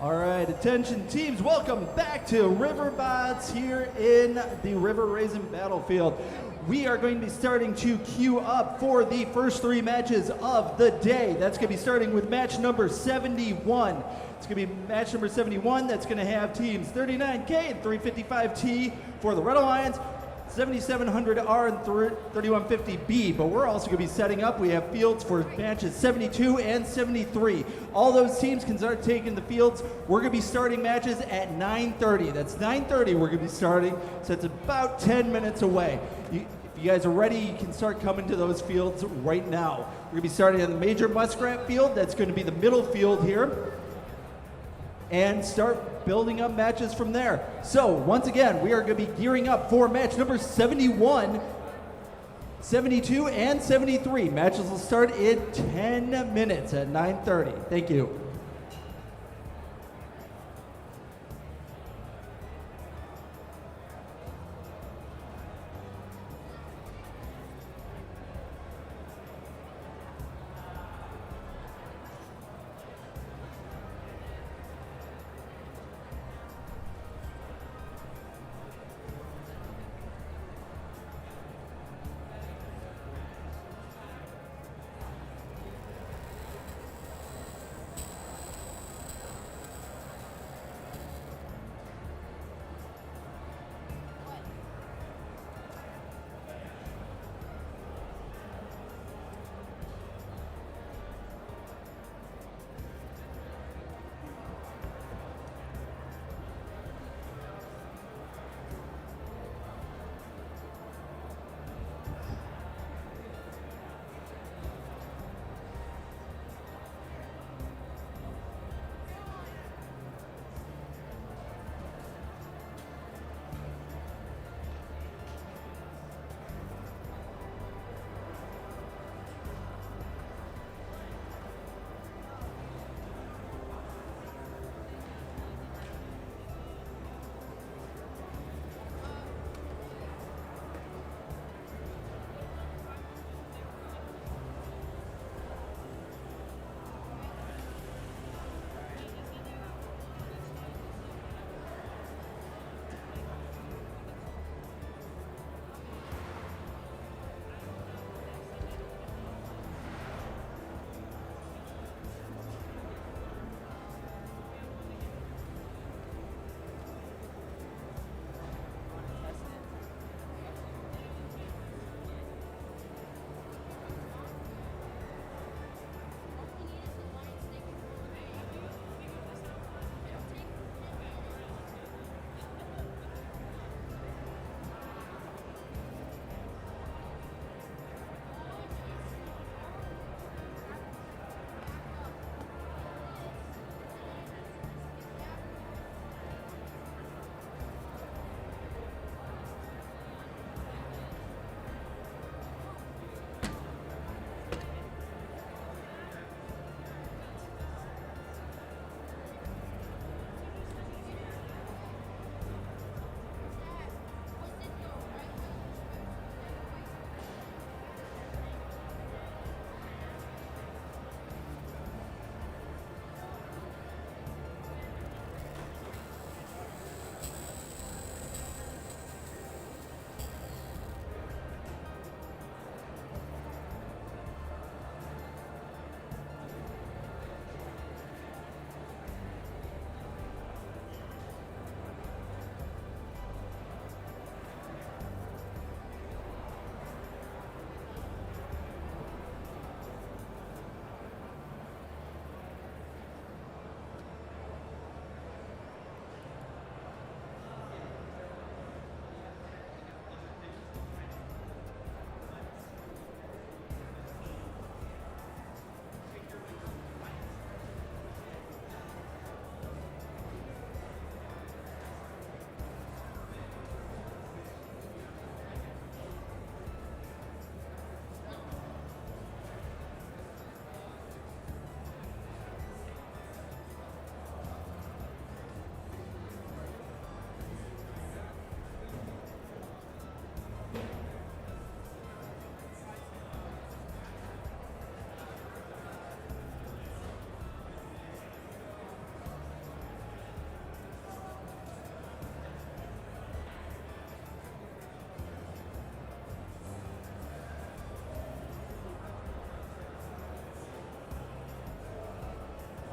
All right, attention teams, welcome back to RiverBots here in the River Raisin Battlefield. We are going to be starting to queue up for the first three matches of the day. That's going to be starting with match number 71. It's going to be match number 71 that's going to have teams 39K and 355T for the Red Alliance, 7700R and 3150B, but we're also going to be setting up. We have fields for matches 72 and 73. All those teams can start taking the fields. We're going to be starting matches at 9:30. That's 9:30 we're going to be starting, so it's about 10 minutes away. If you guys are ready, you can start coming to those fields right now. We're going to be starting on the Major Muskrat field. That's going to be the middle field here, and start building up matches from there. So once again, we are going to be gearing up for match number 71, 72, and 73. Matches will start in 10 minutes at 9:30. Thank you.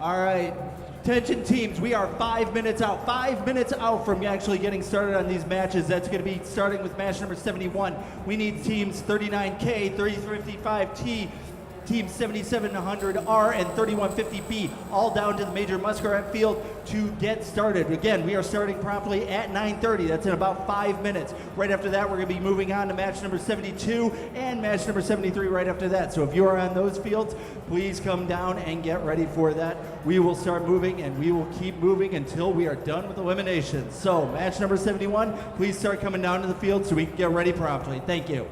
All right. Attention teams, we are 5 minutes out. 5 minutes out from actually getting started on these matches. That's going to be starting with match number 71. We need teams 39K, 3355T, team 7700R, and 3150B, all down to the major Muskrat field to get started. Again, we are starting promptly at 9:30. That's in about 5 minutes. Right after that, we're going to be moving on to match number 72 and match number 73 right after that. So if you are on those fields, please come down and get ready for that. We will start moving, and we will keep moving until we are done with eliminations. So match number 71, please start coming down to the field so we can get ready promptly. Thank you.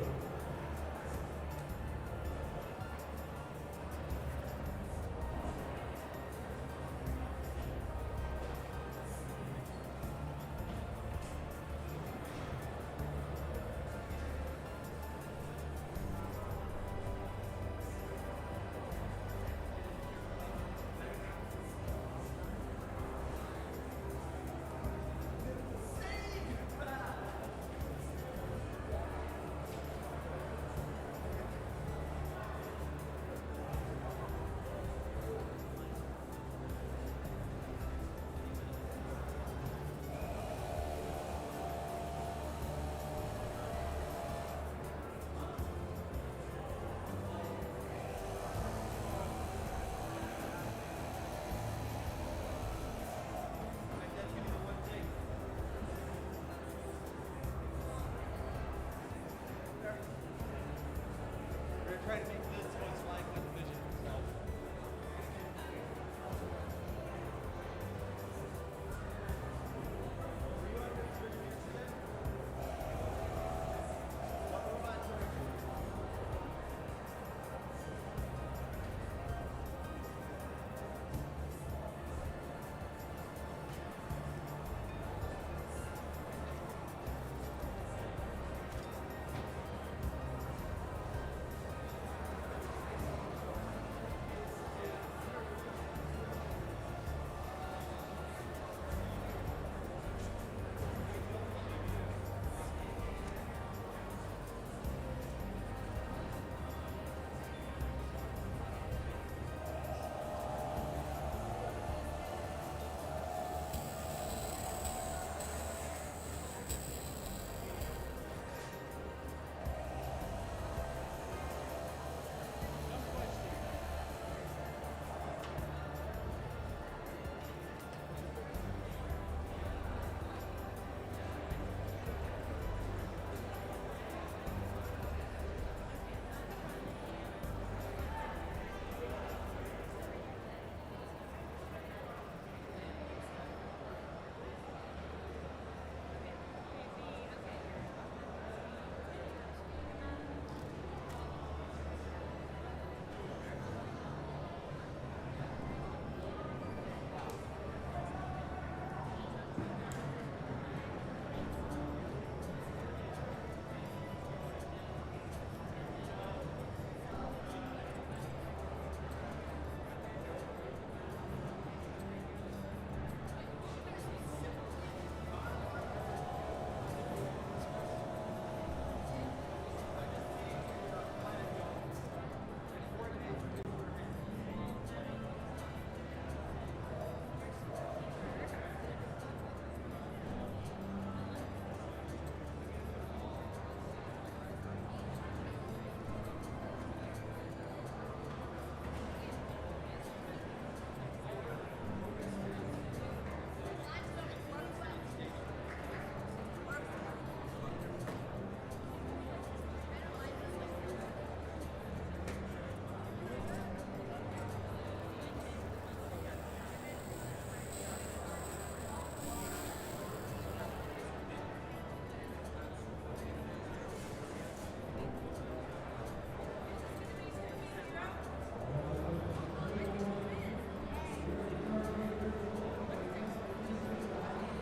Try to make this most likely division itself.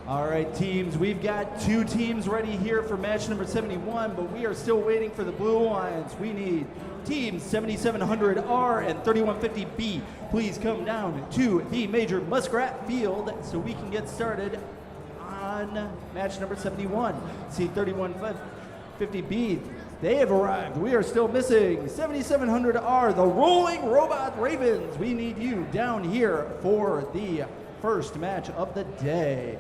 All right, teams, we've got 2 teams ready here for match number 71, but we are still waiting for the Blue Alliance. We need teams 7700R and 3150B. Please come down to the major Muskrat field so we can get started on match number 71. See 3150B They have arrived. We are still missing 7700R, the Rolling Robot Ravens. We need you down here for the first match of the day.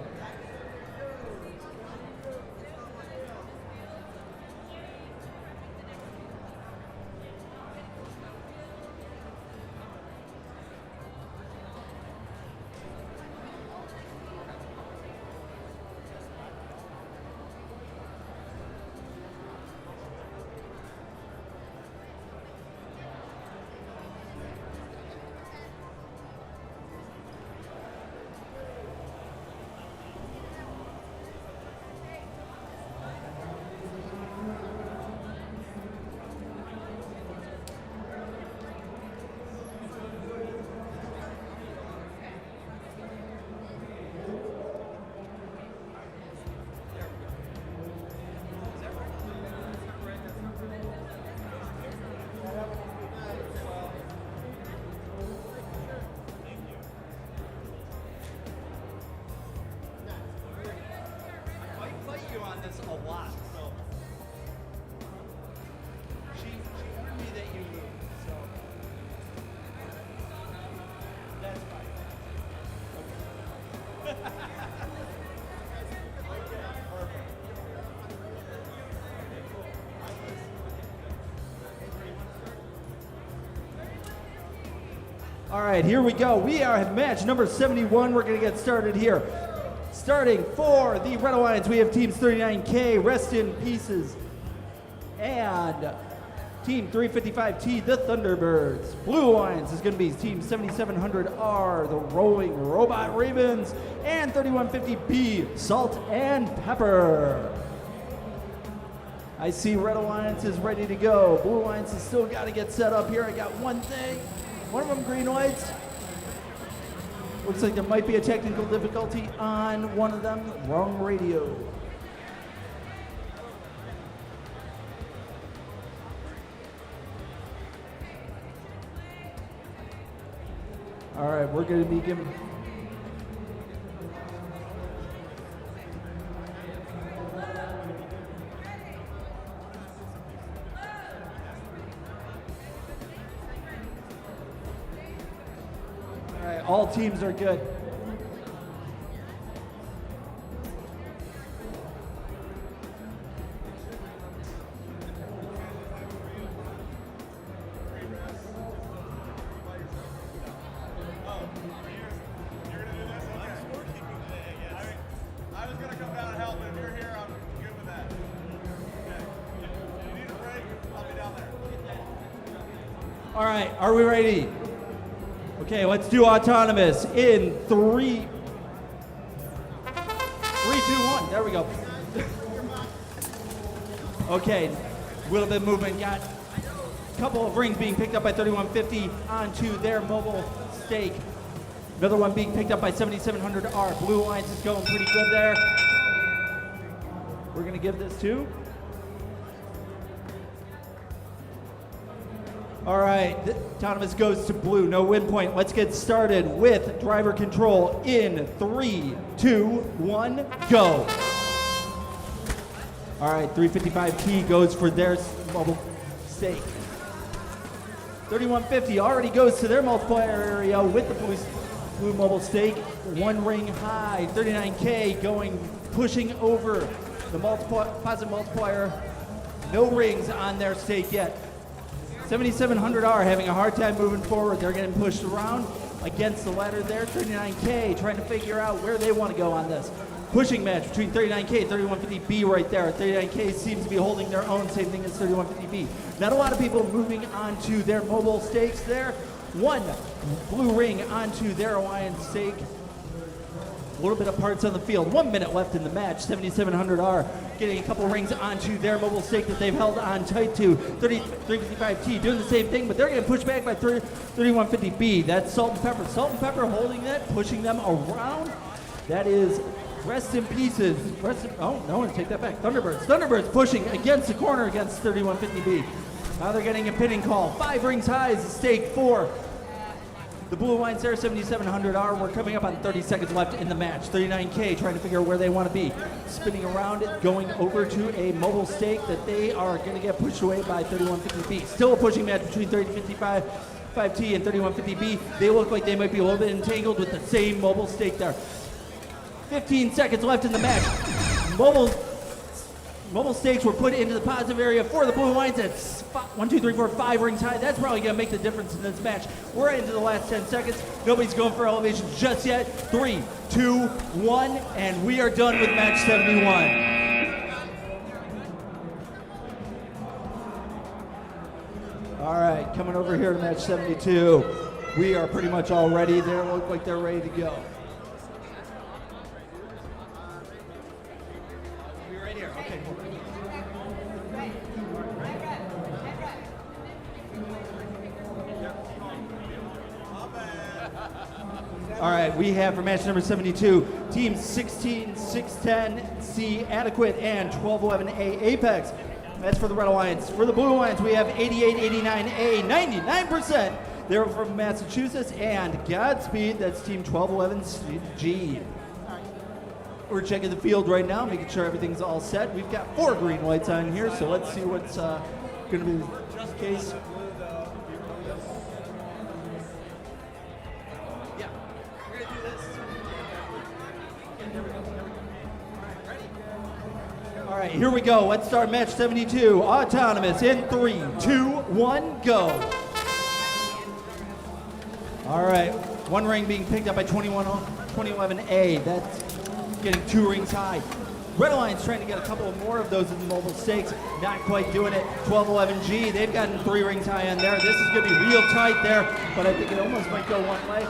All right, here we go. We are at match number 71. We're going to get started here. Starting for the Red Alliance, we have teams 39K, Rest in Pieces, and team 355T, the Thunderbirds. Blue Alliance is going to be team 7700R, the Rolling Robot Ravens, and 3150B, Salt and Pepper. I see Red Alliance is ready to go. Blue Alliance has still got to get set up here. I got one thing. One of them green lights. Looks like there might be a technical difficulty on one of them. Wrong radio. All right, we're going to be giving... All teams are good. All right, are we ready? Okay, let's do autonomous in 3, 2, 1. There we go. Okay, a little bit of movement. Got a couple of rings being picked up by 3150 onto their mobile stake. Another one being picked up by 7700R. Blue Alliance is going pretty good there. We're going to give this to... All right, autonomous goes to blue, no win point. Let's get started with driver control in 3, 2, 1, go. All right, 355T goes for their mobile stake. 3150 already goes to their multiplier area with the blue mobile stake. One ring high, 39K pushing over the positive multiplier. No rings on their stake yet. 7700R having a hard time moving forward. They're getting pushed around against the ladder there. 39K trying to figure out where they want to go on this. Pushing match between 39K and 3150B right there. 39K seems to be holding their own, same thing as 3150B. Not a lot of people moving onto their mobile stakes there. One blue ring onto their alliance stake. A little bit of parts on the field. 1 minute left in the match. 7700R getting a couple rings onto their mobile stake that they've held on tight to. 355T doing the same thing, but they're getting pushed back by 3150B. That's Salt and Pepper. Salt and Pepper holding that, pushing them around. That is Rest in Pieces. Oh, no, take that back. Thunderbirds. Thunderbirds pushing against the corner against 3150B. Now they're getting a pinning call. 5 rings high is the stake for The Blue Lions there, 7,700R. We're coming up on 30 seconds left in the match. 39K trying to figure out where they want to be. Spinning around, going over to a mobile stake that they are going to get pushed away by 3150B. Still a pushing match between 3055 5T and 3150B. They look like they might be a little bit entangled with the same mobile stake there. 15 seconds left in the match. Mobile stakes were put into the positive area for the Blue Lions at 1, 2, 3, 4, 5 rings high. That's probably going to make the difference in this match. We're into the last 10 seconds. Nobody's going for elevation just yet. 3, 2, 1, and we are done with match 71. All right, coming over here to match 72. We are pretty much all ready. They look like they're ready to go. We're right here. Okay, cool. All right, we have for match number 72, teams 16, 610, C Adequate, and 1211A Apex. That's for the Red Alliance. For the Blue Alliance, we have 8889A, 99%. They're from Massachusetts, and Godspeed, that's team 1211G. We're checking the field right now, making sure everything's all set. We've got 4 green lights on here, so let's see what's going to be the case. All right, here we go. Let's start match 72. Autonomous in 3, 2, 1, go. All right, 1 ring being picked up by 2011A. That's getting 2 rings high. Red Alliance trying to get a couple more of those in the mobile stakes. Not quite doing it. 1211G, they've gotten 3 rings high on there. This is going to be real tight there, but I think it almost might go one way.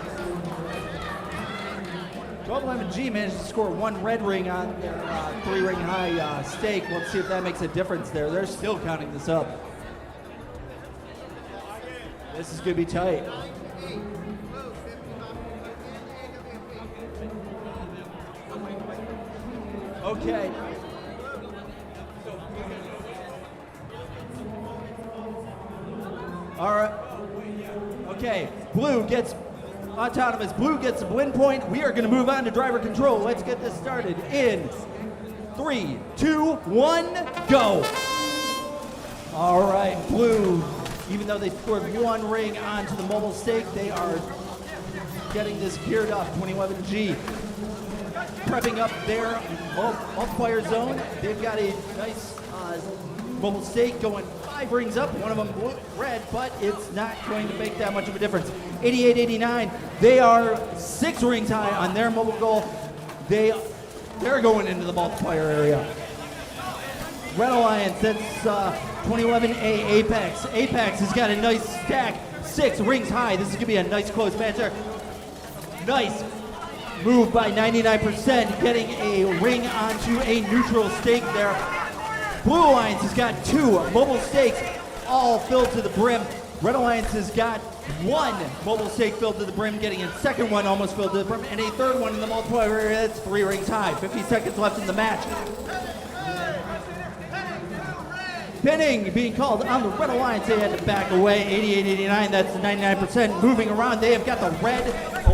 1211G managed to score 1 red ring on their 3 ring high stake. Let's see if that makes a difference there. They're still counting this up. This is going to be tight. Okay. All right. Okay. Blue gets autonomous. Blue gets a win point. We are going to move on to driver control. Let's get this started in 3, 2, 1, go. All right, Blue, even though they scored 1 ring onto the mobile stake, they are getting this geared up. 2011G prepping up their multiplier zone. They've got a nice mobile stake going 5 rings up, one of them blue, red, but it's not going to make that much of a difference. 8889, they are 6 rings high on their mobile goal. They're going into the multiplier area. Red Alliance, that's 2011A Apex. Apex has got a nice stack, 6 rings high. This is going to be a nice close match there. Nice move by 99%, getting a ring onto a neutral stake there. Blue Alliance has got 2 mobile stakes, all filled to the brim. Red Alliance has got 1 mobile stake filled to the brim, getting a 2nd one almost filled to the brim, and a 3rd one in the multiplier area. That's 3 rings high. 50 seconds left in the match. Pinning being called on the Red Alliance. They had to back away. 88-89, that's the 99%. Moving around, they have got the Red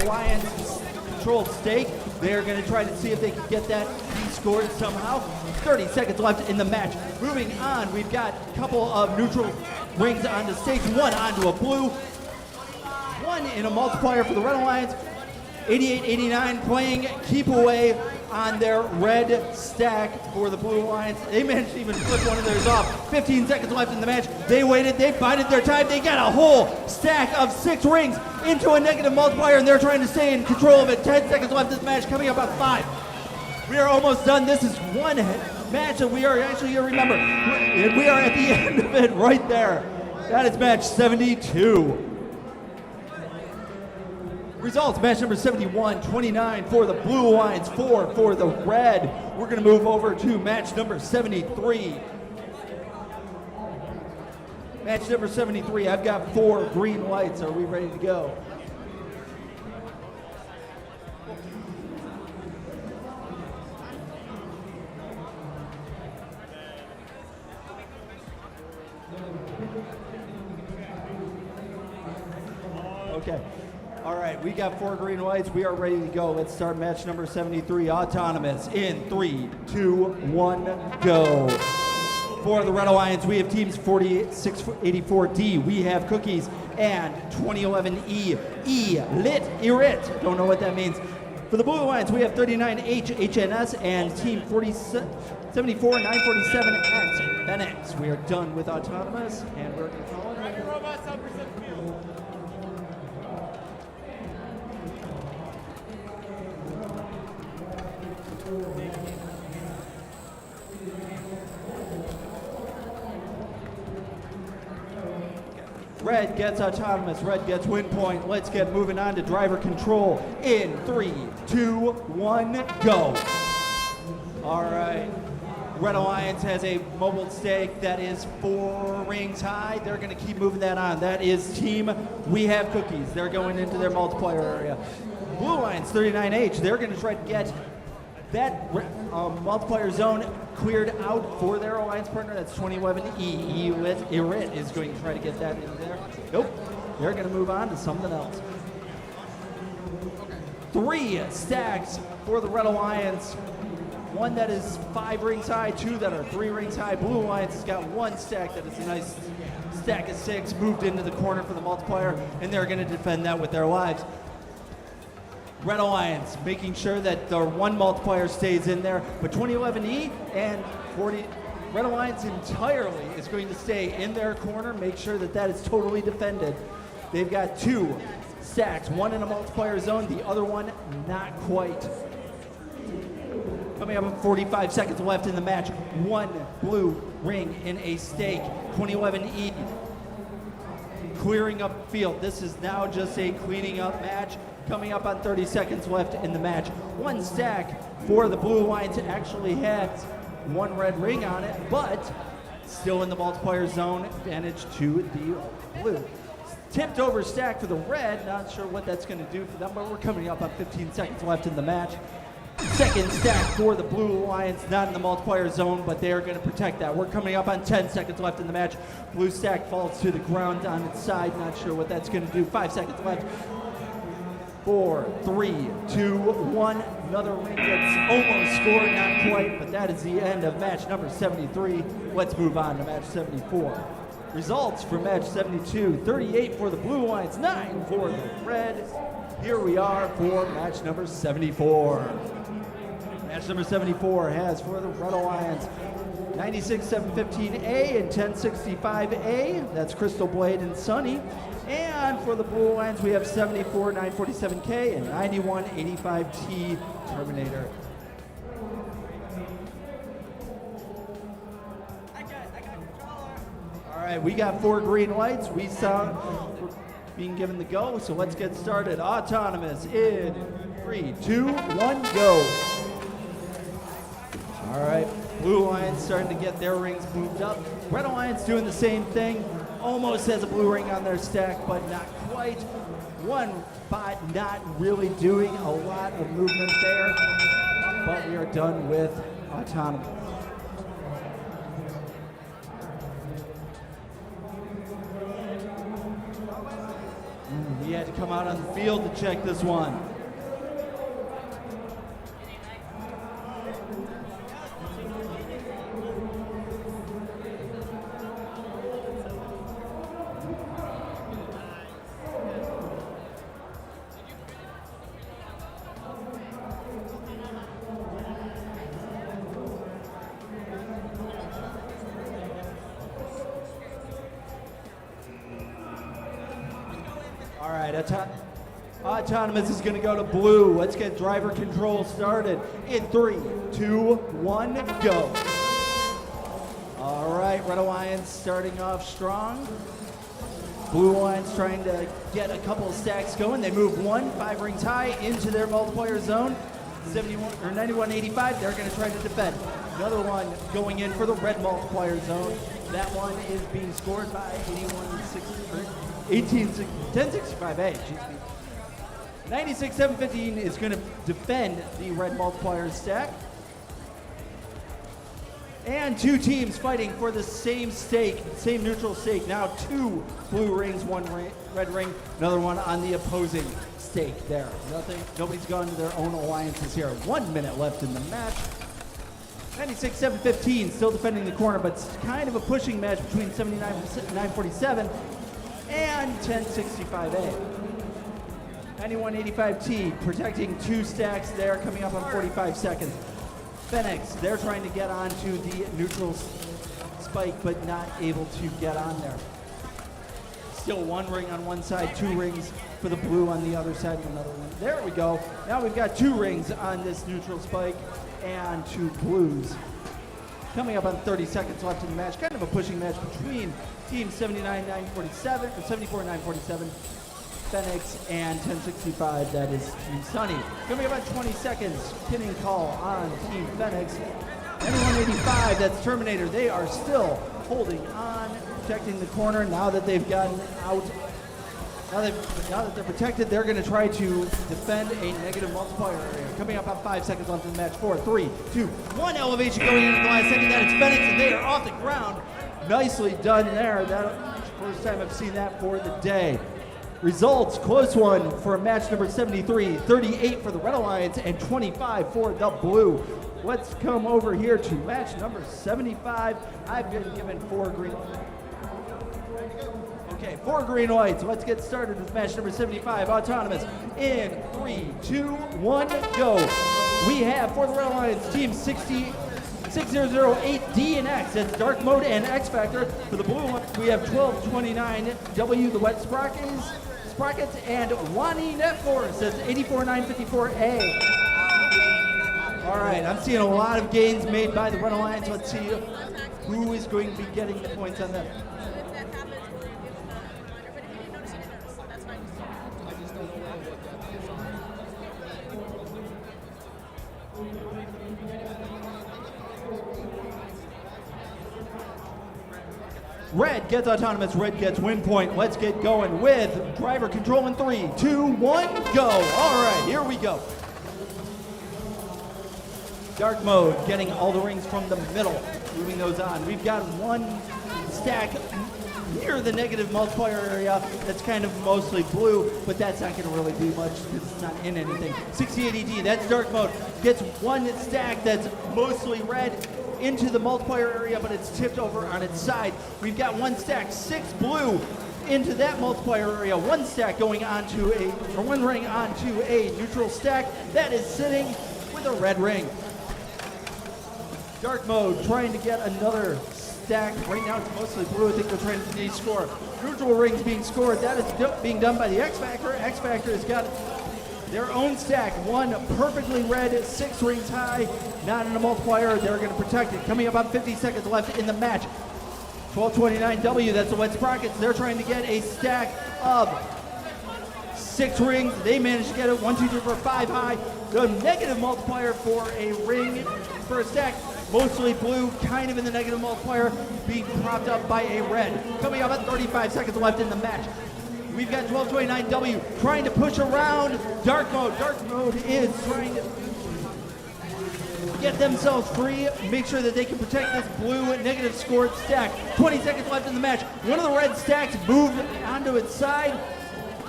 Alliance controlled stake. They're going to try to see if they can get that scored somehow. 30 seconds left in the match. Moving on, we've got a couple of neutral rings onto stage 1 onto a blue. 1 in a multiplier for the Red Alliance. 88-89 playing keep away on their red stack for the Blue Alliance. They managed to even flip one of theirs off. 15 seconds left in the match. They waited, they bided their time. They got a whole stack of 6 rings into a negative multiplier, and they're trying to stay in control of it. 10 seconds left in this match, coming up on 5. We are almost done. This is one match that we are actually going to remember. We are at the end of it right there. That is match 72. Results, match number 71, 29 for the Blue Alliance, 4 for the Red. We're going to move over to match number 73. Match number 73, I've got 4 green lights. Are we ready to go? Okay. All right, we got 4 green whites. We are ready to go. Let's start match number 73, Autonomous, in 3, 2, 1, go. For the Red Alliance, we have teams 4684D. We have Cookies and 2011E. Lit, Irit. Don't know what that means. For the Blue Alliance, we have 39H, HNS, and team 74947X, FenX. We are done with Autonomous, and we're going to call it. RiverBots up present field. Red gets Autonomous, red gets win point. Let's get moving on to driver control in 3, 2, 1, go. All right. Red Alliance has a mobile stake that is 4 rings high. They're going to keep moving that on. That is team We Have Cookies. They're going into their multiplier area. Blue Alliance 39H, they're going to try to get that multiplier zone cleared out for their alliance partner. That's 2011E. Irit is going to try to get that in there. Nope. They're going to move on to something else. 3 stacks for the Red Alliance. 1 that is 5 rings high, 2 that are 3 rings high. Blue Alliance has got 1 stack that is a nice stack of 6, moved into the corner for the multiplier, and they're going to defend that with their lives. Red Alliance making sure that the 1 multiplier stays in there, but 2011E and Red Alliance entirely is going to stay in their corner, make sure that that is totally defended. They've got 2 stacks, 1 in a multiplier zone, the other one not quite. Coming up with 45 seconds left in the match, 1 blue ring in a stake, 2011E clearing up field. This is now just a cleaning up match. Coming up on 30 seconds left in the match. 1 stack for the Blue Alliance actually has 1 red ring on it, but still in the multiplier zone, advantage to the blue. Tipped over stack for the red, not sure what that's going to do for them, but we're coming up on 15 seconds left in the match. 2nd stack for the Blue Alliance, not in the multiplier zone, but they are going to protect that. We're coming up on 10 seconds left in the match. Blue stack falls to the ground on its side, not sure what that's going to do. 5 seconds left. 4, 3, 2, 1. Another ring gets almost scored, not quite, but that is the end of match number 73. Let's move on to match 74. Results for match 72, 38 for the Blue Alliance, 9 for the red. Here we are for match number 74. Match number 74 has for the Red Alliance 96-715A and 1065A. That's Crystal Blade and Sunny. And for the Blue Alliance, we have 74-947K and 91-85T Terminator. All right, we got 4 green lights. We saw being given the go, so let's get started. Autonomous in 3, 2, 1, go. All right, Blue Alliance starting to get their rings moved up. Red Alliance doing the same thing. Almost has a blue ring on their stack, but not quite. 1 bot not really doing a lot of movement there, but we are done with Autonomous. He had to come out on the field to check this one. All right, Autonomous is going to go to blue. Let's get driver control started in 3, 2, 1, go. All right, Red Alliance starting off strong. Blue Alliance trying to get a couple of stacks going. They move 1, 5 rings high into their multiplier zone. 71 or 91-85, they're going to try to defend. Another one going in for the red multiplier zone. That one is being scored by 1065A. 96-715 is going to defend the red multiplier stack. And 2 teams fighting for the same stake, same neutral stake. Now 2 blue rings, 1 red ring, another one on the opposing stake there. Nobody's gone to their own alliances here. 1 minute left in the match. 96-7-15, still defending the corner, but it's kind of a pushing match between 79-947 and 1065A. 9185T protecting 2 stacks there, coming up on 45 seconds. Phoenix, they're trying to get onto the neutral spike, but not able to get on there. Still 1 ring on one side, 2 rings for the blue on the other side, and another one. There we go. Now we've got 2 rings on this neutral spike and 2 blues. Coming up on 30 seconds left in the match. Kind of a pushing match between team 79-947, or 74-947, Phoenix, and 1065, that is Team Sunny. Coming up on 20 seconds, pinning call on Team Phoenix. 9185, that's Terminator. They are still holding on, protecting the corner. Now that they've gotten out, now that they're protected, they're going to try to defend a negative multiplier area. Coming up on 5 seconds left in the match. 4, 3, 2, 1. Elevation going into the last second. That is Phoenix, and they are off the ground. Nicely done there. That's the first time I've seen that for the day. Results, close one for match number 73, 38 for the Red Alliance and 25 for the Blue. Let's come over here to match number 75. I've been given 4 green lights. Okay, 4 green lights. Let's get started with match number 75, Autonomous. In 3, 2, 1, go. We have for the Red Alliance, team 6008D and X. That's Dark Mode and X Factor. For the Blue one, we have 1229W, the Wet Sprockets, and Wani Net Force. That's 84954A. All right, I'm seeing a lot of gains made by the Red Alliance. Let's see who is going to be getting the points on that. Red gets Autonomous, Red gets win point. Let's get going with driver control in 3, 2, 1, go. All right, here we go. Dark Mode getting all the rings from the middle, moving those on. We've got 1 stack near the negative multiplier area that's kind of mostly blue, but that's not going to really do much because it's not in anything. 6080D, that's Dark Mode, gets 1 stack that's mostly red into the multiplier area, but it's tipped over on its side. We've got 1 stack, 6 blue into that multiplier area. 1 stack going onto a, or 1 ring onto a neutral stack that is sitting with a red ring. Dark Mode trying to get another stack. Right now it's mostly blue. I think they're trying to score. Neutral rings being scored. That is being done by the X Factor. X Factor has got their own stack. 1 perfectly red, 6 rings high, not in a multiplier. They're going to protect it. Coming up on 50 seconds left in the match. 1229W, that's the Wet Sprockets. They're trying to get a stack of 6 rings. They managed to get it. 1, 2, 3, 4, 5 high. The negative multiplier for a ring for a stack. Mostly blue, kind of in the negative multiplier, being propped up by a red. Coming up at 35 seconds left in the match. We've got 1229W trying to push around Dark Mode. Dark Mode is trying to get themselves free, make sure that they can protect this blue negative scored stack. 20 seconds left in the match. One of the red stacks moved onto its side.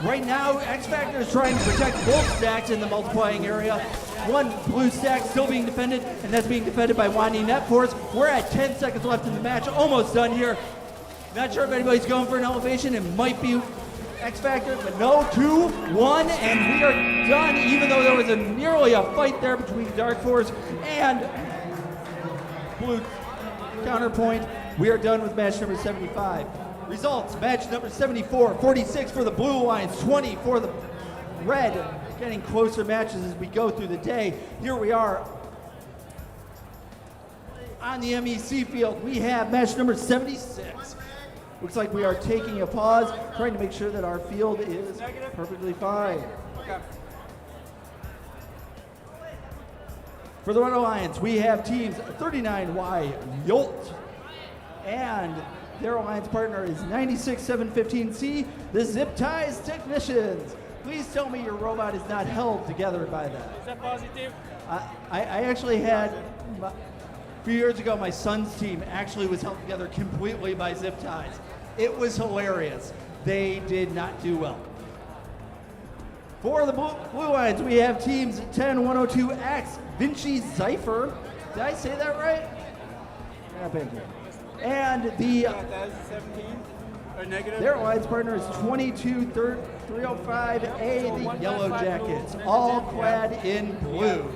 Right now, X Factor is trying to protect both stacks in the multiplying area. 1 blue stack still being defended, and that's being defended by Wani Net Force. We're at 10 seconds left in the match, almost done here. Not sure if anybody's going for an elevation. It might be X Factor, but no, 2, 1, and we are done, even though there was nearly a fight there between Dark Force and Blue Counterpoint. We are done with match number 75. Results, match number 74, 46 for the Blue Alliance, 20 for the Red. Getting closer matches as we go through the day. Here we are on the MEC field. We have match number 76. Looks like we are taking a pause, trying to make sure that our field is perfectly fine. Okay. For the Red Alliance, we have teams 39Y Yolt, and their alliance partner is 96715C, the Zip Ties Technicians. Please tell me your robot is not held together by that. Is that positive? I actually had, a few years ago, my son's team actually was held together completely by zip ties. It was hilarious. They did not do well. For the Blue Lions, we have teams 10102X, Vinci Zypher. Did I say that right? Yeah, thank you. And the 17 or negative. Their alliance partner is 22305A, the Yellow Jackets, all clad in blue.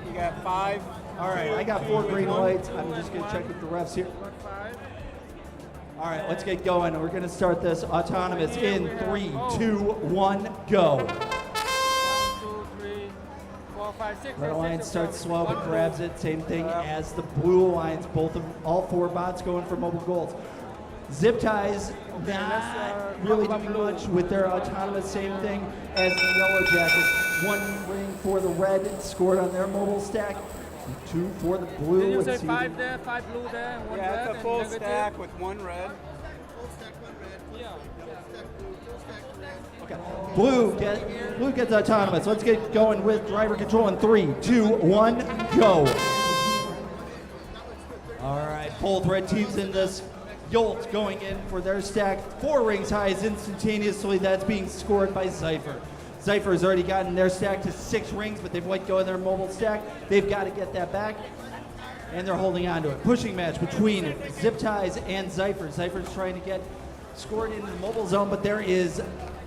You got 5. All right, I got 4 green lights. I'm just going to check with the refs here. All right, let's get going. We're going to start this autonomous in 3, 2, 1, go. 1, 2, 3, 4, 5, 6. Red Alliance starts slow but grabs it. Same thing as the Blue Alliance. All 4 bots going for mobile goals. Zip ties not really doing much with their autonomous. Same thing as the Yellow Jackets. 1 ring for the red scored on their mobile stack. 2 for the blue. Did you say 5 there, 5 blue there, and 1 red? Yeah, it's a full stack with 1 red. Okay. Blue gets autonomous. Let's get going with driver control in 3, 2, 1, go. All right, both red teams in this. Yolt going in for their stack. 4 rings highs instantaneously. That's being scored by Zypher. Zypher has already gotten their stack to 6 rings, but they've let go of their mobile stack. They've got to get that back, and they're holding on to it. Pushing match between Zip Ties and Zypher. Zypher's trying to get scored into the mobile zone, but there is,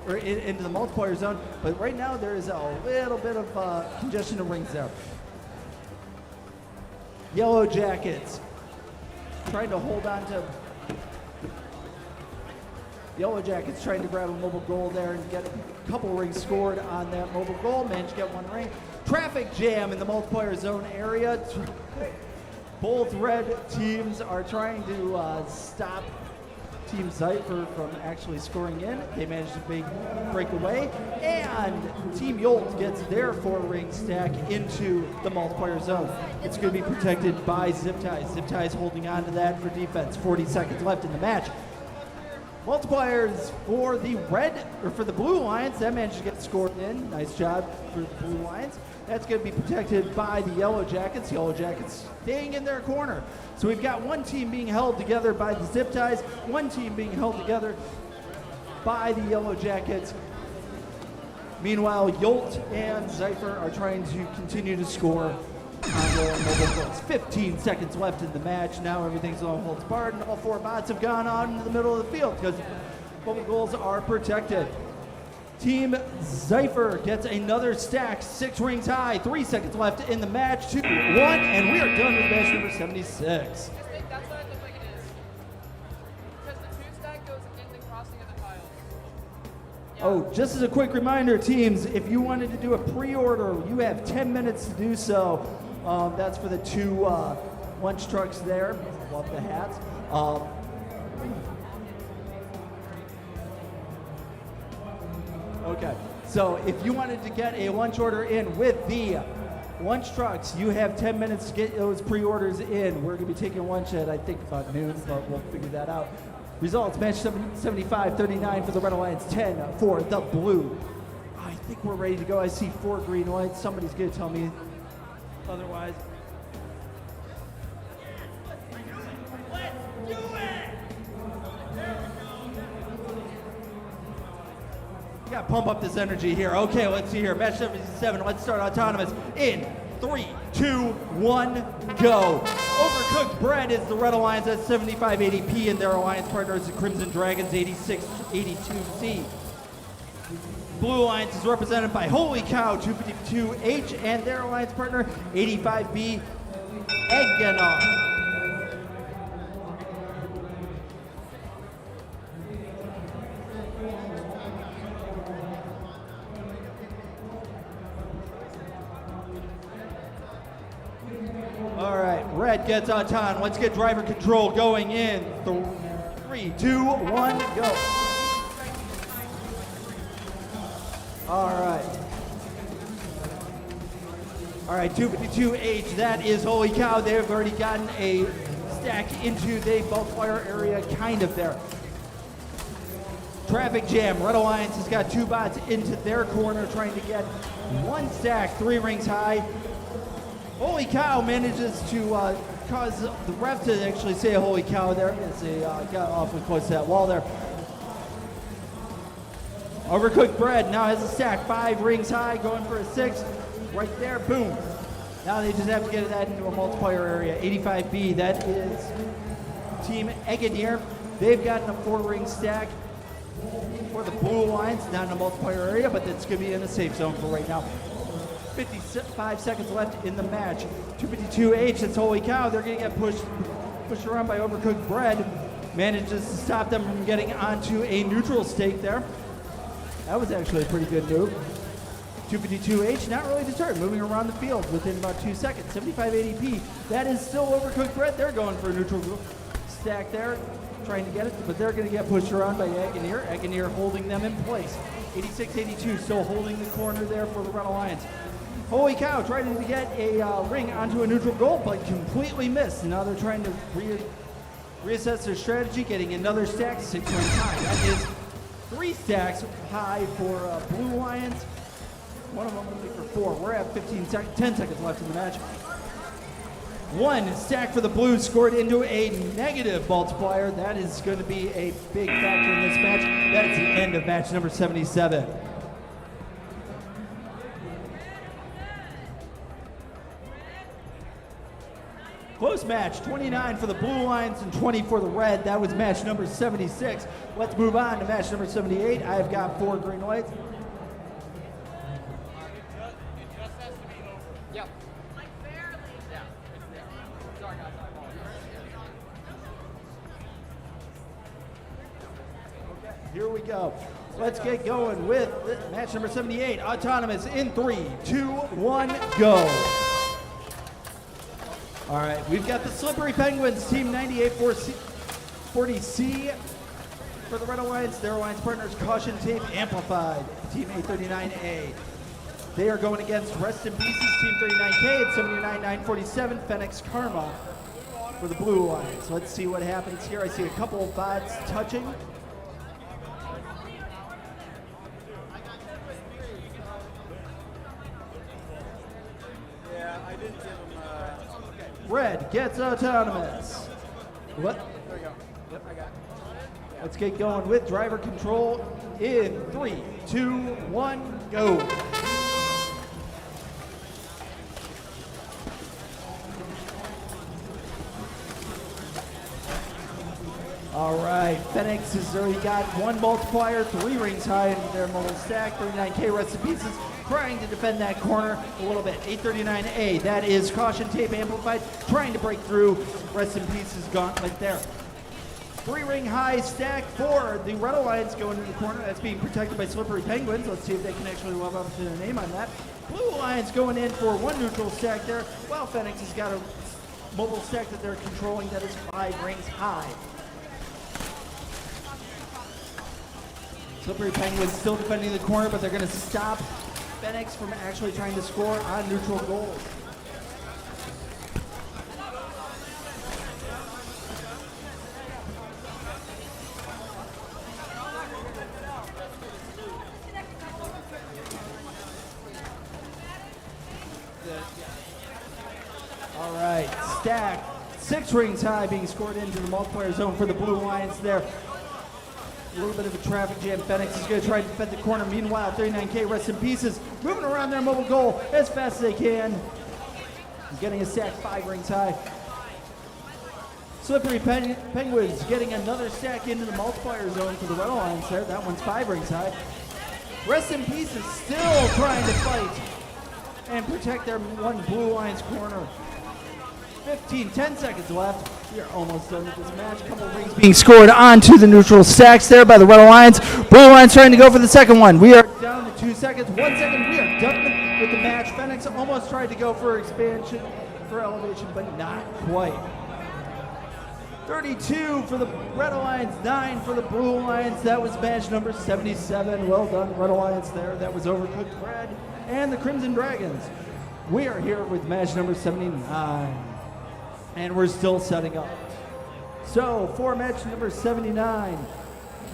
or into the multiplier zone, but right now there is a little bit of congestion of rings there. Yellow Jackets trying to hold on to. Yellow Jackets trying to grab a mobile goal there and get a couple rings scored on that mobile goal. Managed to get 1 ring. Traffic jam in the multiplier zone area. Both red teams are trying to stop Team Zypher from actually scoring in. They managed to break away. And Team Yolt gets their 4 ring stack into the multiplier zone. It's going to be protected by Zip Ties. Zip Ties holding on to that for defense. 40 seconds left in the match. Multipliers for the Blue Alliance. That managed to get scored in. Nice job for the Blue Alliance. That's going to be protected by the Yellow Jackets. Yellow Jackets staying in their corner. So we've got 1 team being held together by the Zip Ties, 1 team being held together by the Yellow Jackets. Meanwhile, Yolt and Zypher are trying to continue to score on their mobile goals. 15 seconds left in the match. Now everything's on holds barred, and all 4 bots have gone out into the middle of the field because mobile goals are protected. Team Zypher gets another stack, 6 rings high. 3 seconds left in the match. 2, 1, and we are done with match number 76. That's what it looks like it is. Because the 2 stack goes in the crossing of the tiles. Yeah. Oh, just as a quick reminder, teams, if you wanted to do a pre-order, you have 10 minutes to do so. That's for the 2 lunch trucks there. Love the hats. Okay, so if you wanted to get a lunch order in with the lunch trucks, you have 10 minutes to get those pre-orders in. We're going to be taking lunch at, I think, about noon, but we'll figure that out. Results, match 75-39 for the Red Alliance, 10 for the Blue. I think we're ready to go. I see 4 green lights. Somebody's going to tell me otherwise. Let's do it! Got to pump up this energy here. Okay, let's see here. Match 77. Let's start autonomous in 3, 2, 1, go. Overcooked Bread is the Red Alliance at 7580P, and their alliance partner is the Crimson Dragons 8682C. Blue Alliance is represented by Holy Cow 252H, and their alliance partner 85B Eggenar. All right, red gets on time. Let's get driver control going in 3, 2, 1, go. All right, 252H, that is Holy Cow. They've already gotten a stack into the multiplier area, kind of there. Traffic Jam, Red Alliance has got 2 bots into their corner trying to get 1 stack, 3 rings high. Holy Cow manages to cause the ref to actually say Holy Cow there as they got awfully close to that wall there. Overcooked bread now has a stack 5 rings high, going for a 6. Right there, boom. Now they just have to get that into a multiplier area. 85B, that is Team Eggeneer. They've gotten a 4 ring stack for the blue lines, not in a multiplier area, but that's going to be in a safe zone for right now. 55 seconds left in the match. 252H, that's holy cow. They're going to get pushed around by Overcooked bread. Manages to stop them from getting onto a neutral stake there. That was actually a pretty good move. 252H, not really deterred, moving around the field within about 2 seconds. 7580P, that is still Overcooked bread. They're going for a neutral stack there, trying to get it, but they're going to get pushed around by Eggeneer. Eggeneer holding them in place. 8682 still holding the corner there for the Red Alliance. Holy cow, trying to get a ring onto a neutral goal, but completely missed. Now they're trying to reassess their strategy, getting another stack, 6 rings high. That is 3 stacks high for Blue Lions. One of them only for 4. We're at 10 seconds left in the match. 1 stack for the Blues scored into a negative multiplier. That is going to be a big factor in this match. That is the end of match number 77. Close match, 29 for the Blue Lions and 20 for the Red. That was match number 76. Let's move on to match number 78. I've got 4 green lights. Yep. Like barely. Yeah, it's there. Sorry guys, I apologize. Here we go. Let's get going with match number 78. Autonomous in 3, 2, 1, go. All right, we've got the Slippery Penguins, Team 9840C for the Red Alliance. Their alliance partners, Caution Tape Amplified, Team 839A. They are going against Rest in Pieces, Team 39K at 79947, Phoenix Karma for the Blue Alliance. Let's see what happens here. I see a couple of bots touching. Yeah, I didn't give him. Red gets Autonomous. What? There we go. Yep, I got it. Let's get going with driver control in 3, 2, 1, go. All right, Phoenix has already got 1 multiplier, 3 rings high in their mobile stack. 39K Rest in Pieces trying to defend that corner a little bit. 839A, that is Caution Tape Amplified, trying to break through Rest in Pieces gauntlet there. 3 ring high stack for the Red Alliance going in the corner. That's being protected by Slippery Penguins. Let's see if they can actually live up to their name on that. Blue Alliance going in for 1 neutral stack there, while Phoenix has got a mobile stack that they're controlling that is 5 rings high. Slippery Penguins still defending the corner, but they're going to stop Phoenix from actually trying to score on neutral goals. All right, stack 6 rings high being scored into the multiplier zone for the Blue Lions there. A little bit of a traffic jam. Phoenix is going to try to defend the corner. Meanwhile, 39K Rest in Pieces moving around their mobile goal as fast as they can. He's getting a stack 5 rings high. Slippery Penguins getting another stack into the multiplier zone for the Red Alliance there. That one's 5 rings high. Rest in Pieces still trying to fight and protect their 1 Blue Alliance corner. 10 seconds left. We are almost done with this match. A couple of rings being scored onto the neutral stacks there by the Red Alliance. Blue Alliance trying to go for the second one. We are down to 2 seconds. 1 second. We are done with the match. Phoenix almost tried to go for expansion, for elevation, but not quite. 32 for the Red Alliance, 9 for the Blue Alliance. That was match number 77. Well done, Red Alliance there. That was Overcooked Bread and the Crimson Dragons. We are here with match number 79. And we're still setting up. So for match number 79,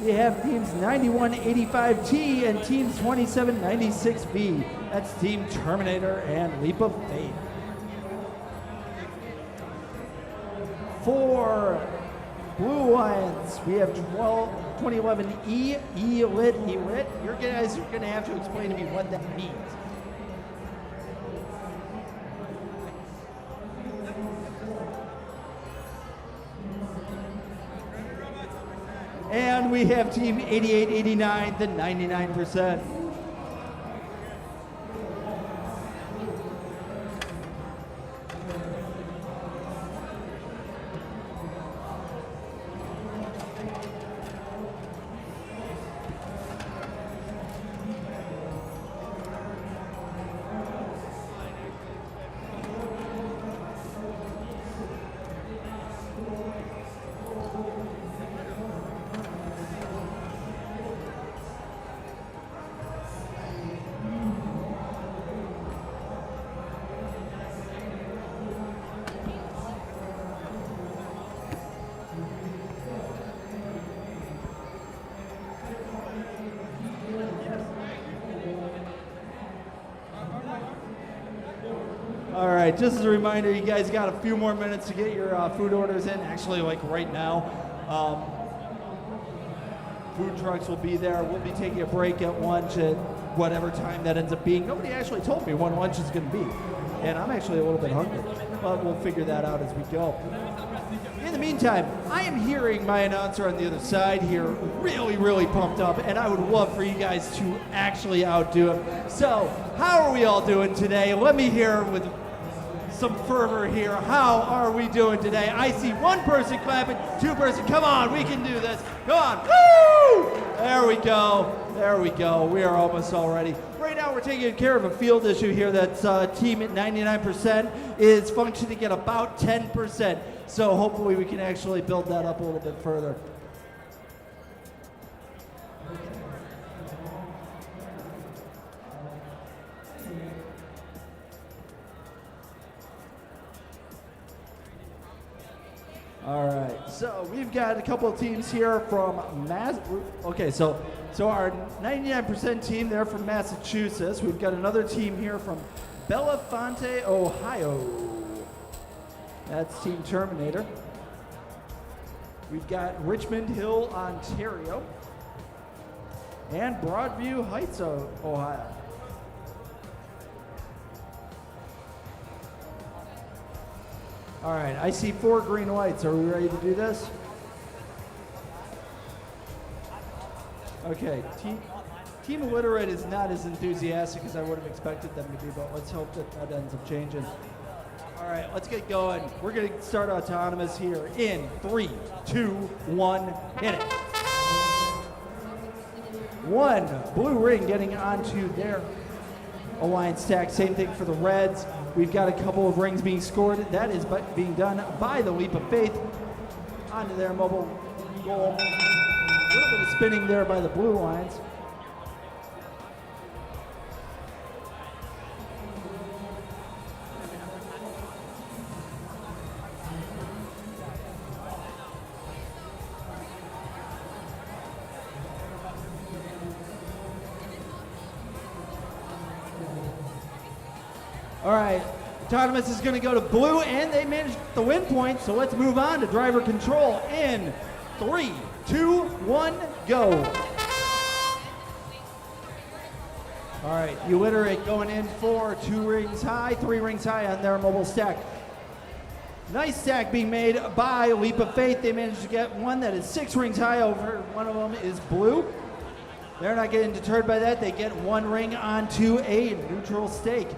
we have teams 9185T and teams 2796B. That's Team Terminator and Leap of Faith. For Blue Lions, we have 2011 E-Lit. You guys are going to have to explain to me what that means. And we have team 8889, the 99%. All right, just as a reminder, you guys got a few more minutes to get your food orders in. Actually, like right now, food trucks will be there. We'll be taking a break at lunch at whatever time that ends up being. Nobody actually told me when lunch is going to be, and I'm actually a little bit hungry, but we'll figure that out as we go. In the meantime, I am hearing my announcer on the other side here really pumped up, and I would love for you guys to actually outdo him. So, how are we all doing today? Let me hear with some fervor here. How are we doing today? I see one person clapping, two person. Come on, we can do this. Come on. Woo! There we go. There we go. We are almost all ready. Right now we're taking care of a field issue here. That's team at 99% is functioning at about 10%. So hopefully we can actually build that up a little bit further. All right, so we've got a couple of teams here from Okay, so our 99% team there from Massachusetts. We've got another team here from Bellefonte, Ohio. That's Team Terminator. We've got Richmond Hill, Ontario, and Broadview Heights, Ohio. All right, I see 4 green lights. Are we ready to do this? Okay, Team Illiterate is not as enthusiastic as I would have expected them to be, but let's hope that ends up changing. All right, let's get going. We're going to start autonomous here in 3, 2, 1, hit it. 1 blue ring getting onto their alliance stack. Same thing for the Reds. We've got a couple of rings being scored. That is being done by the Leap of Faith onto their mobile goal. A little bit of spinning there by the blue lines. All right, autonomous is going to go to blue, and they managed the win point, so let's move on to driver control in 3, 2, 1, go. All right, Illiterate going in for 2 rings high, 3 rings high on their mobile stack. Nice stack being made by Leap of Faith. They managed to get one that is 6 rings high over. One of them is blue. They're not getting deterred by that. They get 1 ring onto a neutral stake.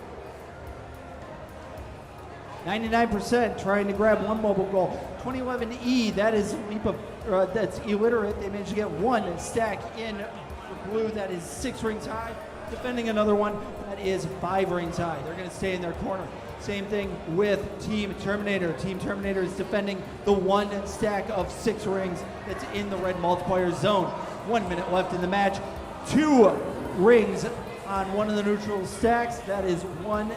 99% trying to grab 1 mobile goal. 2011E, that is that's Illiterate. They managed to get 1 stack in blue that is 6 rings high. Defending another one that is 5 rings high. They're going to stay in their corner. Same thing with Team Terminator. Team Terminator is defending the 1 stack of 6 rings that's in the red multiplier zone. 1 minute left in the match. 2 rings on one of the neutral stacks. That is 1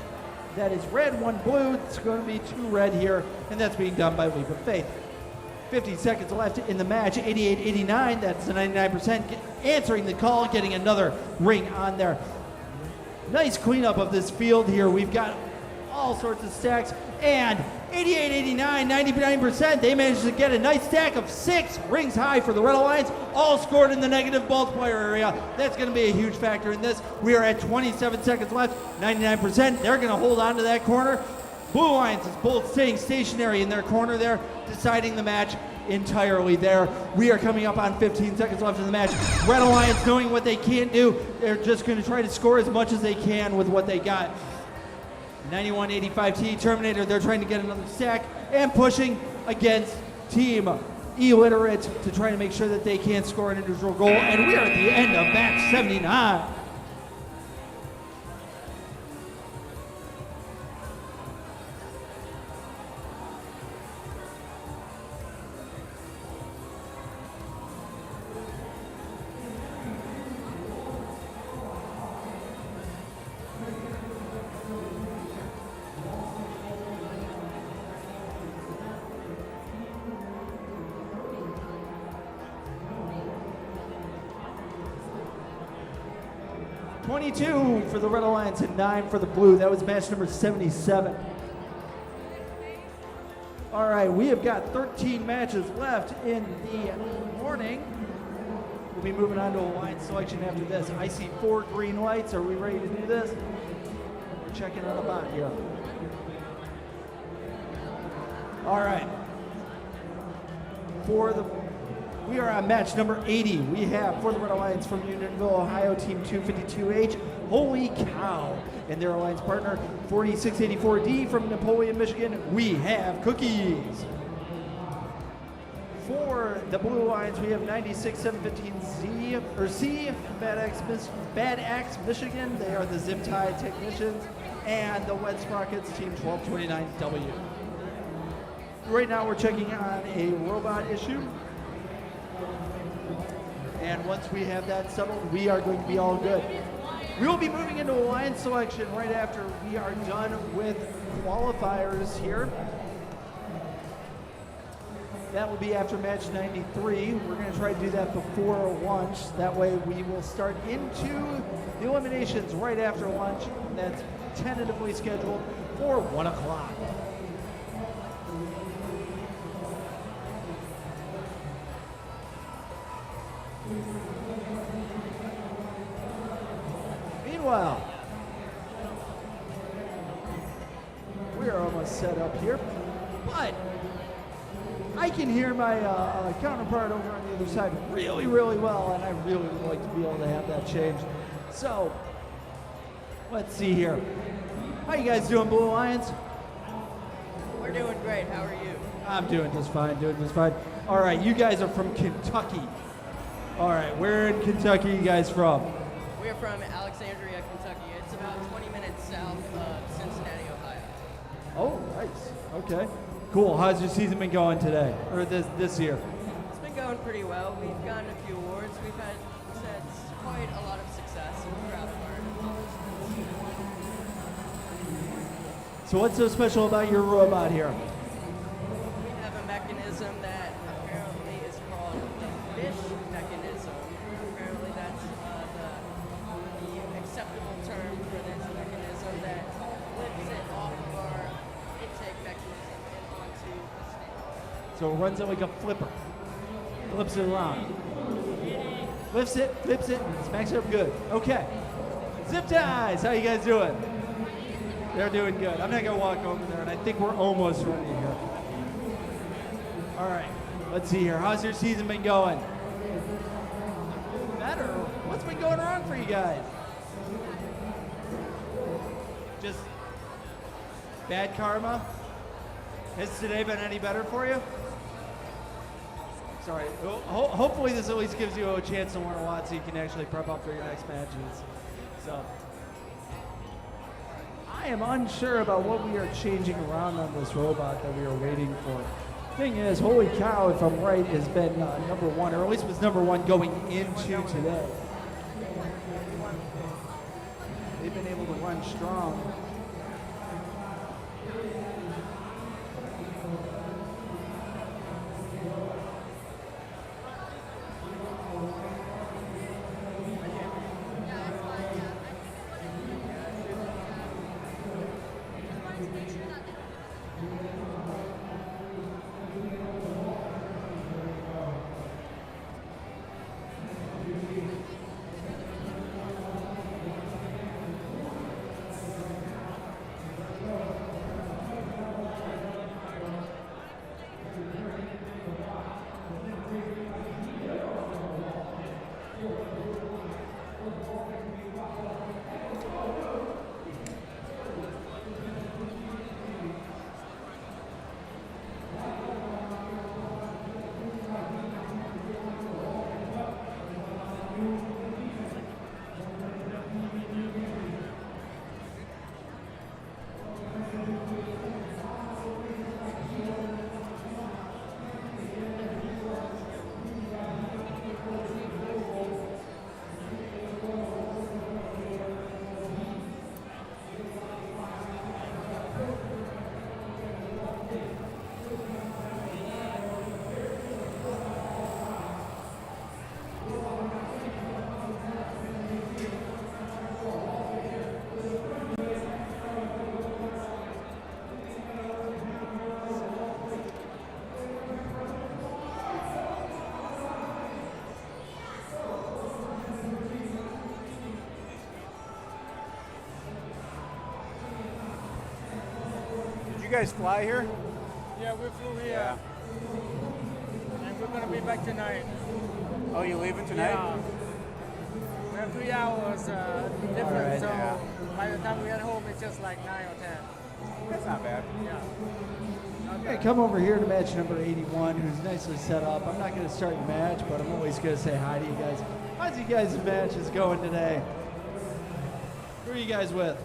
that is red, 1 blue. It's going to be 2 red here, and that's being done by Leap of Faith. 50 seconds left in the match. 88-89, that's the 99% answering the call, getting another ring on there. Nice cleanup of this field here. We've got all sorts of stacks, and 88, 89, 99%. They managed to get a nice stack of 6 rings high for the Red Alliance, all scored in the negative multiplier area. That's going to be a huge factor in this. We are at 27 seconds left, 99%. They're going to hold on to that corner. Blue Alliance is both staying stationary in their corner there, deciding the match entirely there. We are coming up on 15 seconds left in the match. Red Alliance, knowing what they can't do, they're just going to try to score as much as they can with what they got. 91-85 Terminator, they're trying to get another stack and pushing against Team Illiterate to try to make sure that they can't score an individual goal. And we are at the end of match 79. 22 for the Red Alliance and 9 for the Blue. That was match number 77. All right, we have got 13 matches left in the morning. We'll be moving on to a line selection after this. I see 4 green lights. Are we ready to do this? We're checking on the bot here. All right. We are on match number 80. We have for the Red Alliance from Unionville, Ohio, Team 252H, Holy Cow, and their alliance partner, 4684D from Napoleon, Michigan. We have Cookies. For the Blue Alliance, we have 96715Z or C, Bad Axe, Michigan. They are the zip tie technicians, and the Wet Sprockets, Team 1229W. Right now, we're checking on a robot issue. And once we have that settled, we are going to be all good. We will be moving into alliance selection right after we are done with qualifiers here. That will be after match 93. We're going to try to do that before lunch. That way we will start into the eliminations right after lunch. That's tentatively scheduled for 1 o'clock. Meanwhile, we are almost set up here, but I can hear my counterpart over on the other side really, really well, and I really would like to be able to have that changed. So, let's see here. How you guys doing, Blue Alliance? We're doing great. How are you? I'm doing just fine, All right, you guys are from Kentucky. All right, where in Kentucky are you guys from? We're from Alexandria, Kentucky. It's about 20 minutes south of Cincinnati, Ohio. Oh, nice. Okay. Cool. How's your season been going today, or this year? It's been going pretty well. We've gotten a few awards. We've had quite a lot of success. We're proud of our. So what's so special about your robot here? We have a mechanism that apparently is called the fish mechanism. Apparently that's the acceptable term for this mechanism that lifts it off of our intake mechanism and onto the stand. So it runs it like a flipper. Flips it around. Lifts it, flips it, and smacks it up good. Okay. Zip ties, how you guys doing? They're doing good. I'm not gonna walk over there, and I think we're almost ready here. All right, let's see here. How's your season been going? Better. What's been going wrong for you guys? Just bad karma? Has today been any better for you? Sorry. Hopefully this at least gives you a chance to learn a lot so you can actually prep up for your next matches. So, I am unsure about what we are changing around on this robot that we are waiting for. Thing is, Holy Cow, if I'm right, has been number 1, or at least was number 1 going into today. They've been able to run strong. guys fly here? Yeah, we flew here. Yeah. And we're going to be back tonight. Oh, you leaving tonight? Yeah. We have 3 hours difference, Alright, so yeah. by the time we get home, it's just like 9 or 10. That's not bad. Yeah. Not Hey, bad. come over here to match number 81, who's nicely set up. I'm not going to start the match, but I'm always going to say hi to you guys. How's you guys' matches going today? Who are you guys with?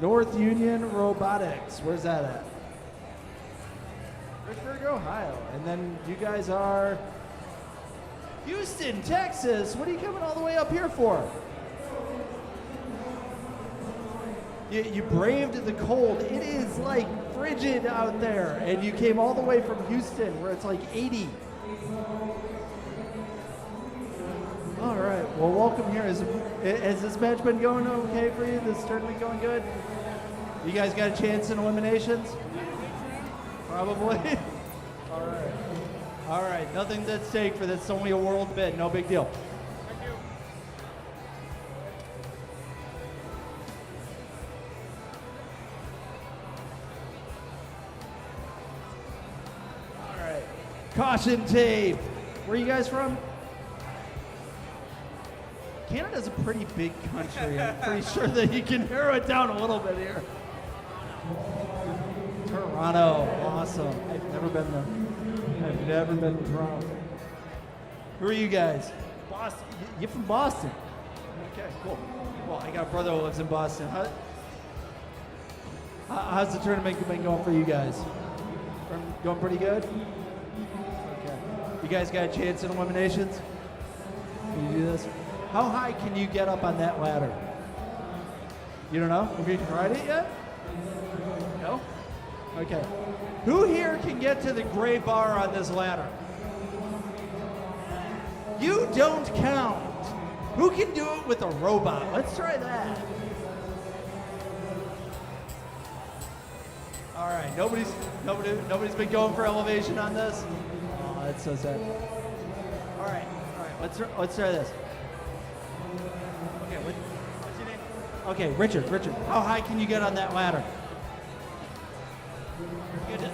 North Union Robotics. Where's that at? Richburg, Ohio. And then you guys are Houston, Texas. What are you coming all the way up here for? You braved the cold. It is like frigid out there, and you came all the way from Houston where it's like 80. All right, well, welcome here. Has this match been going okay for you? This tournament going good? You guys got a chance in eliminations? Probably. All right. All right, nothing's at stake for this. It's only a world bid. No big deal. Thank you. All right. Caution tape. Where are you guys from? Canada's a pretty big country. I'm pretty sure that you can narrow it down a little bit here. Toronto. Awesome. I've never been there. I've never been to Toronto. Who are you guys? Boston. You're from Boston. Okay, cool. Well, I got a brother who lives in Boston. How's the tournament been going for you guys? Going pretty good? Okay. You guys got a chance in eliminations? Can you do this? How high can you get up on that ladder? You don't know? Have you tried it yet? No? Okay. Who here can get to the gray bar on this ladder? You don't count. Who can do it with a robot? Let's try that. All right, nobody's been going for elevation on this. Oh, that's so sad. All right, let's try this. Okay, what's your name? Okay, Richard, how high can you get on that ladder?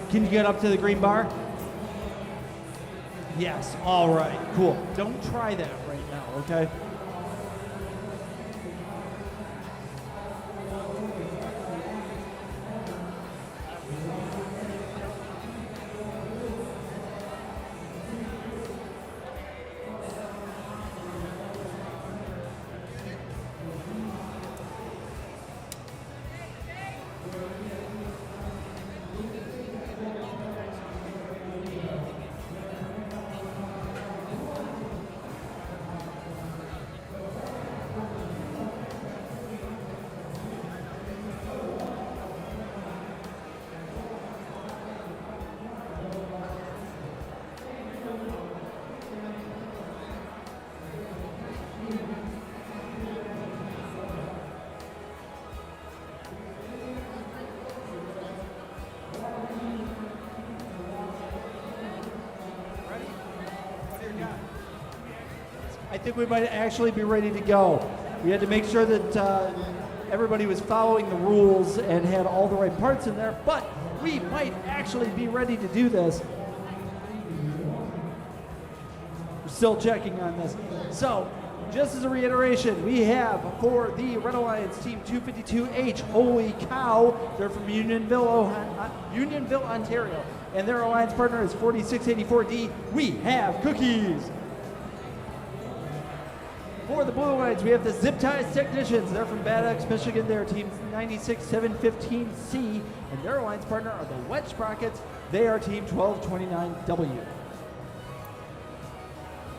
Can you get up to the green bar? Yes, all right, cool. Don't try that right now, okay? I think we might actually be ready to go. We had to make sure that everybody was following the rules and had all the right parts in there, but we might actually be ready to do this. We're still checking on this. So, just as a reiteration, we have for the Red Alliance Team 252H, holy cow, they're from Unionville, Ontario, and their alliance partner is 4684D. We have Cookies. For the Blue Alliance, we have the Zip Ties Technicians. They're from Bad Axe, Michigan. They're Team 96715C, and their alliance partner are the Wet Sprockets. They are Team 1229W.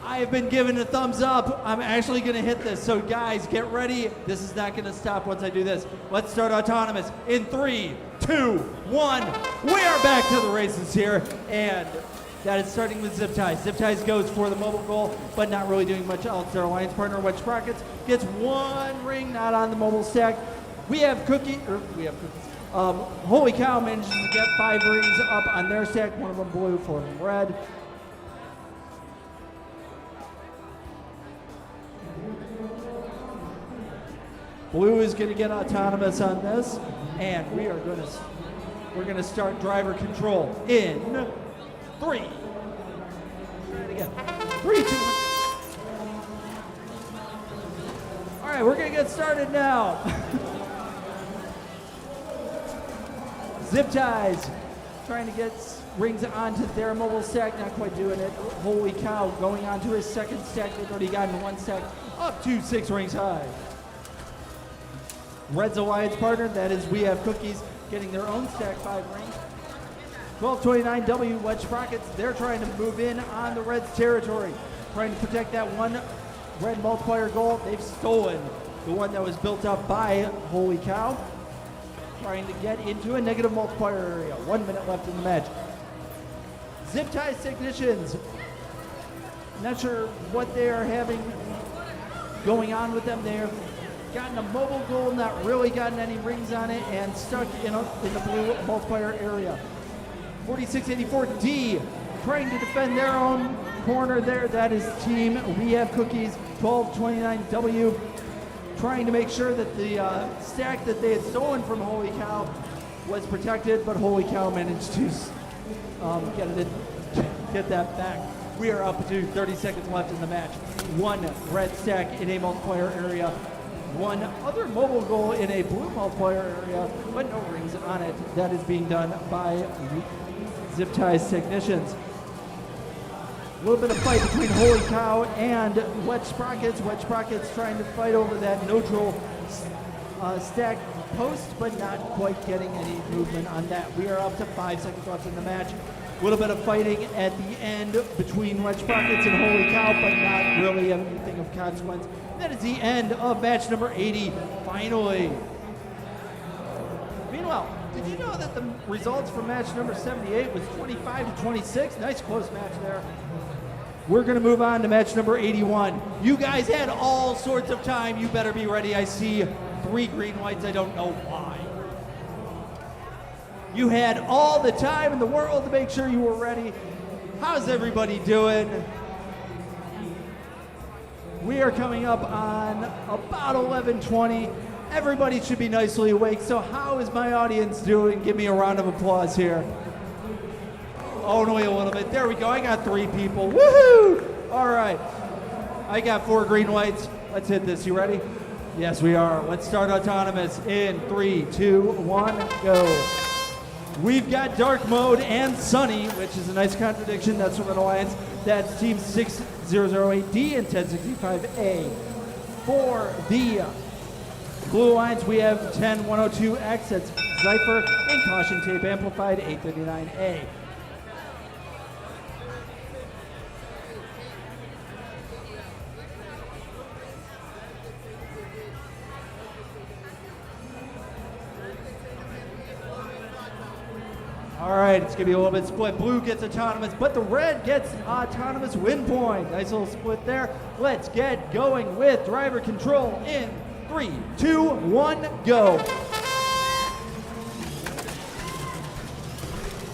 I have been given a thumbs up. I'm actually going to hit this. So guys, get ready. This is not going to stop once I do this. Let's start autonomous in 3, 2, 1. We are back to the races here, and that is starting with Zip Ties. Zip Ties goes for the mobile goal, but not really doing much else. Their alliance partner, Wedge Sprockets, gets one ring, not on the mobile stack. We have Cookies. Holy Cow manages to get 5 rings up on their stack. One of them blue, 4 of them red. Blue is going to get autonomous on this, and we're going to start driver control in 3. Try it again. 3, 2, 1. All right, we're going to get started now. Zip ties, trying to get rings onto their mobile stack, not quite doing it. Holy cow, going on to his second stack. They've already gotten 1 stack up to 6 rings high. Red's alliance partner, that is We Have Cookies, getting their own stack 5 rings. 1229W Wedge Sprockets, they're trying to move in on the Red's territory, trying to protect that 1 red multiplier goal. They've stolen the one that was built up by Holy Cow, trying to get into a negative multiplier area. 1 minute left in the match. Zip ties technicians, not sure what they are having going on with them. They have gotten a mobile goal, not really gotten any rings on it, and stuck in the blue multiplier area. 4684D trying to defend their own corner there. That is team We Have Cookies. 1229W trying to make sure that the stack that they had stolen from Holy Cow was protected, but Holy Cow managed to get that back. We are up to 30 seconds left in the match. 1 red stack in a multiplier area, 1 other mobile goal in a blue multiplier area, but no rings on it. That is being done by Zip Ties technicians. A little bit of fight between Holy Cow and Wedge Sprockets. Wedge Sprockets trying to fight over that neutral stack post, but not quite getting any movement on that. We are up to 5 seconds left in the match. A little bit of fighting at the end between Wedge Sprockets and Holy Cow, but not really anything of consequence. That is the end of match number 80, finally. Meanwhile, did you know that the results for match number 78 was 25-26? Nice close match there. We're going to move on to match number 81. You guys had all sorts of time. You better be ready. I see 3 green whites. I don't know why. You had all the time in the world to make sure you were ready. How's everybody doing? We are coming up on about 11:20. Everybody should be nicely awake. So how is my audience doing? Give me a round of applause here. Oh, no, wait a little bit. There we go. I got 3 people. Woohoo! All right. I got 4 green whites. Let's hit this. You ready? Yes, we are. Let's start autonomous in 3, 2, 1, go. We've got dark mode and sunny, which is a nice contradiction. That's from an alliance. That's team 6008D and 1065A. For the blue alliance, we have 10102X. That's Zypher and Caution Tape Amplified 839A. All right, it's gonna be a little bit split. Blue gets autonomous, but the red gets autonomous win point. Nice little split there. Let's get going with driver control in 3, 2, 1, go.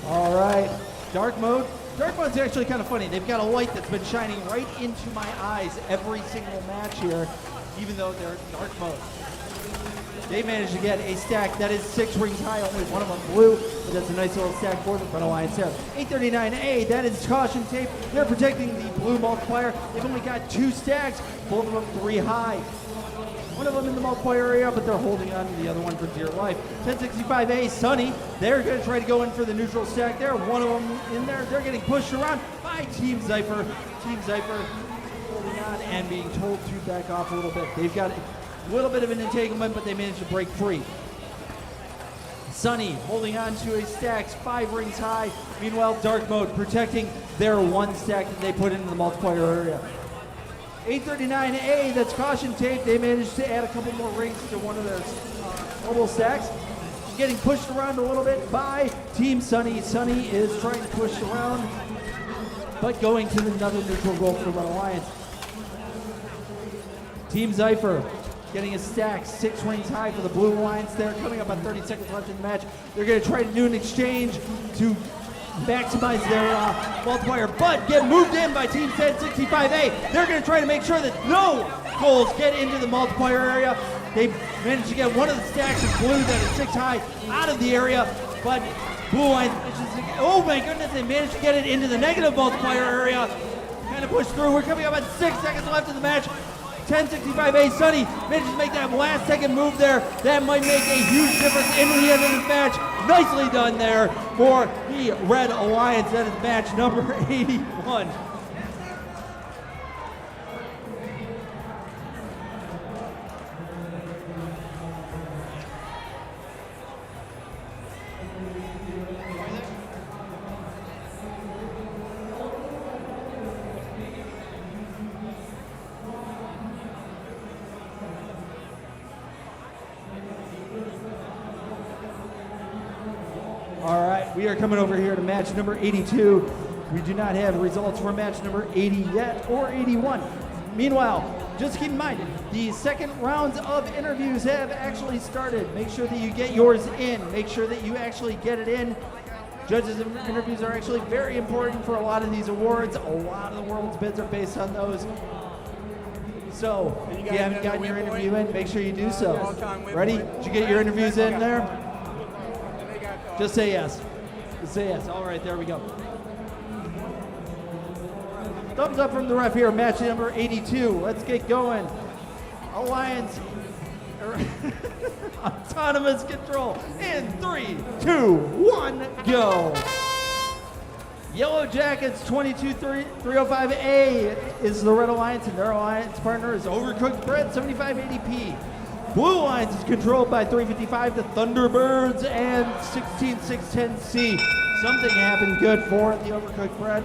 All right, dark mode. Dark mode's actually kind of funny. They've got a light that's been shining right into my eyes every single match here, even though they're dark mode. They managed to get a stack that is 6 rings high, only 1 of them blue, but that's a nice little stack for the front alliance there. 839A, that is Caution Tape. They're protecting the blue multiplier. They've only got 2 stacks, both of them 3 high. 1 of them in the multiplier area, but they're holding on to the other one for dear life. 1065A, Sunny, they're going to try to go in for the neutral stack there. 1 of them in there. They're getting pushed around by Team Zypher. Team Zypher holding on and being told to back off a little bit. They've got a little bit of an entanglement, but they managed to break free. Sunny holding on to a stack 5 rings high. Meanwhile, dark mode protecting their 1 stack that they put into the multiplier area. 839A, that's Caution Tape. They managed to add a couple more rings to one of their mobile stacks. Getting pushed around a little bit by Team Sunny. Sunny is trying to push around, but going to another neutral goal for the Red Alliance. Team Zypher getting a stack 6 rings high for the Blue Alliance there. Coming up on 30 seconds left in the match. They're going to try to do an exchange to maximize their multiplier, but get moved in by Team 1065A. They're going to try to make sure that no goals get into the multiplier area. They managed to get one of the stacks of blue that is 6 high out of the area, but Blue Alliance, oh my goodness, they managed to get it into the negative multiplier area. Kind of pushed through. We're coming up on 6 seconds left in the match. 1065A Sunny managed to make that last second move there. That might make a huge difference into the end of this match. Nicely done there for the Red Alliance. That is match number 81. All right, we are coming over here to match number 82. We do not have results for match number 80 yet, or 81. Meanwhile, just keep in mind, the second rounds of interviews have actually started. Make sure that you get yours in. Make sure that you actually get it in. Judges' interviews are actually very important for a lot of these awards. A lot of the world's bids are based on those. So, if you haven't gotten your interview in, make sure you do so. Ready? Did you get your interviews in there? Just say yes. Just say yes. All right, there we go. Thumbs up from the ref here, match number 82. Let's get going. Alliance autonomous control in 3, 2, 1, go. Yellow Jackets 22305A is the Red Alliance, and their alliance partner is Overcooked Bread 7580P. Blue Alliance is controlled by 355, the Thunderbirds, and 16610C. Something happened good for the Overcooked Bread.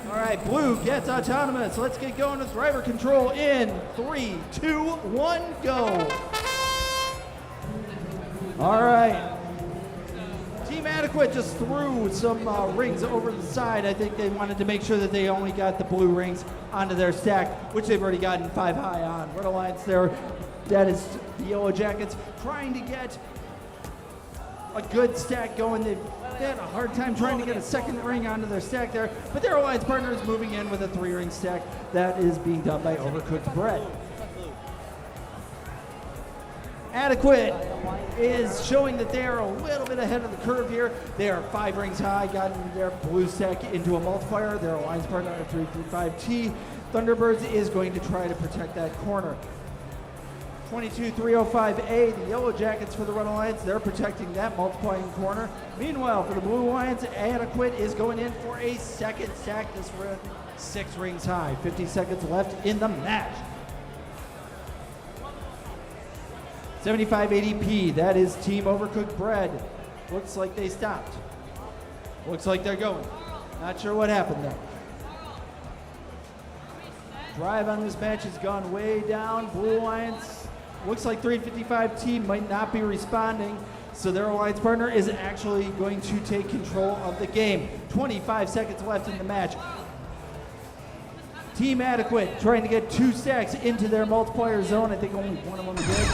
All right, Blue gets autonomous. Let's get going with driver control in 3, 2, 1, go. All right. Team Adequate just threw some rings over the side. I think they wanted to make sure that they only got the blue rings onto their stack, which they've already gotten 5 high on. Red Alliance there, that is the Yellow Jackets trying to get a good stack going. They had a hard time trying to get a second ring onto their stack there, but their alliance partner is moving in with a 3-ring stack. That is being done by Overcooked Bread. Adequate is showing that they are a little bit ahead of the curve here. They are 5 rings high, gotten their blue stack into a multiplier. Their alliance partner at 335T. Thunderbirds is going to try to protect that corner. 22305A, the Yellow Jackets for the Red Alliance, they're protecting that multiplying corner. Meanwhile, for the Blue Alliance, Adequate is going in for a second stack. This red 6 rings high. 50 seconds left in the match. 7580P, that is Team Overcooked Bread. Looks like they stopped. Looks like they're going. Not sure what happened there. Drive on this match has gone way down. Blue Alliance, looks like 355T might not be responding, so their alliance partner is actually going to take control of the game. 25 seconds left in the match. Team Adequate trying to get 2 stacks into their multiplier zone. I think only one of them did.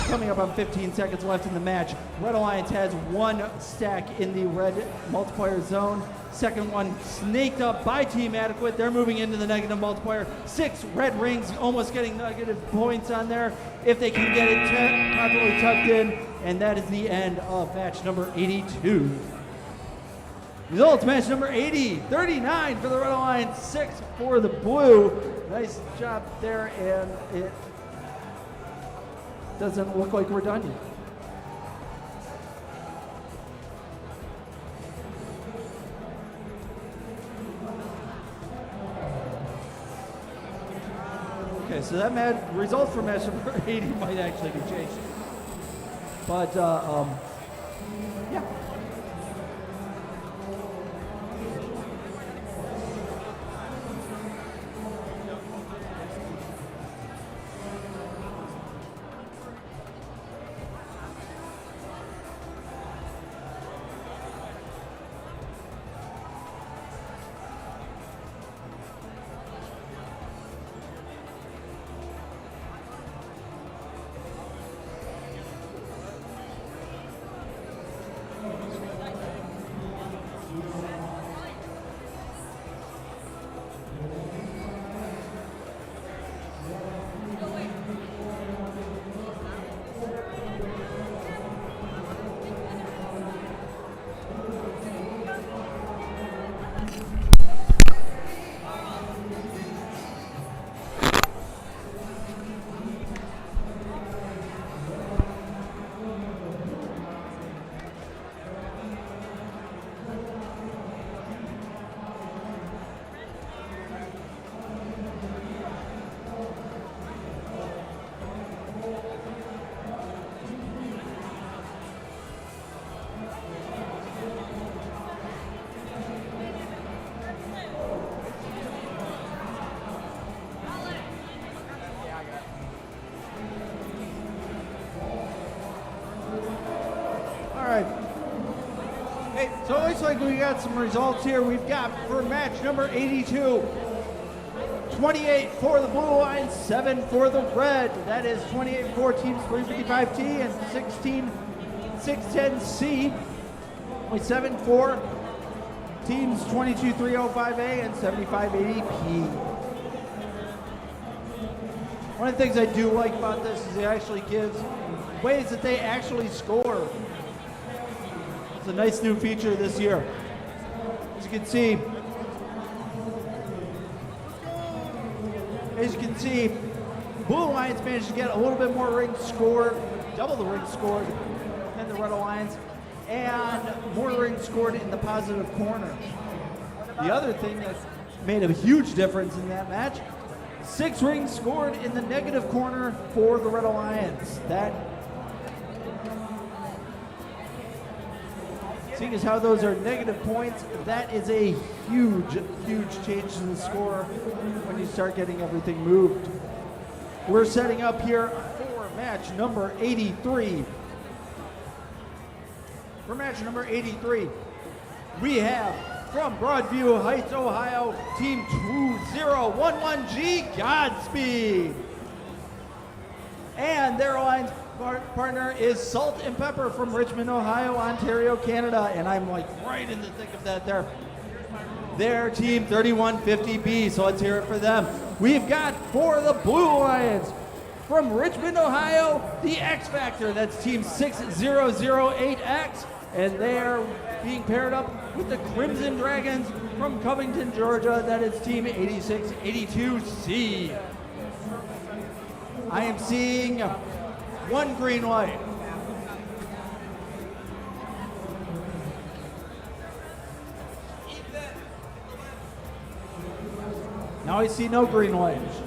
Coming up on 15 seconds left in the match. Red Alliance has 1 stack in the red multiplier zone. Second one snaked up by Team Adequate. They're moving into the negative multiplier. 6 red rings, almost getting negative points on there if they can get it properly tucked in. And that is the end of match number 82. Results, match number 80, 39 for the Red Alliance, 6 for the Blue. Nice job there, and it doesn't look like we're done yet. Okay, so that results for match number 80 might actually be changed. But, yeah. looks like we got some results here. We've got for match number 82, 28 for the blue line, 7 for the red. That is 28 for teams 355T and 16 610C. Only 7 for teams 22305A and 7580P. One of the things I do like about this is it actually gives ways that they actually score. It's a nice new feature this year. As you can see, Blue Alliance managed to get a little bit more rings scored, double the rings scored than the Red Alliance, and more rings scored in the positive corner. The other thing that made a huge difference in that match, 6 rings scored in the negative corner for the Red Alliance. That, seeing as how those are negative points, that is a huge, huge change to the score when you start getting everything moved. We're setting up here for match number 83. For match number 83, we have from Broadview Heights, Ohio, Team 2011G, Godspeed. And their alliance partner is Salt and Pepper from Richmond, Ohio, Ontario, Canada. And I'm like right in the thick of that there. Their team 3150B, so let's hear it for them. We've got for the Blue Alliance from Richmond, Ohio, the X Factor. That's team 6008X. And they are being paired up with the Crimson Dragons from Covington, Georgia. That is team 8682C. I am seeing 1 green light. Now I see no green lights.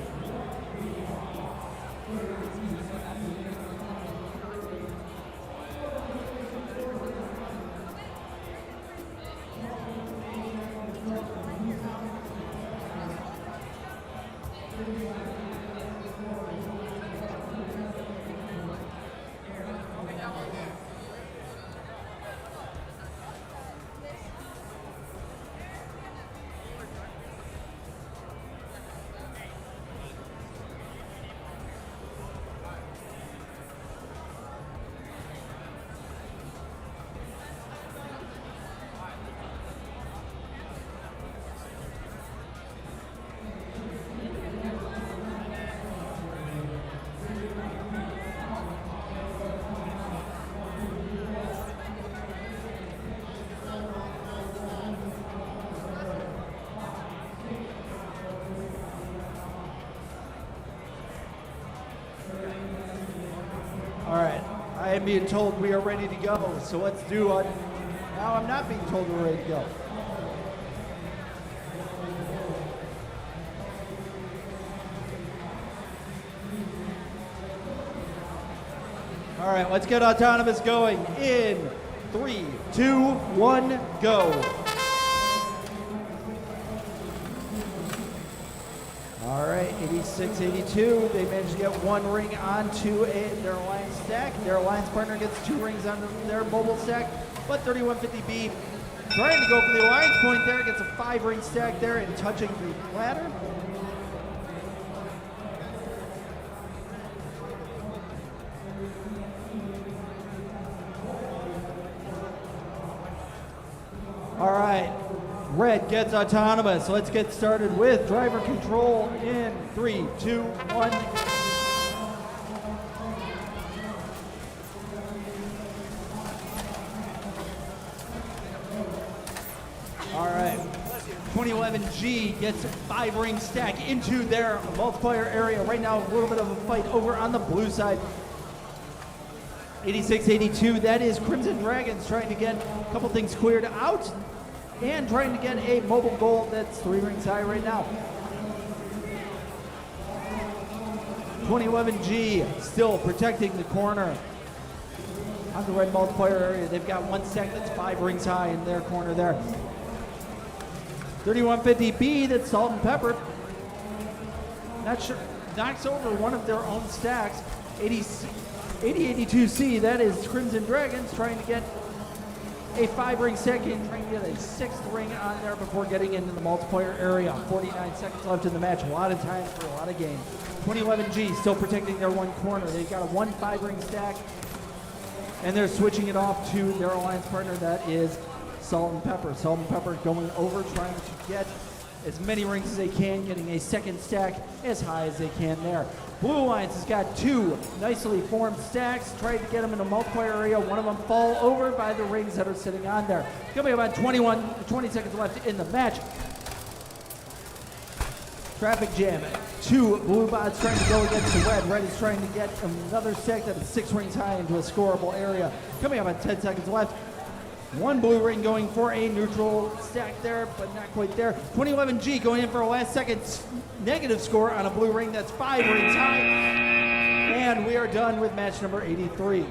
All right, I am being told we are ready to go, so let's do it. Now I'm not being told we're ready to go. All right, let's get autonomous going in 3, 2, 1, go. All right, 86, 82. They managed to get 1 ring onto their alliance stack. Their alliance partner gets 2 rings onto their mobile stack, but 3150B trying to go for the alliance point there, gets a 5 ring stack there and touching the ladder. All right. Red gets autonomous. Let's get started with driver control in 3, 2, 1. All right. 2011G gets 5 ring stack into their multiplier area. Right now, a little bit of a fight over on the blue side. 86-82, that is Crimson Dragons trying to get a couple things cleared out and trying to get a mobile goal that's 3 rings high right now. 2011G still protecting the corner on the red multiplier area. They've got 1 stack that's 5 rings high in their corner there. 3150B, that's Salt and Pepper. Not sure, knocks over one of their own stacks. 8082C, that is Crimson Dragons trying to get a 5-ring second, trying to get a 6th ring on there before getting into the multiplayer area. 49 seconds left in the match. A lot of time for a lot of games. 2011G still protecting their one corner. They've got a 1 5-ring stack, and they're switching it off to their alliance partner, that is Salt and Pepper. Salt and Pepper going over, trying to get as many rings as they can, getting a 2nd stack as high as they can there. Blue Alliance has got 2 nicely formed stacks, trying to get them in a multiplayer area. One of them fall over by the rings that are sitting on there. Gonna be about 20 seconds left in the match. Traffic jam. 2 blue bots trying to go against the red. Red is trying to get another stack that is 6 rings high into a scoreable area. Coming up at 10 seconds left. 1 blue ring going for a neutral stack there, but not quite there. 2011G going in for a last second negative score on a blue ring that's 5 rings high. And we are done with match number 83.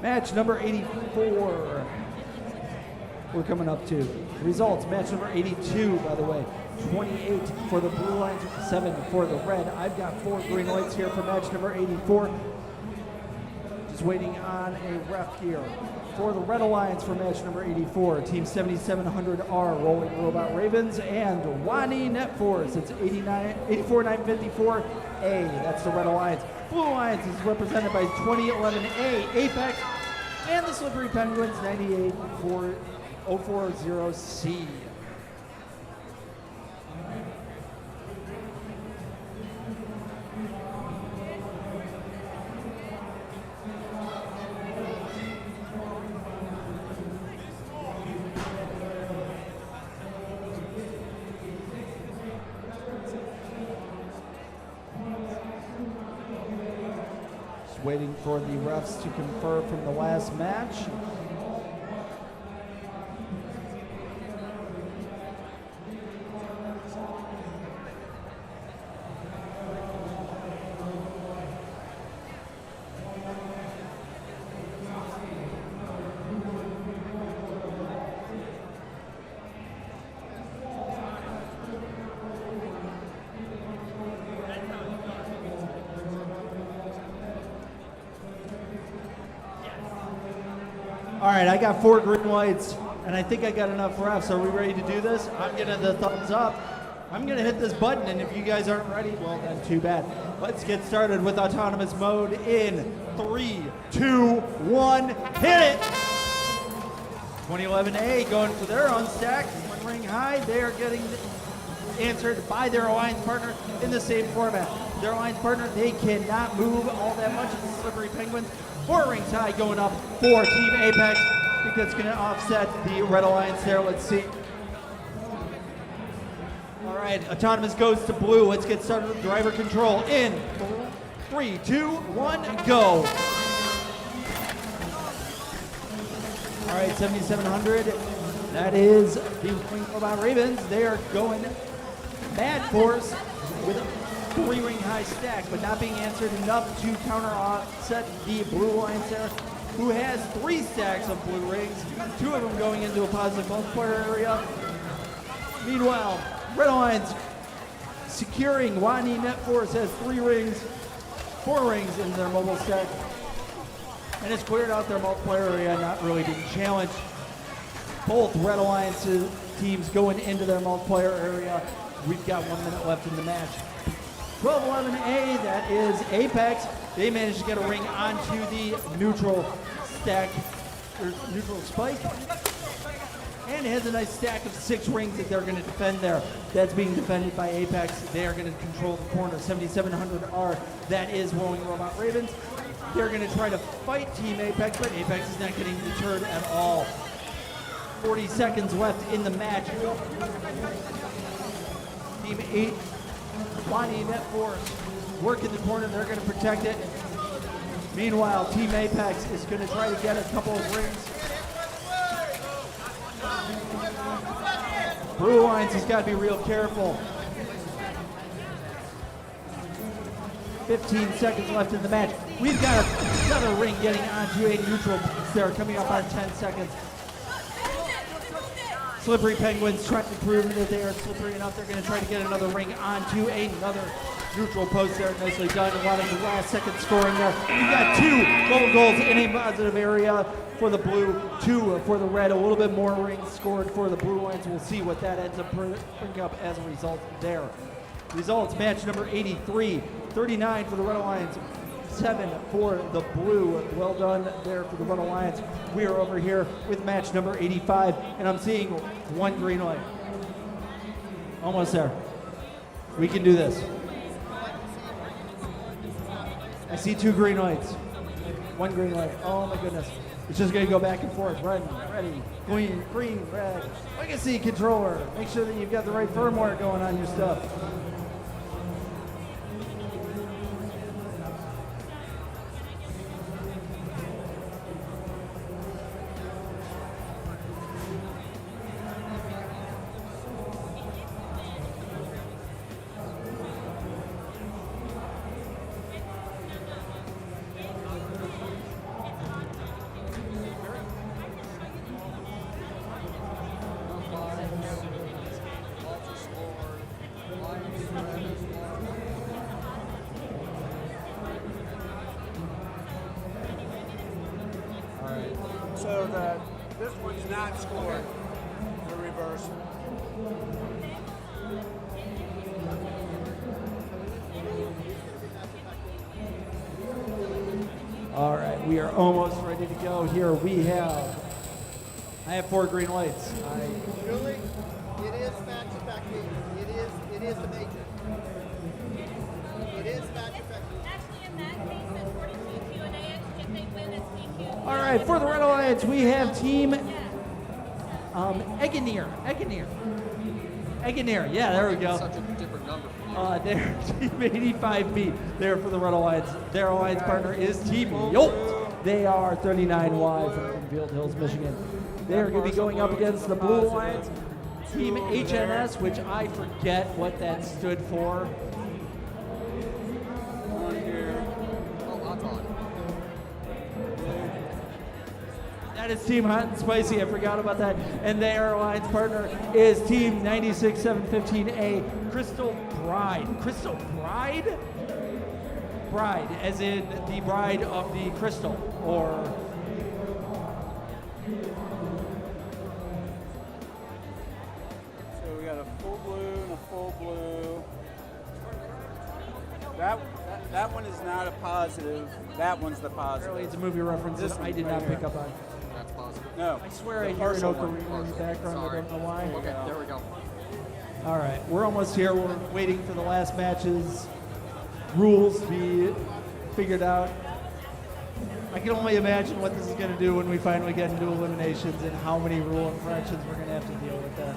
Match number 84. We're coming up to results. Match number 82, by the way. 28 for the blue lines, 7 for the red. I've got 4 green lights here for match number 84. Just waiting on a ref here. For the red alliance for match number 84, Team 7700R, Rolling Robot Ravens, and Wani Net Force. It's 84954A. That's the red alliance. Blue alliance is represented by 2011A, Apex, and the Slippery Penguins, 98040C. Waiting for the refs to confer from the last match. All right, I got 4 green lights, and I think I got enough refs. Are we ready to do this? I'm getting the thumbs up. I'm gonna hit this button, and if you guys aren't ready, well, then too bad. Let's get started with autonomous mode in 3, 2, 1, hit it! 2011A going for their own stack, 1 ring high. They are getting answered by their alliance partner in the same format. Their alliance partner, they cannot move all that much. It's the Slippery Penguins. 4 rings high going up for Team Apex. I think that's going to offset the red alliance there. Let's see. All right, autonomous goes to blue. Let's get started with driver control in 3, 2, 1, go. All right, 7700. That is the Wing Robot Ravens. They are going Mad Force with a 3 ring high stack, but not being answered enough to counter offset the blue alliance there, who has 3 stacks of blue rings, 2 of them going into a positive multiplier area. Meanwhile, red alliance securing Wani Net Force has 4 rings in their mobile stack, and it's cleared out their multiplier area, not really being challenged. Both red alliance teams going into their multiplier area. We've got 1 minute left in the match. 1211A, that is Apex. They managed to get a ring onto the neutral stack, or neutral spike. And it has a nice stack of 6 rings that they're going to defend there. That's being defended by Apex. They are going to control the corner. 7700R, that is Rolling Robot Ravens. They're going to try to fight Team Apex, but Apex is not getting deterred at all. 40 seconds left in the match. Team 8. Wani Net Force work in the corner, they're going to protect it. Meanwhile, Team Apex is going to try to get a couple of rings. Blue Alliance has got to be real careful. 15 seconds left in the match. We've got another ring getting onto a neutral piece there, coming up on 10 seconds. Slippery Penguins trying to prove that they are slippery enough. They're going to try to get another ring onto another Neutral post there, nicely done. A lot of the last second scoring there. We got 2 goal goals in a positive area for the blue, 2 for the red. A little bit more rings scored for the blue lines. We'll see what that ends up bringing up as a result there. Results, match number 83, 39 for the Red Alliance, 7 for the blue. Well done there for the Red Alliance. We are over here with match number 85, and I'm seeing 1 green light. Almost there. We can do this. I see 2 green lights. 1 green light. Oh my goodness. It's just going to go back and forth. Red, ready, green, red. Legacy controller. Make sure that you've got the right firmware going on your stuff. So this one's not scored. The reverse. All right, we are almost ready to go here. I have 4 green lights. Julie, it is back-to-back meeting. It is the major. It is back-to-back meeting. Actually, in that case, it's 42 Q&A. If they win, it's DQ. All right, for the Red Alliance, we have team Eggeneer. Yeah, there we go. Such a different number. They're Team 85B there for the Red Alliance. Their alliance partner is Team Yolt. They are 39Y from Field Hills, Michigan. They are going to be going up against the Blue Alliance, Team HNS, which I forget what that stood for. On here. Oh, that's on. That is Team Hot and Spicy. I forgot about that. And their alliance partner is Team 96715A, Crystal Bride. Crystal Bride? Bride, as in the bride of the crystal, or... So we got a full blue and a full blue. That one is not a positive. That one's the Apparently positive. it's a movie reference This that I one did right not here. pick up on. That's positive. No. I swear the I hear an partial one. ocarina in the background. I Sorry. don't know why. Okay, there we go. All right, we're almost here. We're waiting for the last match's rules to be figured out. I can only imagine what this is going to do when we finally get into eliminations and how many rule infractions we're going to have to deal with that.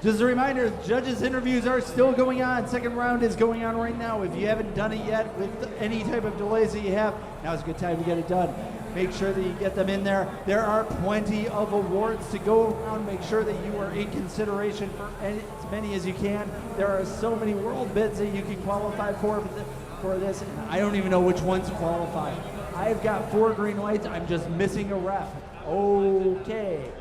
Just a reminder, judges' interviews are still going on. Second round is going on right now. If you haven't done it yet with any type of delays that you have, now's a good time to get it done. Make sure that you get them in there. There are plenty of awards to go around. Make sure that you are in consideration for as many as you can. There are so many world bids that you can qualify for this, and I don't even know which ones qualify. I've got 4 green lights. I'm just missing a ref. Okay.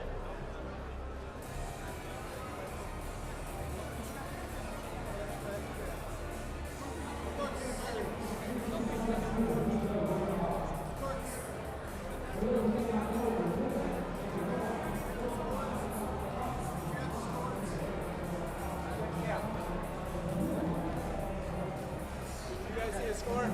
You guys see a score?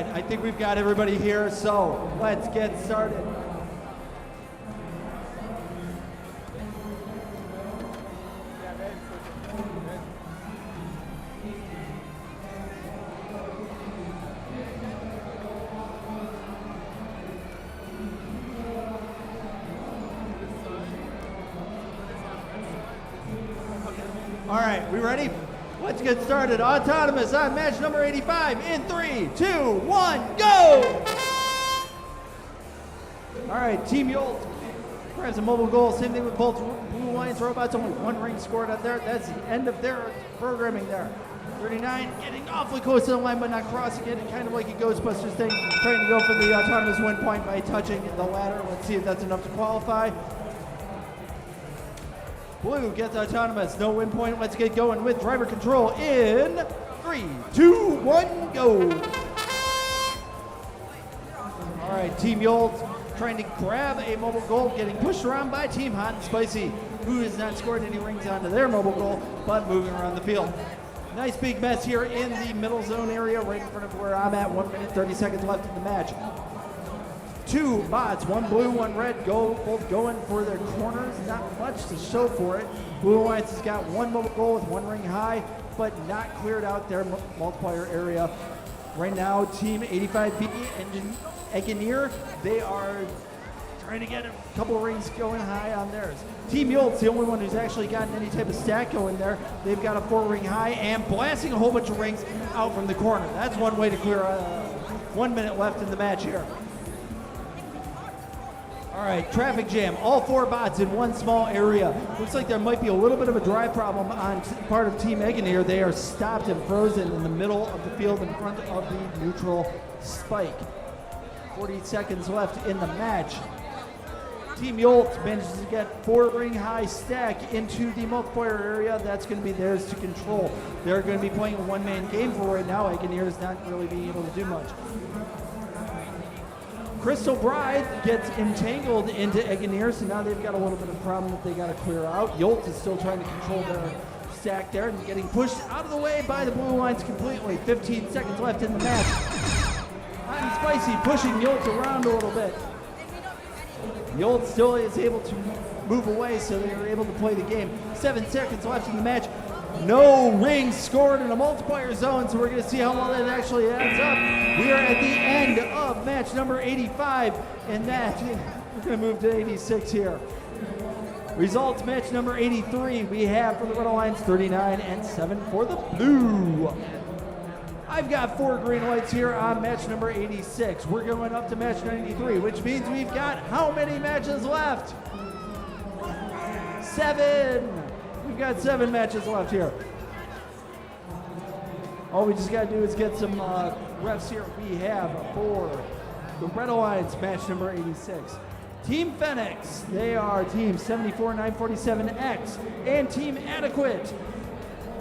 right, I think we've got everybody here, so let's get started. All right, we ready? Let's get started. Autonomous on match number 85 in 3, 2, 1, go! All right, Team Yolt grabs a mobile goal. Same thing with both Blue Alliance Robots. Only one ring scored out there. That's the end of their programming there. 39 getting awfully close to the line, but not crossing it. Kind of like a Ghostbusters thing, trying to go for the autonomous win point by touching the ladder. Let's see if that's enough to qualify. Blue gets autonomous, no win point. Let's get going with driver control in 3, 2, 1, go. All right, Team Yolt trying to grab a mobile goal, getting pushed around by Team Hot and Spicy, who has not scored any rings onto their mobile goal, but moving around the field. Nice big mess here in the middle zone area, right in front of where I'm at. 1 minute, 30 seconds left in the match. Two bots, one blue, one red, both going for their corners. Not much to show for it. Blue Alliance has got one mobile goal with one ring high, but not cleared out their multiplier area. Right now, Team 85B Engineer, they are trying to get a couple rings going high on theirs. Team Yolt's the only one who's actually gotten any type of stack going there. They've got a 4-ring high and blasting a whole bunch of rings out from the corner. That's one way to clear 1 minute left in the match here. All right, traffic jam. All 4 bots in one small area. Looks like there might be a little bit of a drive problem on part of Team Engineer. They are stopped and frozen in the middle of the field in front of the neutral spike. 40 seconds left in the match. Team Yolt manages to get 4-ring high stack into the multiplier area. That's going to be theirs to control. They're going to be playing a one-man game for right now. Engineer is not really being able to do much. Crystal Bride gets entangled into Engineer, so now they've got a little bit of problem that they got to clear out. Yolt is still trying to control their stack there and getting pushed out of the way by the Blue Alliance completely. 15 seconds left in the match. Hot and Spicy pushing Yolt around a little bit. Yolt still is able to move away, so they are able to play the game. 7 seconds left in the match. No rings scored in a multiplier zone, so we're going to see how well that actually adds up. We are at the end of match number 85, and that we're going to move to 86 here. Results, match number 83, we have for the Red Alliance 39 and 7 for the Blue. I've got 4 green lights here on match number 86. We're going up to match 93, which means we've got how many matches left? 7. We've got 7 matches left here. All we just got to do is get some refs here. We have for the Red Alliance match number 86. Team Phoenix, they are Team 74947X, and Team Adequate,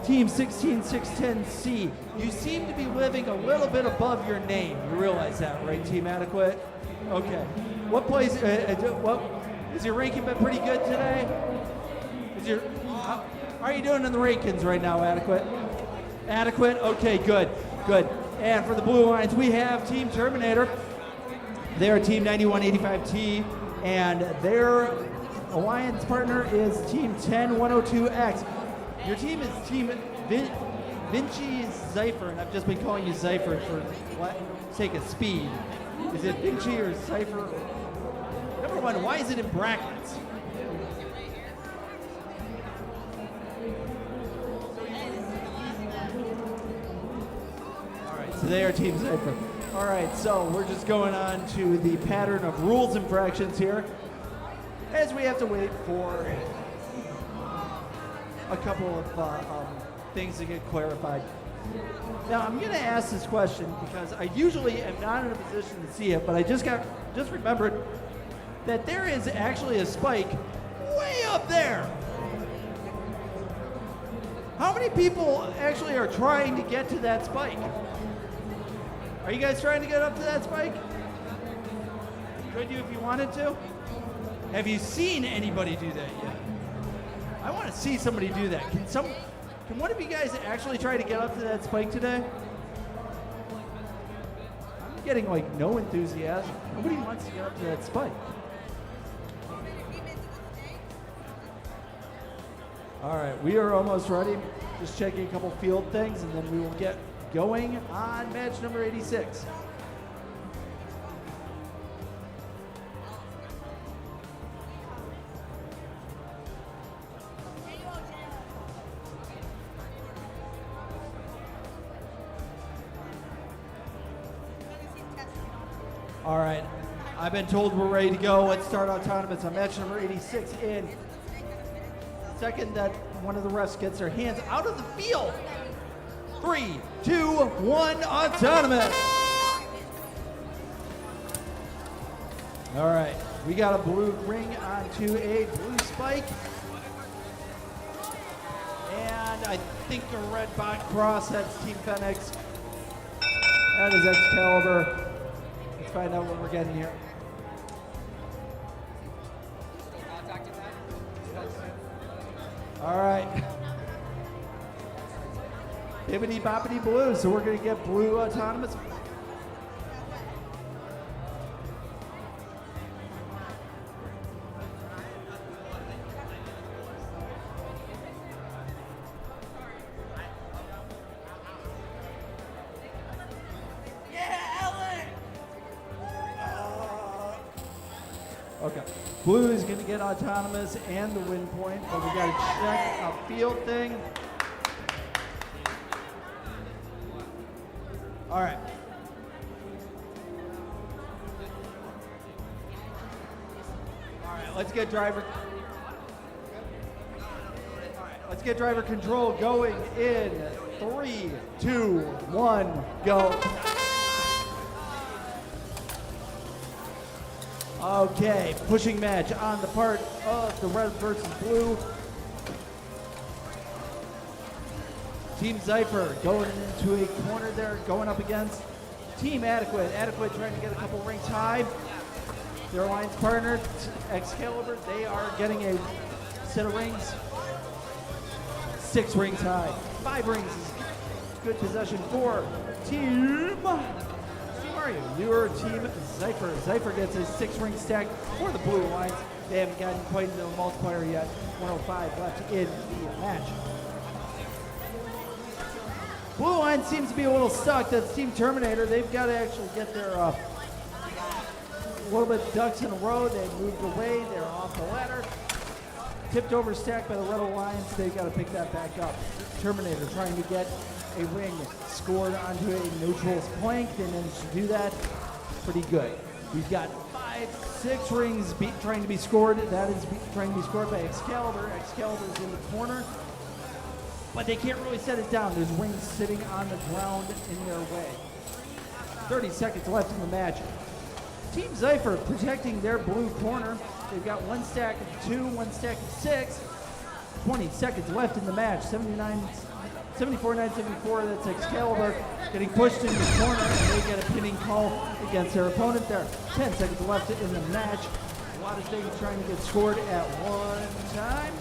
Team 16610C. You seem to be living a little bit above your name. You realize that, right, Team Adequate? Okay. What place? What is your ranking been pretty good today? How are you doing in the rankings right now, Adequate? Adequate? Okay, good, good. And for the Blue Alliance, we have Team Terminator. They're Team 9185T, and their alliance partner is Team 10102X. Your team is Team Vinci Zypher, and I've just been calling you Zypher for sake of speed. Is it Vinci or Zypher? Number one, why is it in brackets? So they are Team Zypher. All right, so we're just going on to the pattern of rules infractions here, as we have to wait for a couple of things to get clarified. Now, I'm going to ask this question because I usually am not in a position to see it, but I just remembered that there is actually a spike way up there. How many people actually are trying to get to that spike? Are you guys trying to get up to that spike? Could you if you wanted to? Have you seen anybody do that yet? I want to see somebody do that. Can one of you guys actually try to get up to that spike today? I'm getting like no enthusiasm. Nobody wants to get up to that spike. All right, we are almost ready. Just checking a couple field things, and then we will get going on match number 86. All right, I've been told we're ready to go. Let's start autonomous on match number 86 in second that one of the refs gets their hands out of the field. 3, 2, 1, autonomous. All right, we got a blue ring onto a blue spike. And I think a red bot cross, that's Team Phoenix. That is Excalibur. Let's find out what we're getting here. All right. Bibbity boppity blue, so we're going to get blue autonomous. Okay. Blue is going to get autonomous and the win point, but we got to check a field thing. All right. All right, let's get driver. All right, let's get driver control going in 3, 2, 1, go. Okay, pushing match on the part of the red versus blue. Team Zypher going into a corner there, going up against Team Adequate. Adequate trying to get a couple rings high. Their alliance partner, Excalibur, they are getting a set of rings. 6 rings high. 5 rings is good possession for Team Mario. Your Team Zypher. Zypher gets a 6-ring stack for the Blue Alliance. They haven't gotten quite into the multiplier yet. 105 left in the match. Blue Alliance seems to be a little stuck. That's Team Terminator. They've got to actually get their a little bit ducks in a row. They moved away. They're off the ladder. Tipped over stack by the Red Alliance. They've got to pick that back up. Terminator trying to get a ring scored onto a neutral's plank. They managed to do that. Pretty good. We've got 5, 6 rings trying to be scored. That is trying to be scored by Excalibur. Excalibur's in the corner, but they can't really set it down. There's rings sitting on the ground in their way. 30 seconds left in the match. Team Zypher protecting their blue corner. They've got 1 stack of 2, 1 stack of 6. 20 seconds left in the match. 74-9-74, that's Excalibur getting pushed in the corner, and they get a pinning call against their opponent there. 10 seconds left in the match. A lot of things trying to get scored at one time.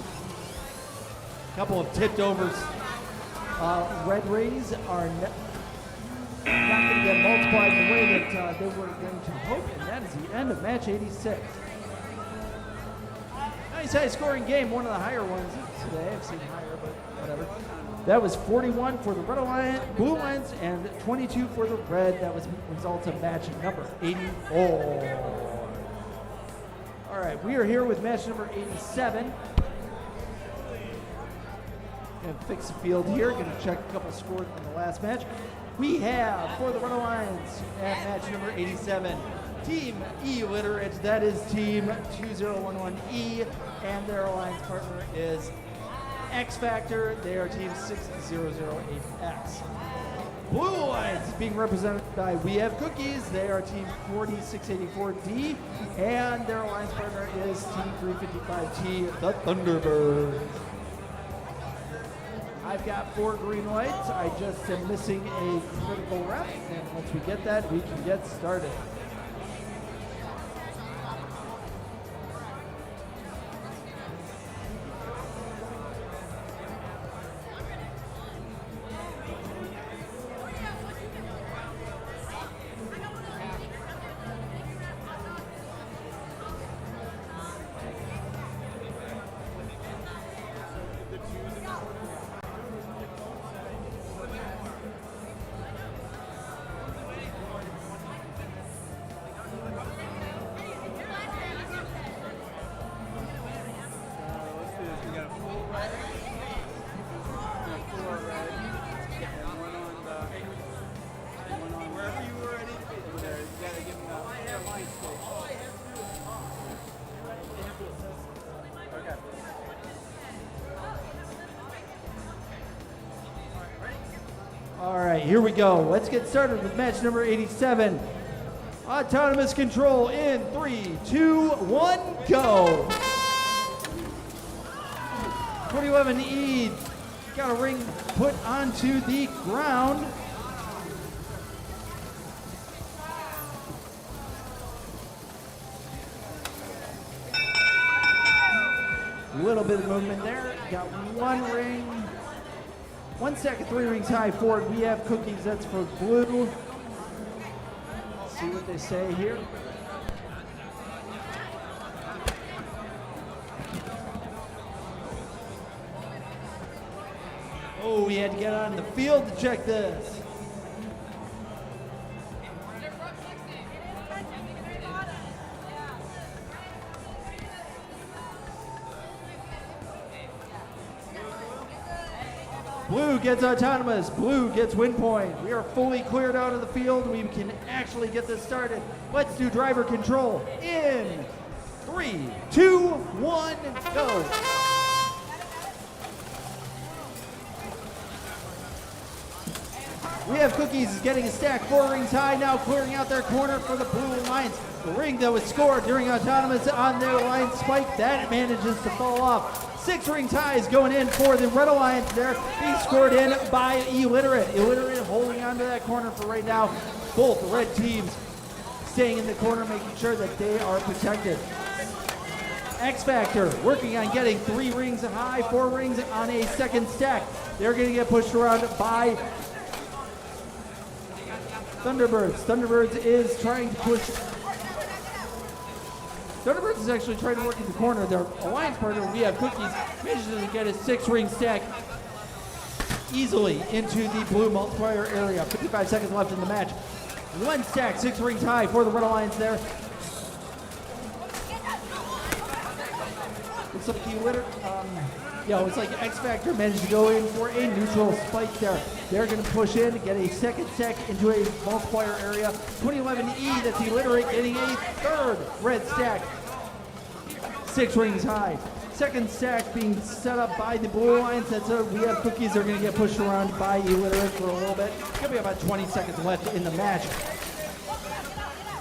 A couple of tipped overs. Red rings are not going to get multiplied in the way that they were going to hope, and that is the end of match 86. Nice high scoring game, one of the higher ones today. I've seen higher, but whatever. That was 41 for the Red Alliance, Blue Alliance, and 22 for the Red. That was results of match number 84. All right, we are here with match number 87. Gonna fix the field here. Gonna check a couple scores from the last match. We have for the Red Alliance at match number 87, Team E-Literate. That is Team 2011E, and their alliance partner is X Factor. They are Team 6008X. Blue Alliance is being represented by We Have Cookies. They are Team 4684D, and their alliance partner is Team 355T, the Thunderbirds. I've got 4 green lights. I just am missing a critical rep, and once we get that, we can get started. full red, and 4 red, and 1 on the, 1 on wherever you were ready over there. You gotta give them the line space. Okay. All right, here we go. Let's get started with match number 87. Autonomous control in 3, 2, 1, go. 2011E got a ring put onto the ground. A little bit of movement there. Got 1 ring. 1 second, 3 rings high forward. We have cookies. That's for blue. See what they say here. Oh, we had to get on the field to check this. Blue gets autonomous. Blue gets win point. We are fully cleared out of the field. We can actually get this started. Let's do driver control in 3, 2, 1, go. We have cookies getting a stack 4 rings high, now clearing out their corner for the Blue Alliance. The ring that was scored during autonomous on their line spike, that manages to fall off. 6 rings high is going in for the Red Alliance there, being scored in by Illiterate. Illiterate holding on to that corner for right now. Both red teams staying in the corner, making sure that they are protected. X Factor working on getting 3 rings high, 4 rings on a second stack. They're going to get pushed around by Thunderbirds. Thunderbirds is trying to push. Thunderbirds is actually trying to work in the corner. Their alliance partner, we have cookies, manages to get a 6-ring stack easily into the blue multiplier area. 55 seconds left in the match. 1 stack, 6 rings high for the Red Alliance there. Looks like it's like X Factor managed to go in for a neutral spike there. They're going to push in, get a second stack into a multiplier area. 2011E, that's Illiterate, getting a 3rd red stack. 6 rings high. Second stack being set up by the Blue Alliance. We have cookies. They're going to get pushed around by Illiterate for a little bit. Going to be about 20 seconds left in the match.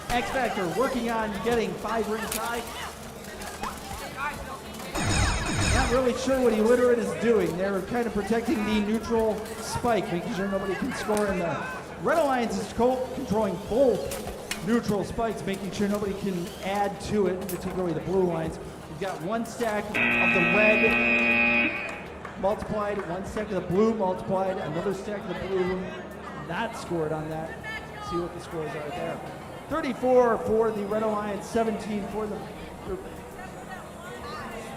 X Factor working on getting 5 rings high. Not really sure what Illiterate is doing. They're kind of protecting the neutral spike, making sure nobody can score in there. Red Alliance is controlling both neutral spikes, making sure nobody can add to it, particularly the Blue Alliance. We've got 1 stack of the red multiplied, 1 stack of the blue multiplied, another stack of the blue not scored on that. Let's see what the scores are there. 34 for the Red Alliance, 17 for the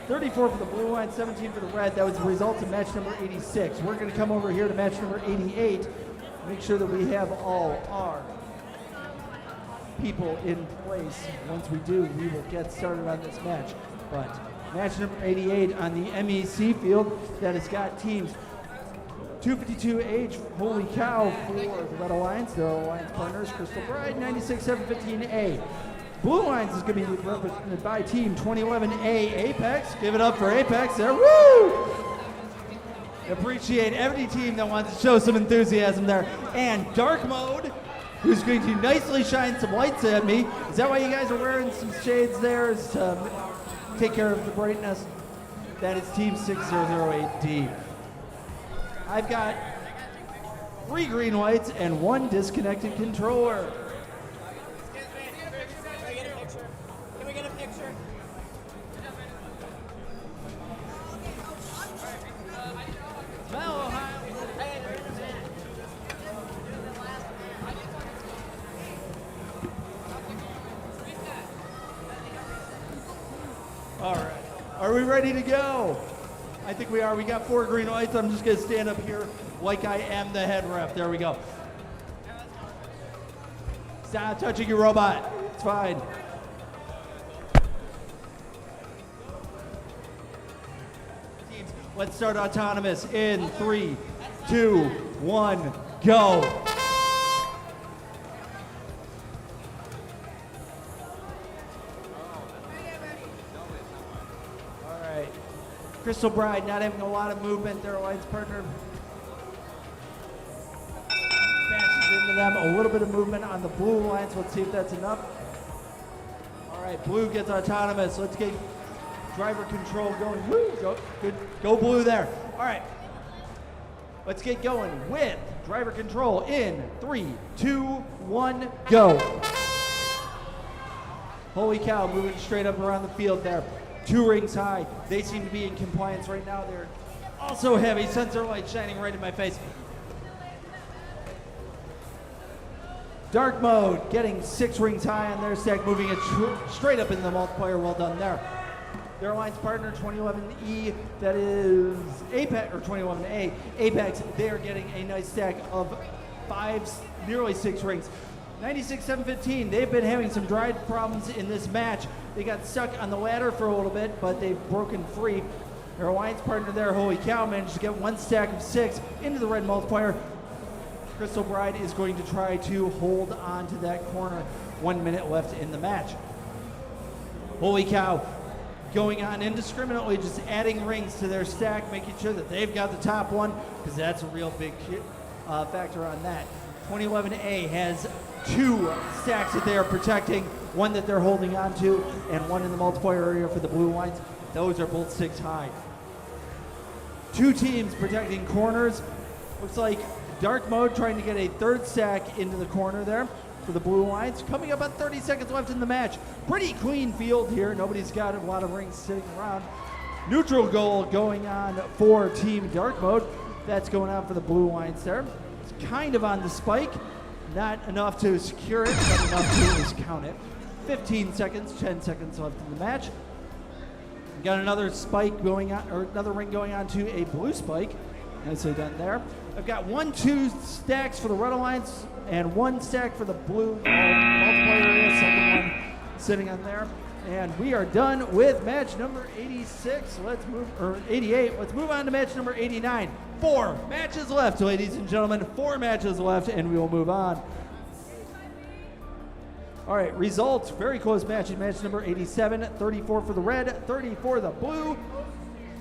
34 for the Blue Alliance, 17 for the Red. That was the result of match number 86. We're going to come over here to match number 88, make sure that we have all our people in place. Once we do, we will get started on this match. But match number 88 on the MEC field, that has got teams 252H, holy cow, for the Red Alliance. Their alliance partners, Crystal Bride, 96715A. Blue Alliance is going to be represented by team 2011A Apex. Give it up for Apex there. Woo! Appreciate every team that wants to show some enthusiasm there. And Dark Mode, who's going to nicely shine some lights at me. Is that why you guys are wearing some shades there? Is to take care of the brightness? That is team 6008D. I've got 3 green lights and 1 disconnected controller. All right, are we ready to go? I think we are. We got 4 green lights. I'm just gonna stand up here like I am the head ref. There we go. Stop touching your robot. It's fine. teams. Let's start autonomous in 3, 2, 1, go. All right. Crystal Bride not having a lot of movement. Their alliance partner smashes into them. A little bit of movement on the blue alliance. Let's see if that's enough. All right, blue gets autonomous. Let's get driver control going. Woo, go, good, go blue there. All right, let's get going with driver control in 3, 2, 1, go. Holy cow, moving straight up around the field there. 2 rings high. They seem to be in compliance right now. They're also heavy. Sensor light shining right in my face. Dark mode getting 6 rings high on their stack, moving it straight up into the multiplier. Well done there. Their alliance partner 2011E, that is Apex, or 2011A, Apex, they are getting a nice stack of 5, nearly 6 rings. 96-715, they've been having some drive problems in this match. They got stuck on the ladder for a little bit, but they've broken free. Their alliance partner there, Holy Cow, managed to get 1 stack of 6 into the red multiplier. Crystal Bride is going to try to hold on to that corner. 1 minute left in the match. Holy Cow going on indiscriminately, just adding rings to their stack, making sure that they've got the top one, because that's a real big factor on that. 2011A has 2 stacks that they are protecting, 1 that they're holding on to, and 1 in the multiplier area for the blue lines. Those are both 6 high. 2 teams protecting corners. Looks like Dark Mode trying to get a 3rd stack into the corner there for the blue lines. Coming up on 30 seconds left in the match. Pretty clean field here. Nobody's got a lot of rings sitting around. Neutral goal going on for Team Dark Mode. That's going on for the blue lines there. It's kind of on the spike. Not enough to secure it, but enough to at least count it. 15 seconds, 10 seconds left in the match. We got another spike going on, or another ring going on to a blue spike. Nicely done there. I've got 1, 2 stacks for the red alliance and 1 stack for the blue multiplier area. Second one sitting on there. And we are done with match number 86. Let's move, or 88. Let's move on to match number 89. 4 matches left, ladies and gentlemen. 4 matches left, and we will move on. All right, results. Very close match in match number 87. 34 for the red, 30 for the blue.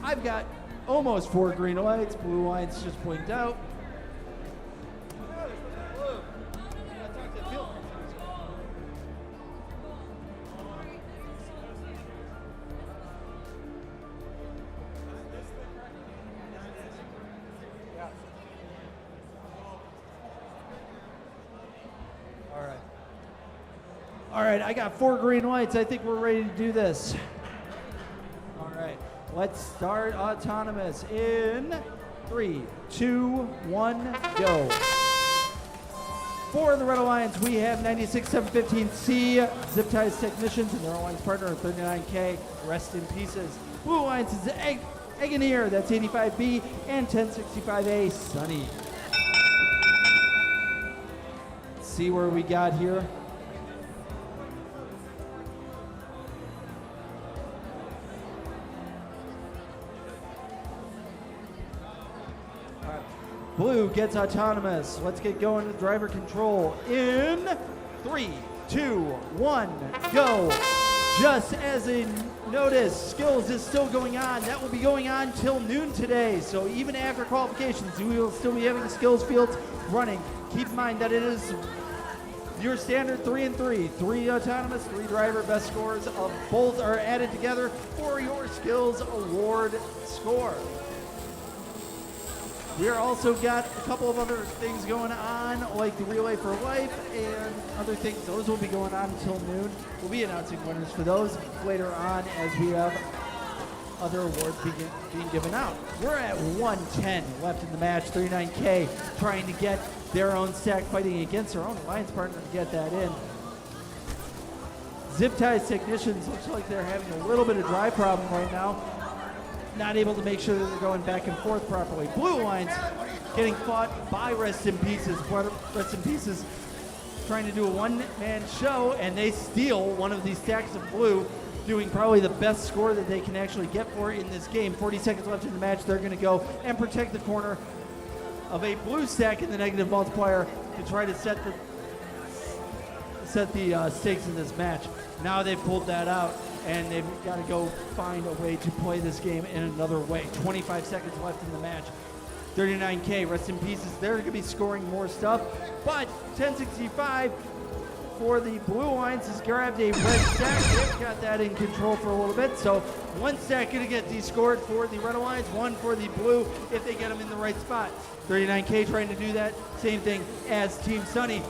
I've got almost 4 green lights. Blue lights just blinked out. All right, I got 4 green lights. I think we're ready to do this. All right, let's start autonomous in 3, 2, 1, go. For the Red Alliance, we have 96-715C, Zip Ties Technicians, and their alliance partner 39K, Rest in Pieces. Blue Alliance is Eggeneer, that's 85B, and 1065A, Sunny. Let's see where we got here. Blue gets autonomous. Let's get going with driver control in 3, 2, 1, go. Just as a notice, skills is still going on. That will be going on till noon today. So even after qualifications, we will still be having the skills fields running. Keep in mind that it is your standard 3 and 3. 3 autonomous, 3 driver. Best scores of both are added together for your skills award score. We are also got a couple of other things going on, like the Relay for Life and other things. Those will be going on until noon. We'll be announcing winners for those later on as we have other awards being given out. We're at 110 left in the match. 39K trying to get their own stack, fighting against their own alliance partner to get that in. Zip Ties Technicians looks like they're having a little bit of drive problem right now. Not able to make sure that they're going back and forth properly. Blue Alliance getting fought by Rest in Pieces. Rest in Pieces trying to do a one-man show, and they steal one of these stacks of blue. doing probably the best score that they can actually get for in this game. 40 seconds left in the match. They're going to go and protect the corner of a blue stack in the negative multiplier to try to set the stakes in this match. Now they've pulled that out, and they've got to go find a way to play this game in another way. 25 seconds left in the match. 39K, rest in pieces. They're going to be scoring more stuff, but 1065 for the Blue Alliance has grabbed a red stack. They've got that in control for a little bit, so one stack going to get descored for the Red Alliance, one for the Blue if they get them in the right spot. 39K trying to do that. Same thing as Team Sunny.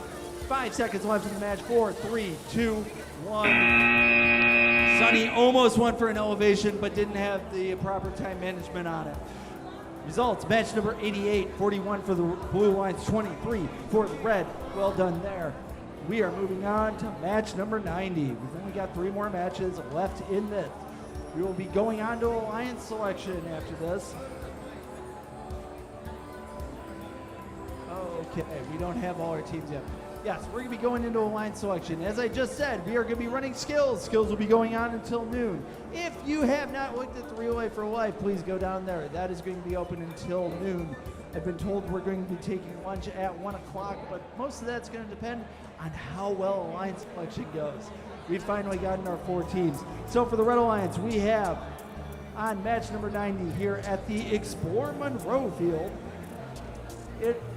5 seconds left in the match. 4, 3, 2, 1. Sunny almost went for an elevation, but didn't have the proper time management on it. Results, match number 88, 41 for the Blue Alliance, 23 for the Red. Well done there. We are moving on to match number 90. We've only got 3 more matches left in this. We will be going on to Alliance selection after this. Okay, we don't have all our teams yet. Yes, we're going to be going into Alliance selection. As I just said, we are going to be running skills. Skills will be going on until noon. If you have not looked at the Relay for Life, please go down there. That is going to be open until noon. I've been told we're going to be taking lunch at 1 o'clock, but most of that's going to depend on how well Alliance selection goes. We've finally gotten our 4 teams. So for the Red Alliance, we have on match number 90 here at the Explore Monroe Field,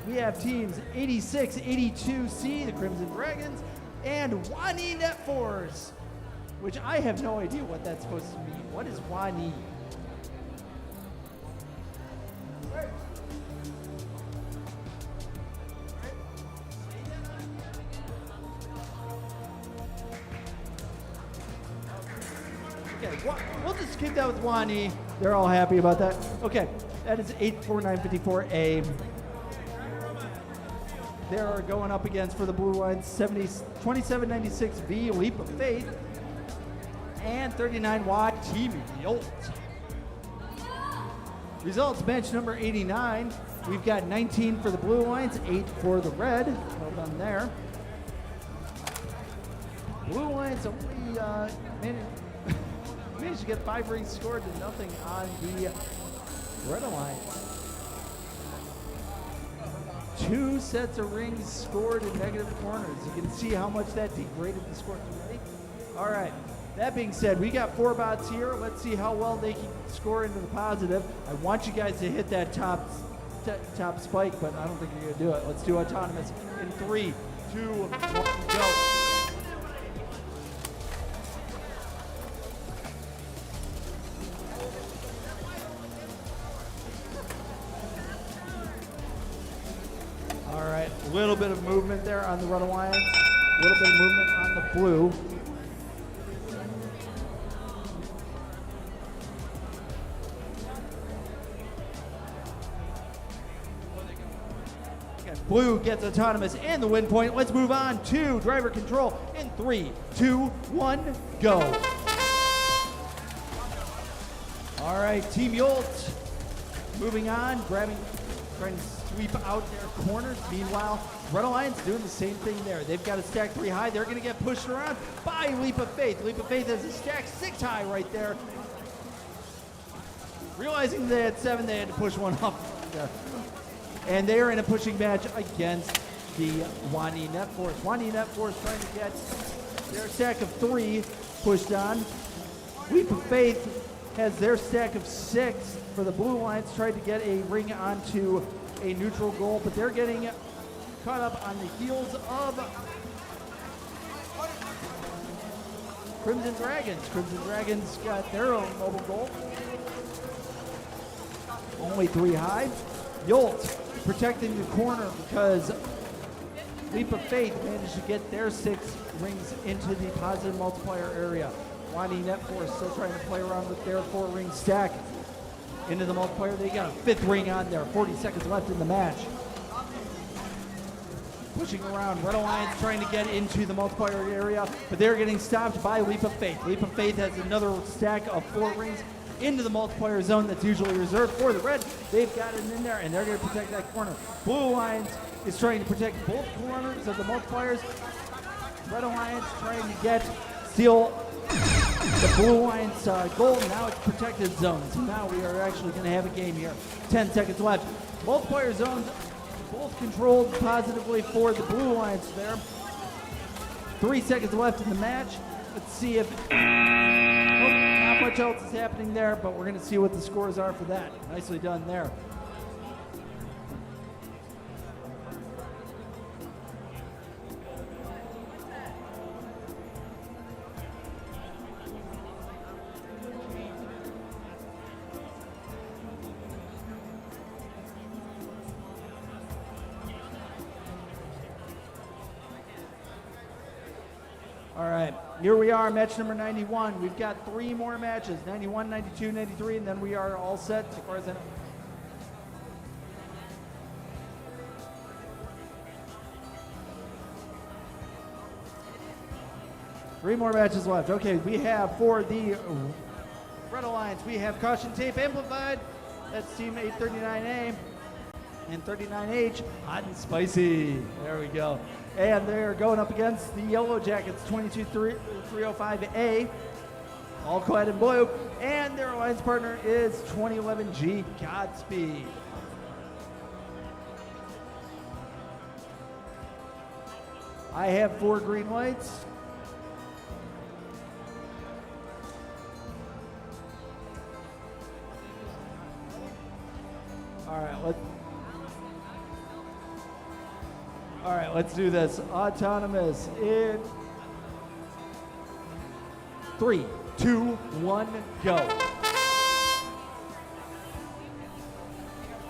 we have teams 86, 82C, the Crimson Dragons, and Wani Net Force, which I have no idea what that's supposed to mean. What is Wani? Okay, we'll just keep that with Wani. They're all happy about that. Okay, that is 84954A. They're going up against, for the Blue Alliance, 2796V Leap of Faith and 39 Team Yolt. Results, match number 89. We've got 19 for the Blue Alliance, 8 for the Red. Well done there. Blue Alliance only managed to get 5 rings scored to nothing on the Red Alliance. 2 sets of rings scored in negative corners. You can see how much that degraded the score. Ready? All right. That being said, we got 4 bots here. Let's see how well they can score into the positive. I want you guys to hit that top spike, but I don't think you're going to do it. Let's do autonomous in 3, 2, 1, go. A little bit of movement there on the Red Alliance, a little bit of movement on the Blue. Okay, Blue gets autonomous and the win point. Let's move on to driver control in 3, 2, 1, go. All right, Team Yolt moving on, trying to sweep out their corners. Meanwhile, Red Alliance doing the same thing there. They've got a stack 3 high. They're going to get pushed around by Leap of Faith. Leap of Faith has a stack 6 high right there. Realizing they had 7, they had to push one up there. And they are in a pushing match against the Wani Net Force. Wani Net Force trying to get their stack of 3 pushed on. Leap of Faith has their stack of 6 for the Blue Alliance, tried to get a ring onto a neutral goal, but they're getting caught up on the heels of Crimson Dragons. Crimson Dragons got their own mobile goal. Only 3 high. Yolt protecting the corner because Leap of Faith managed to get their 6 rings into the positive multiplier area. Wani Net Force still trying to play around with their 4 ring stack into the multiplier. They got a 5th ring on there. 40 seconds left in the match. Pushing around. Red Alliance trying to get into the multiplier area, but they're getting stopped by Leap of Faith. Leap of Faith has another stack of 4 rings into the multiplier zone that's usually reserved for the Red. They've got it in there, and they're going to protect that corner. Blue Alliance is trying to protect both corners of the multipliers. Red Alliance trying to steal the Blue Alliance goal. Now it's protected zone. So now we are actually going to have a game here. 10 seconds left. Multiplayer zones, both controlled positively for the Blue Alliance there. 3 seconds left in the match. Let's see if... not much else is happening there, but we're going to see what the scores are for that. Nicely done there. All right, here we are, match number 91. We've got 3 more matches, 91, 92, 93, and then we are all set as far as I know. Three more matches left. Okay, we have for the Red Alliance, we have Caution Tape Amplified. That's Team 839A. And 39H, Hot and Spicy. There we go. And they're going up against the Yellow Jackets, 22305A, all clad in blue. And their alliance partner is 2011G Godspeed. I have 4 green lights. All right, let's do this. Autonomous in 3, 2, 1, go. All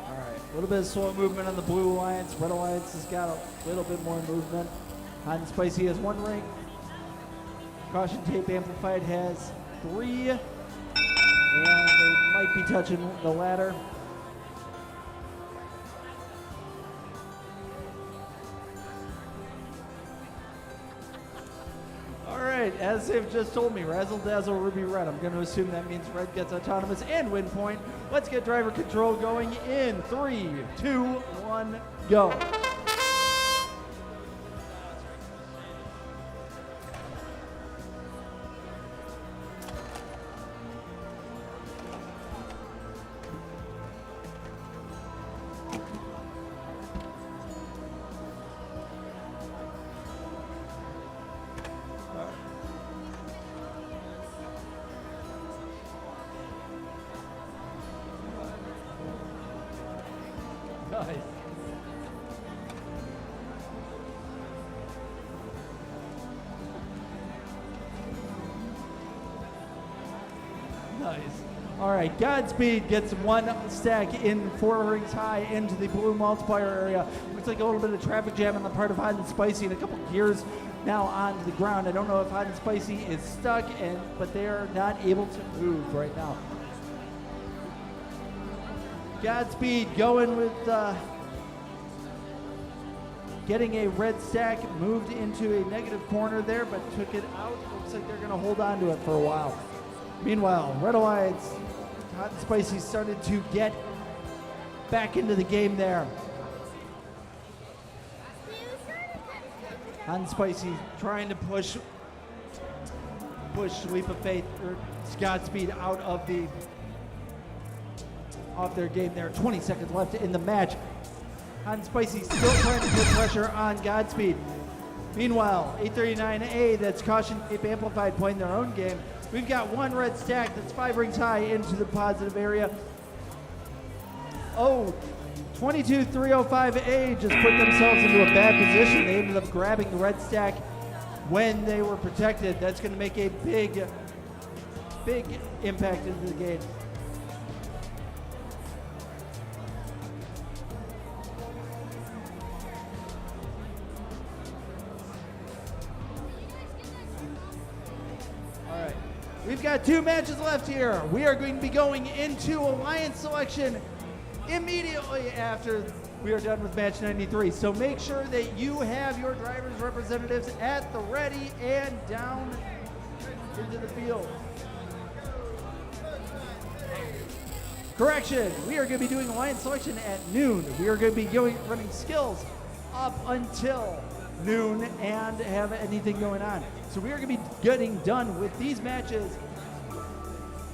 right, a little bit of slow movement on the Blue Alliance. Red Alliance has got a little bit more movement. Hot and Spicy has 1 ring. Caution Tape Amplified has 3. And they might be touching the ladder. As they've just told me, Razzle Dazzle Ruby Red. I'm going to assume that means Red gets autonomous and win point. Let's get driver control going in 3, 2, 1, go. Nice. Nice. All right, Godspeed gets 1 stack in 4 rings high into the blue multiplier area. Looks like a little bit of traffic jam on the part of Hot and Spicy and a couple gears now onto the ground. I don't know if Hot and Spicy is stuck, but they are not able to move right now. Godspeed going with getting a red stack, moved into a negative corner there, but took it out. Looks like they're going to hold on to it for a while. Meanwhile, Red Alliance, Hot and Spicy started to get back into the game there. Hot and Spicy trying to push Leap of Faith or Godspeed out of off their game there. 20 seconds left in the match. Hot and Spicy still trying to put pressure on Godspeed. Meanwhile, 839A, that's Caution Tape Amplified, playing their own game. We've got 1 red stack that's 5 rings high into the positive area. Oh, 22305A just put themselves into a bad position. They ended up grabbing the red stack when they were protected. That's going to make a big impact into the game. We've got 2 matches left here. We are going to be going into Alliance selection immediately after we are done with match 93. So make sure that you have your driver's representatives at the ready and down into the field. Correction, we are going to be doing Alliance selection at noon. We are going to be running skills up until noon and have anything going on. So we are going to be getting done with these matches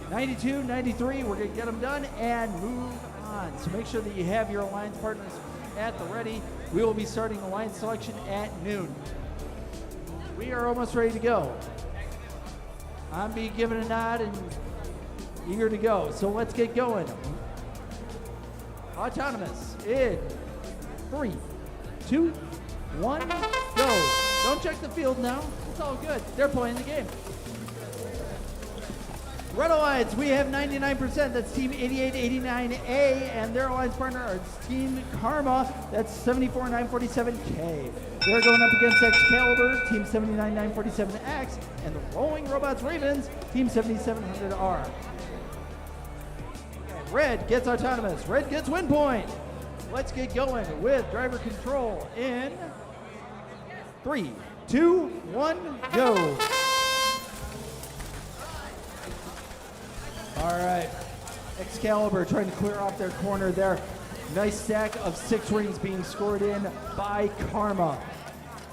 92, 93, we're going to get them done and move on. So make sure that you have your alliance partners at the ready. We will be starting alliance selection at noon. We are almost ready to go. I'm being given a nod and eager to go. So let's get going. Autonomous in 3, 2, 1, go. Don't check the field now. It's all good. They're playing the game. Red Alliance, we have 99%. That's Team 8889A, and their alliance partner is Team Karma. That's 74947K. They're going up against Excalibur, Team 79947X, and the Rolling Robots Ravens, Team 7700R. Okay, Red gets Autonomous. Red gets win point. Let's get going with driver control in 3, 2, 1, go. All right, Excalibur trying to clear off their corner there. Nice stack of 6 rings being scored in by Karma.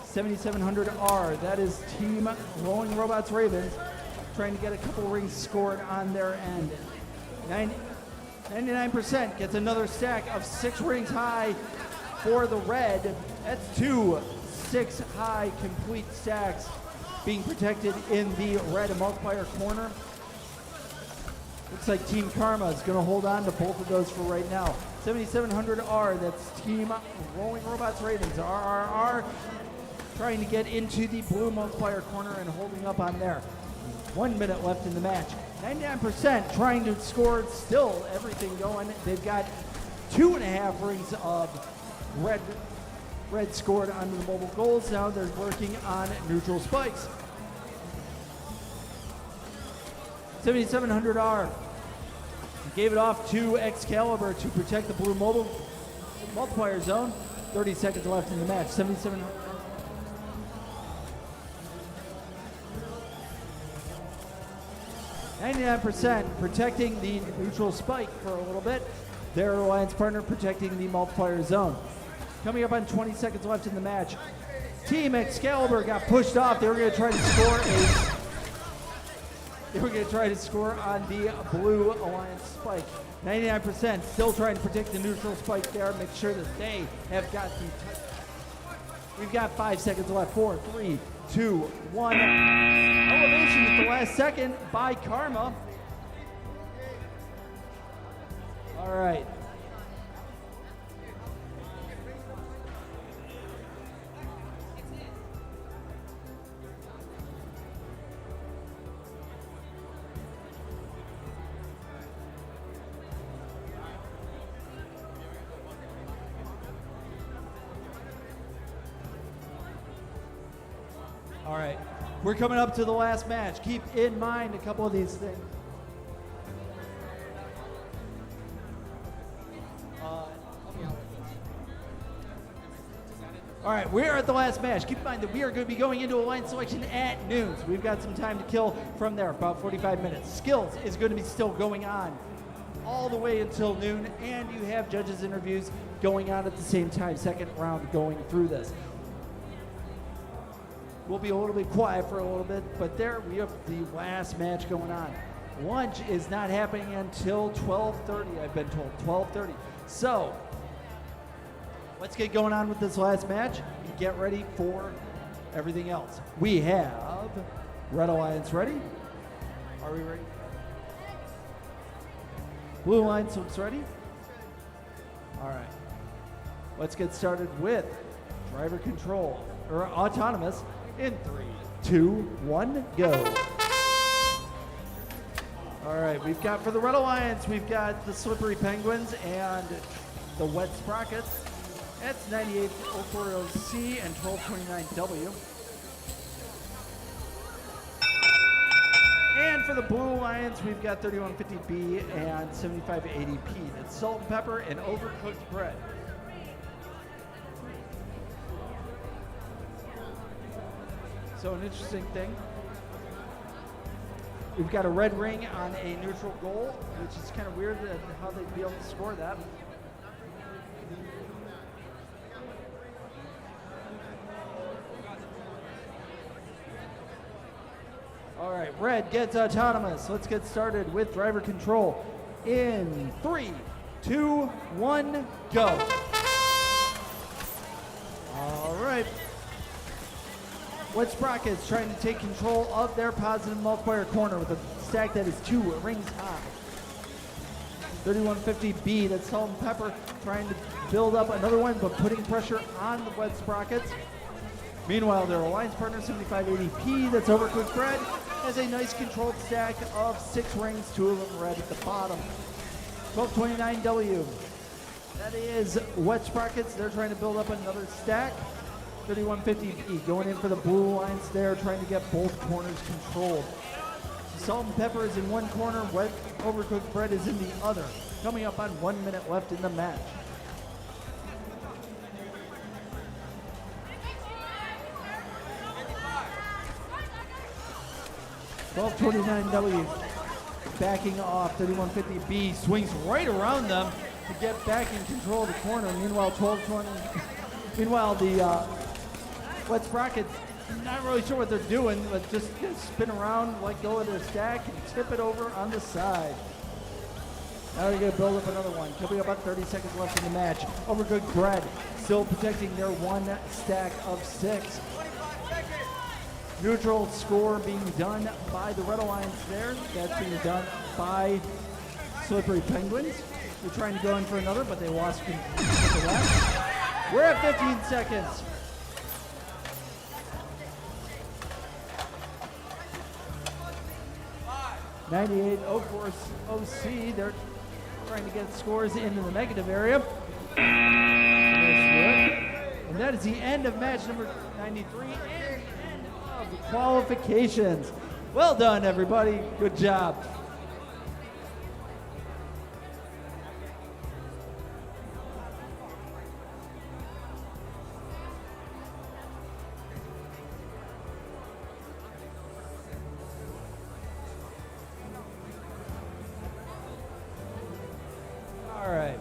7700R, that is Team Rolling Robots Ravens, trying to get a couple rings scored on their end. 99% gets another stack of 6 rings high for the red. That's 2 6 high complete stacks being protected in the red multiplier corner. Looks like Team Karma is going to hold on to both of those for right now. 7700R, that's Team Rolling Robots Ravens. RRR trying to get into the blue multiplier corner and holding up on there. 1 minute left in the match. 99% trying to score, still everything going. They've got 2.5 rings of red scored onto the mobile goals. Now they're working on neutral spikes. 7700R gave it off to Excalibur to protect the blue mobile multiplier zone. 30 seconds left in the match. 7700. 99% protecting the neutral spike for a little bit. Their alliance partner protecting the multiplier zone. Coming up on 20 seconds left in the match. Team Excalibur got pushed off. They were going to try to score on the blue alliance spike. 99% still trying to protect the neutral spike there. Make sure that they have got the touch. We've got 5 seconds left. 4, 3, 2, 1. Elevation at the last second by Karma. All right. All right, we're coming up to the last match. Keep in mind a couple of these things. All right, we're at the last match. Keep in mind that we are going to be going into alliance selection at noon. So we've got some time to kill from there, about 45 minutes. Skills is going to be still going on all the way until noon, and you have judges' interviews going on at the same time, second round going through this. We'll be a little bit quiet for a little bit, but there we have the last match going on. Lunch is not happening until 12:30, I've been told, 12:30. So, let's get going on with this last match and get ready for everything else. We have Red Alliance ready. Are we ready? Blue Alliance looks ready. All right. Let's get started with driver control, or autonomous. In 3, 2, 1, go. All right, we've got for the Red Alliance, we've got the Slippery Penguins and the Wet Sprockets. That's 98 040C and 1229W. And for the Blue Alliance, we've got 3150B and 7580P. That's salt and pepper and overcooked bread. So an interesting thing, we've got a red ring on a neutral goal, which is kind of weird how they'd be able to score that. All right. right, red gets autonomous. Let's get started with driver control in 3, 2, 1, go. All right. Wet Sprockets trying to take control of their positive multiplier corner with a stack that is 2 rings high. 3150B, that's Salt and Pepper, trying to build up another one, but putting pressure on the Wet Sprockets. Meanwhile, their alliance partner, 7580P, that's Overcooked Bread, has a nice controlled stack of 6 rings, 2 of them red at the bottom. 1229W, that is Wet Sprockets. They're trying to build up another stack. 3150E, going in for the blue alliance there, trying to get both corners controlled. Salt and Pepper is in one corner, Wet Overcooked Bread is in the other. Coming up on 1 minute left in the match. $12.29W backing off. 3150B swings right around them to get back in control of the corner. Meanwhile, 1220. Meanwhile, the Wet Sprockets, not really sure what they're doing, but just spin around, let go of their stack, and tip it over on the side. Now they're going to build up another one. Coming up about 30 seconds left in the match. Overcooked Bread still protecting their one stack of 6. Neutral score being done by the Red Alliance there. That's being done by Slippery Penguins. They're trying to go in for another, but they lost control of that. We're at 15 seconds. '98 04 OC, they're trying to get scores into the negative area. And that is the end of match number 93 and the end of the qualifications. Well done, everybody. Good job. All right.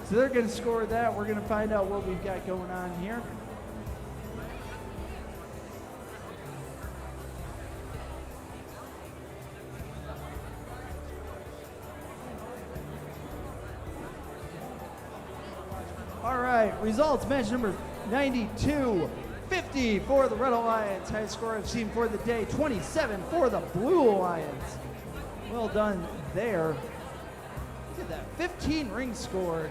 So they're going to score that. We're going to find out what we've got going on here. All right, results, match number 92, 50 for the Red Alliance. Highest score I've seen for the day, 27 for the Blue Alliance. Well done there. Look at that, 15 rings scored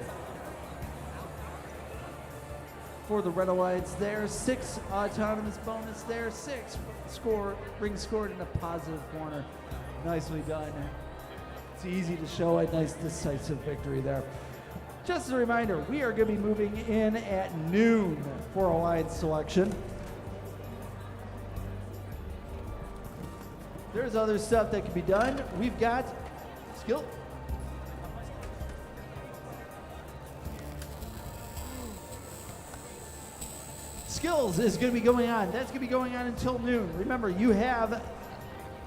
for the Red Alliance there. 6 autonomous bonus there. 6 rings scored in a positive corner. Nicely done. It's easy to show a nice decisive victory there. Just as a reminder, we are going to be moving in at noon for Alliance selection. There's other stuff that can be done. We've got skill. Skills is going to be going on. That's going to be going on until noon. Remember, you have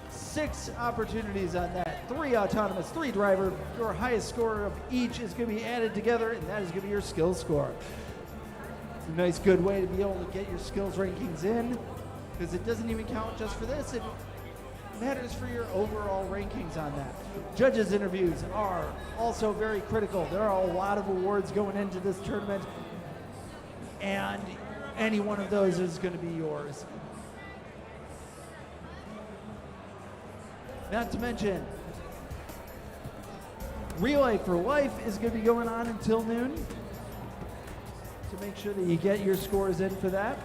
6 opportunities on that. 3 autonomous, 3 driver. Your highest score of each is going to be added together, and that is going to be your skill score. It's a nice, good way to be able to get your skills rankings in, because it doesn't even count just for this. It matters for your overall rankings on that. Judges' interviews are also very critical. There are a lot of awards going into this tournament, and any one of those is going to be yours. Not to mention, Relay for Life is going to be going on until noon. So make sure that you get your scores in for that.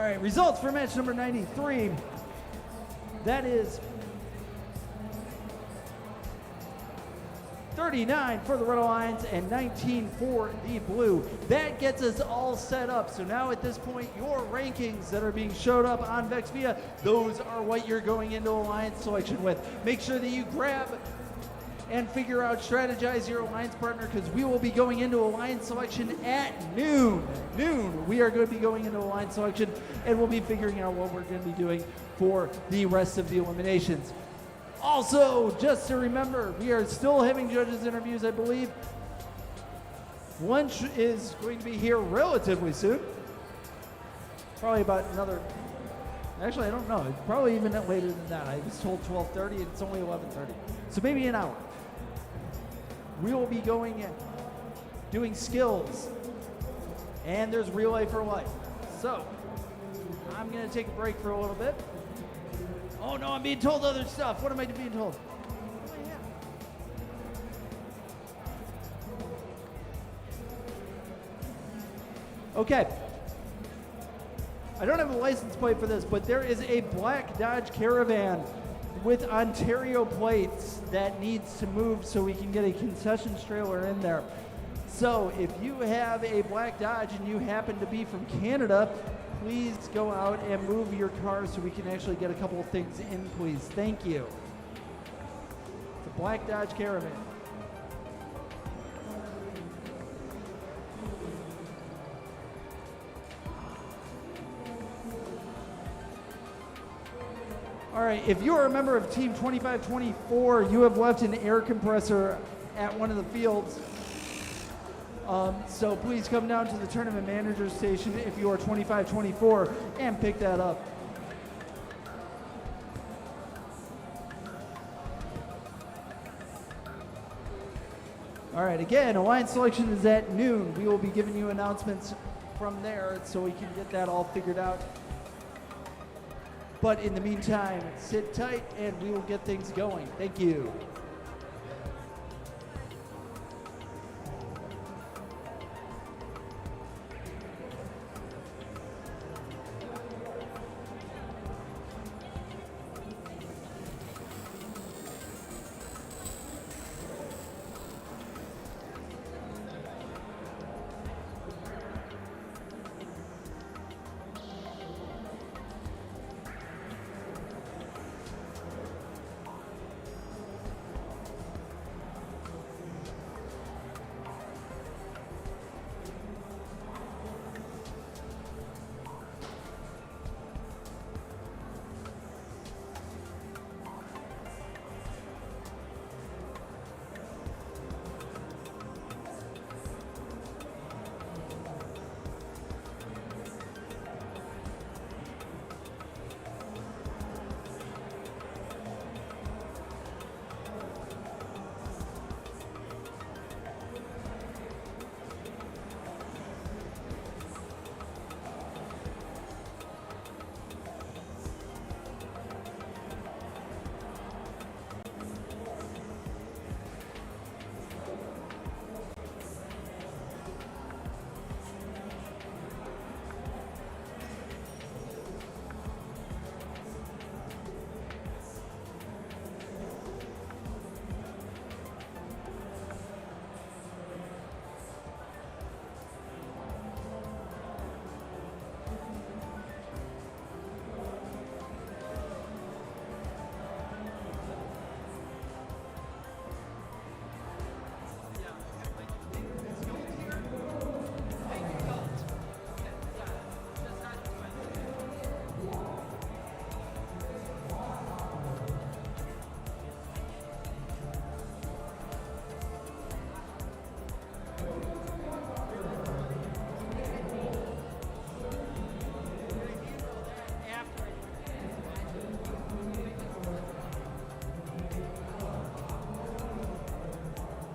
right, results for match number 93. That is 39 for the Red Alliance and 19 for the Blue. That gets us all set up. So now at this point, your rankings that are being showed up on VEX Via, those are what you're going into Alliance selection with. Make sure that you grab and figure out, strategize your Alliance partner, because we will be going into Alliance selection at noon. We are going to be going into Alliance selection, and we'll be figuring out what we're going to be doing for the rest of the eliminations. Also, just to remember, we are still having judges interviews, I believe. Lunch is going to be here relatively soon. Probably about another, actually I don't know, probably even later than that. I was told 12:30 and it's only 11:30. So maybe an hour. We will be going and doing skills. And there's Relay for Life. So, I'm gonna take a break for a little bit. Oh no, I'm being told other stuff. What am I being told? Okay. I don't have a license plate for this, but there is a black Dodge Caravan with Ontario plates that needs to move so we can get a concessions trailer in there. So if you have a black Dodge and you happen to be from Canada, please go out and move your car so we can actually get a couple of things in, please. Thank you. It's a black Dodge Caravan. All right, if you are a member of Team 2524, you have left an air compressor at one of the fields. So please come down to the tournament manager station if you are 2524 and pick that up. All right, again, Alliance selection is at noon. We will be giving you announcements from there so we can get that all figured out. But in the meantime, sit tight and we will get things going. Thank you.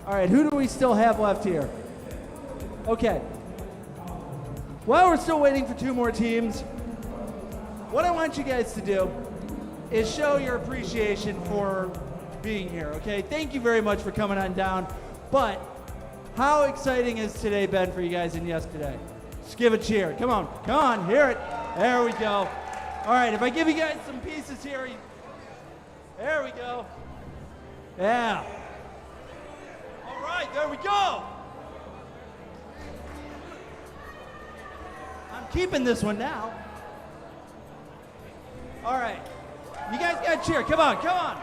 All right, who do we still have left here? Okay. While we're still waiting for two more teams, what I want you guys to do is show your appreciation for being here, okay? Thank you very much for coming on down. But how exciting has today been for you guys and yesterday? Just give a cheer. Come on, hear it. There we go. All right, if I give you guys some pieces here, there we go. Yeah. All right, there we go. I'm keeping this one now. All right. You guys got to cheer. Come on, come on.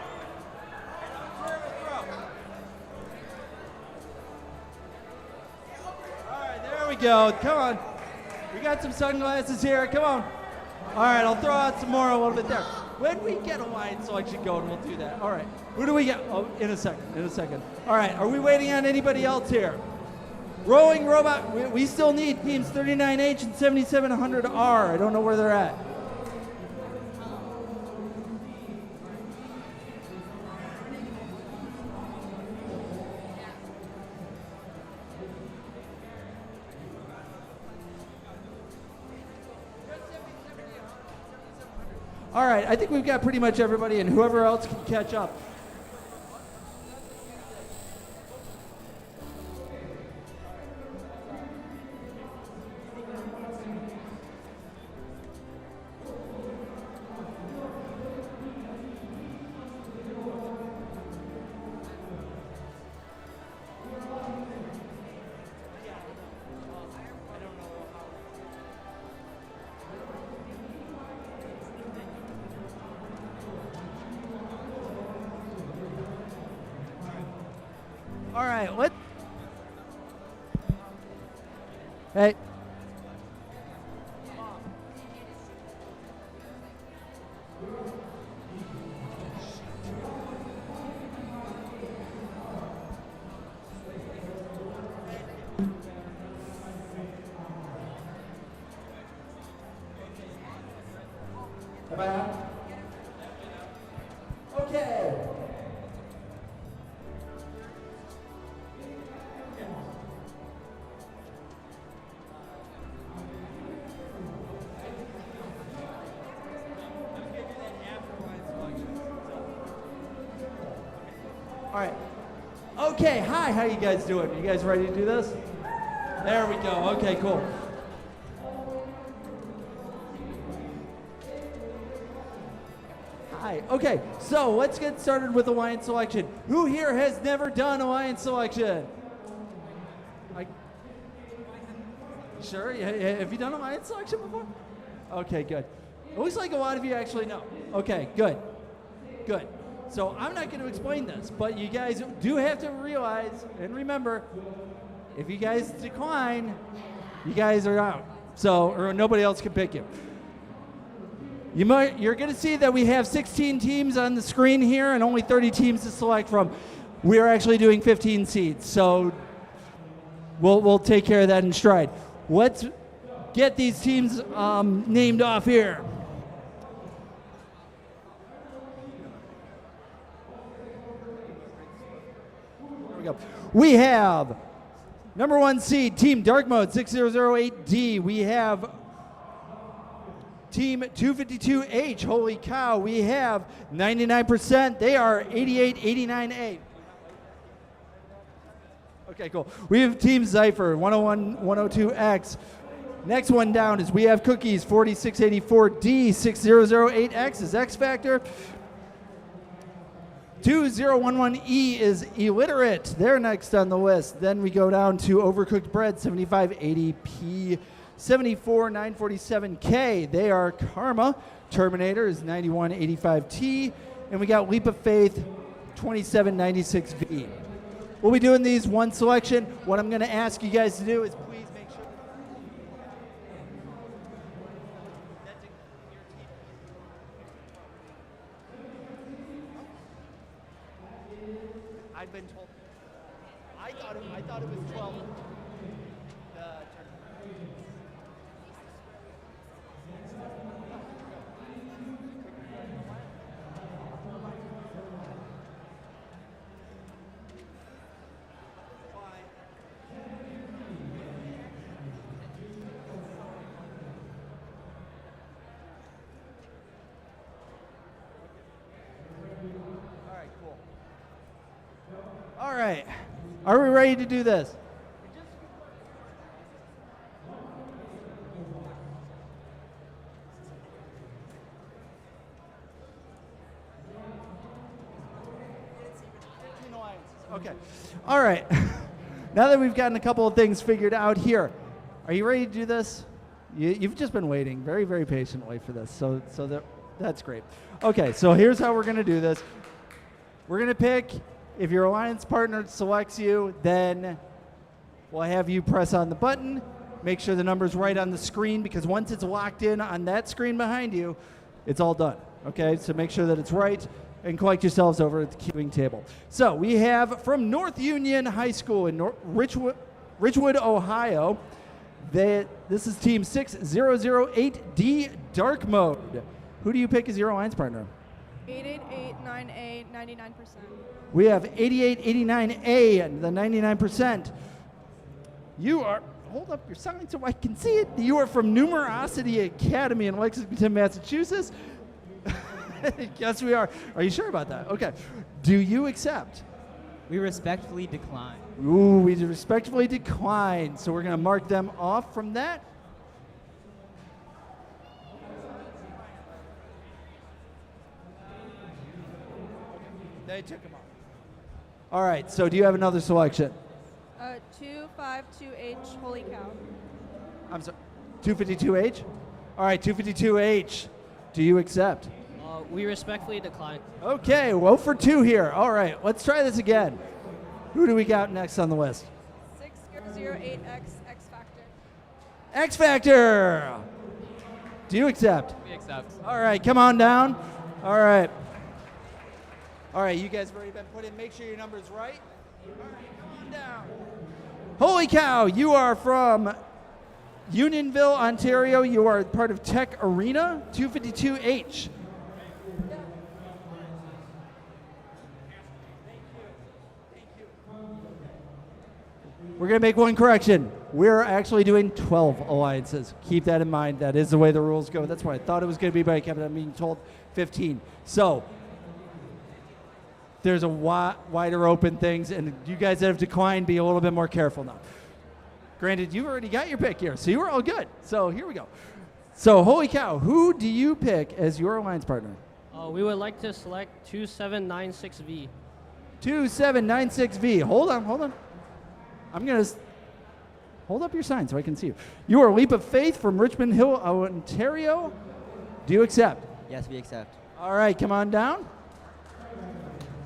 All right, there we go. Come on. We got some sunglasses here. Come on. All right, I'll throw out some more a little bit there. When we get a wine selection going, we'll do that. All right. Who do we get? Oh, in a second. All right, are we waiting on anybody else here? Rowing robot, we still need teams 39H and 7700R. I don't know where they're at. All right, I think we've got pretty much everybody, and whoever else can catch up. All right, what? Hey. Am I on? Okay. All right. Okay, hi, how you guys doing? You guys ready to do this? There we go. Okay, cool. Hi. Okay, so let's get started with the wine selection. Who here has never done a wine selection? Sure? Have you done a wine selection before? Okay, good. It looks like a lot of you actually know. Okay, good. Good. So I'm not going to explain this, but you guys do have to realize and remember, if you guys decline, you guys are out. So, or nobody else can pick you. You're going to see that we have 16 teams on the screen here and only 30 teams to select from. We are actually doing 15 seats, so we'll take care of that in stride. Let's get these teams named off here. We have number 1 seed, Team Dark Mode 6008D. We have Team 252H, holy cow. We have 99%. They are 8889A. Okay, cool. We have Team Zypher 101 102X. Next one down is we have Cookies 4684D. 6008X is X Factor. 2011E is Illiterate. They're next on the list. Then we go down to Overcooked Bread 7580P. 74947K. They are Karma. Terminator is 9185T. And we got Leap of Faith 2796V. We'll be doing these one selection. What I'm going to ask you guys to do is please make sure that's your team. I've been told. I thought it was 12. All right, are we ready to do this? Okay. All right. Now that we've gotten a couple of things figured out here, are you ready to do this? You've just been waiting very, very patiently for this, so that's great. Okay, so here's how we're going to do this. We're going to pick, if your alliance partner selects you, then we'll have you press on the button, make sure the number's right on the screen, because once it's locked in on that screen behind you, it's all done. Okay, so make sure that it's right and collect yourselves over at the queuing table. So we have from North Union High School in Ridgewood, Ohio. This is Team 6008D Dark Mode. Who do you pick as your alliance partner? 8889A, 99%. We have 8889A, the 99%. You are, hold up your sign so I can see it. You are from Numerosity Academy in Lexington, Massachusetts. Yes, we are. Are you sure about that? Okay. Do you accept? We respectfully decline. Ooh, we respectfully decline. So we're going to mark them off from that. They took them off. All right. So do you have another selection? 252H, holy cow. I'm sorry. 252H? All right, 252H. Do you accept? We respectfully decline. Okay, well for 2 here. All right, let's try this again. Who do we got next on the list? 6008X, X Factor. X Factor. Do you accept? We accept. All right, come on down. All right. All right, you guys have already been put in. Make sure your number's right. All right, come on down. Holy cow, you are from Unionville, Ontario. You are part of Tech Arena, 252H. We're going to make one correction. We're actually doing 12 alliances. Keep that in mind. That is the way the rules go. That's what I thought it was going to be, but I kept on being told 15. So there's a wider open things, and you guys that have declined, be a little bit more careful now. Granted, you've already got your pick here, so you were all good. So here we go. So holy cow, who do you pick as your alliance partner? We would like to select 2796V. 2796V. Hold on. I'm going to hold up your sign so I can see you. You are Leap of Faith from Richmond Hill, Ontario. Do you accept? Yes, we accept. All right, come on down.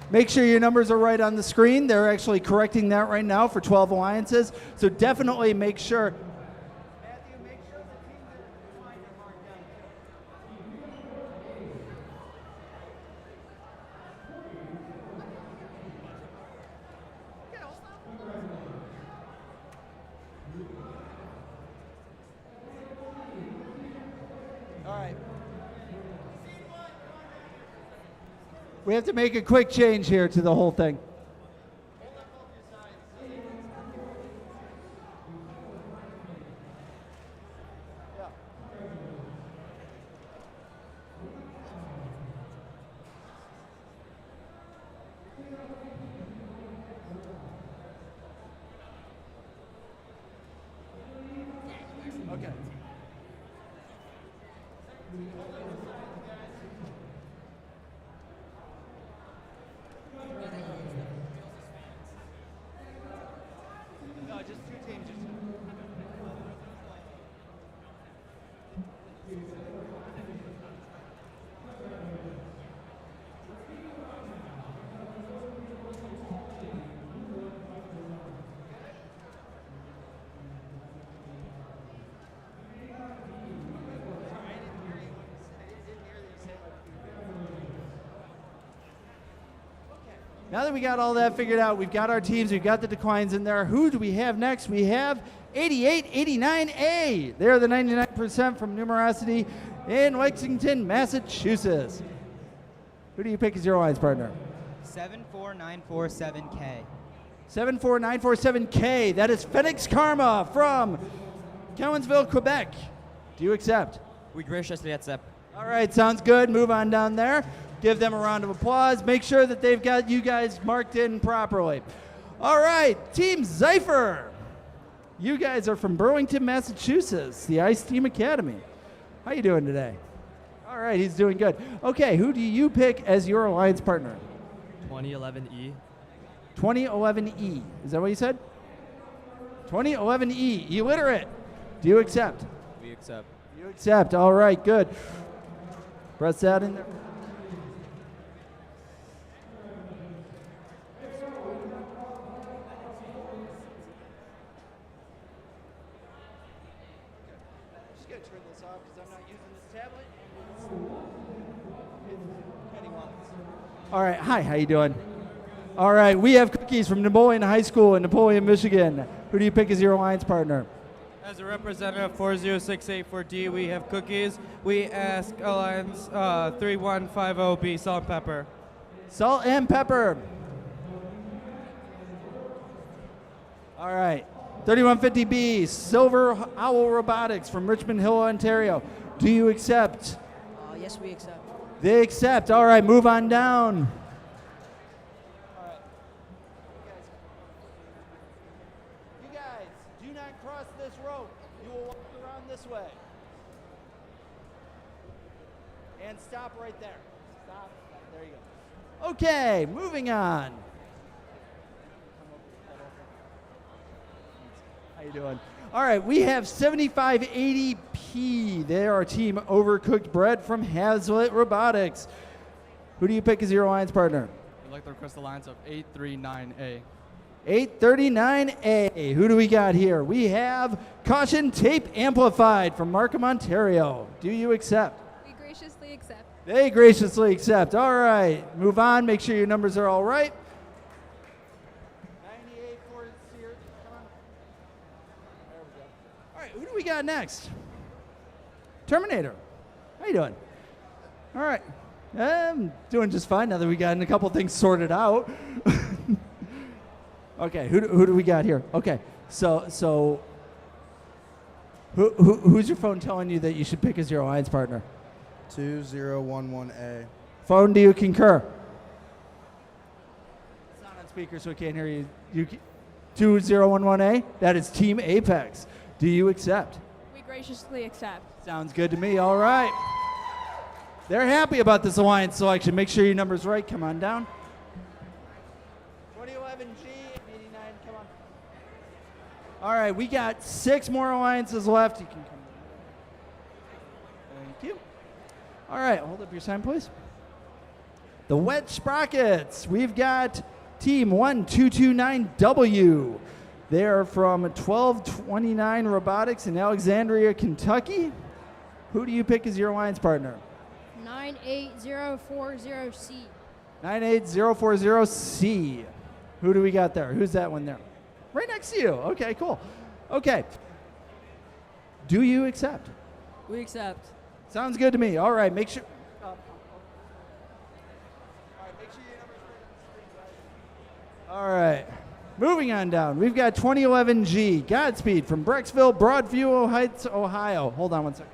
Make sure your numbers are right on the screen. They're actually correcting that right now for 12 alliances. So definitely make sure. Matthew, make sure the teams that are declined are marked down. All right. We have to make a quick change here to the whole thing. Okay. No, just 2 teams. Now that we got all that figured out, we've got our teams, we've got the declines in there. Who do we have next? We have 8889A. They're the 99% from Numerosity in Lexington, Massachusetts. Who do you pick as your alliance partner? 74947K. 74947K. That is Phoenix Karma from Cowansville, Quebec. Do you accept? We graciously accept. All right, sounds good. Move on down there. Give them a round of applause. Make sure that they've got you guys marked in properly. All right, Team Zypher. You guys are from Burlington, Massachusetts, the Ice Team Academy. How you doing today? All right, he's doing good. Okay, who do you pick as your alliance partner? 2011E. 2011E. Is that what you said? 2011E. Illiterate. Do you accept? We accept. You accept. All right, good. Press that in there. Just going to turn this off because I'm not using this tablet. It's Kenny Wallace. All right. Hi, how you doing? All right, we have Cookies from Napoleon High School in Napoleon, Michigan. Who do you pick as your alliance partner? As a representative 40684D, we have Cookies. We ask Alliance 3150B Salt and Pepper. Salt and pepper. All right. 3150B, Silver Owl Robotics from Richmond Hill, Ontario. Do you accept? Yes, we accept. They accept. All right, move on down. You guys, do not cross this rope. You will walk around this way. And stop right there. Stop. There you go. Okay, moving on. How you doing? All right, we have 7580P. They are Team Overcooked Bread from Hazlitt Robotics. Who do you pick as your alliance partner? I'd like to request alliance of 839A. 839A. Who do we got here? We have Caution Tape Amplified from Markham, Ontario. Do you accept? We graciously accept. They graciously accept. All right, move on. Make sure your numbers are all right. 98 for Sears. Come on. There we go. All right, who do we got next? Terminator. How you doing? All right. I'm doing just fine now that we got a couple things sorted out. Okay, who do we got here? Okay, so who's your phone telling you that you should pick as your alliance partner? 2011A. Phone, do you concur? It's not on speaker, so we can't hear you. 2011A? That is Team Apex. Do you accept? We graciously accept. Sounds good to me. All right. They're happy about this alliance selection. Make sure your number's right. Come on down. 2011G, 89. Come on. All right, we got 6 more alliances left. You can come. Thank you. All right, hold up your sign, please. The Wet Sprockets. We've got Team 1229W. They are from 1229 Robotics in Alexandria, Kentucky. Who do you pick as your alliance partner? 98040C. 98040C. Who do we got there? Who's that one there? Right next to you. Okay, cool. Okay. Do you accept? We accept. Sounds good to me. All right, make sure. All right. Moving on down. We've got 2011G, Godspeed from Brecksville, Broadview Heights, Ohio. Hold on one second.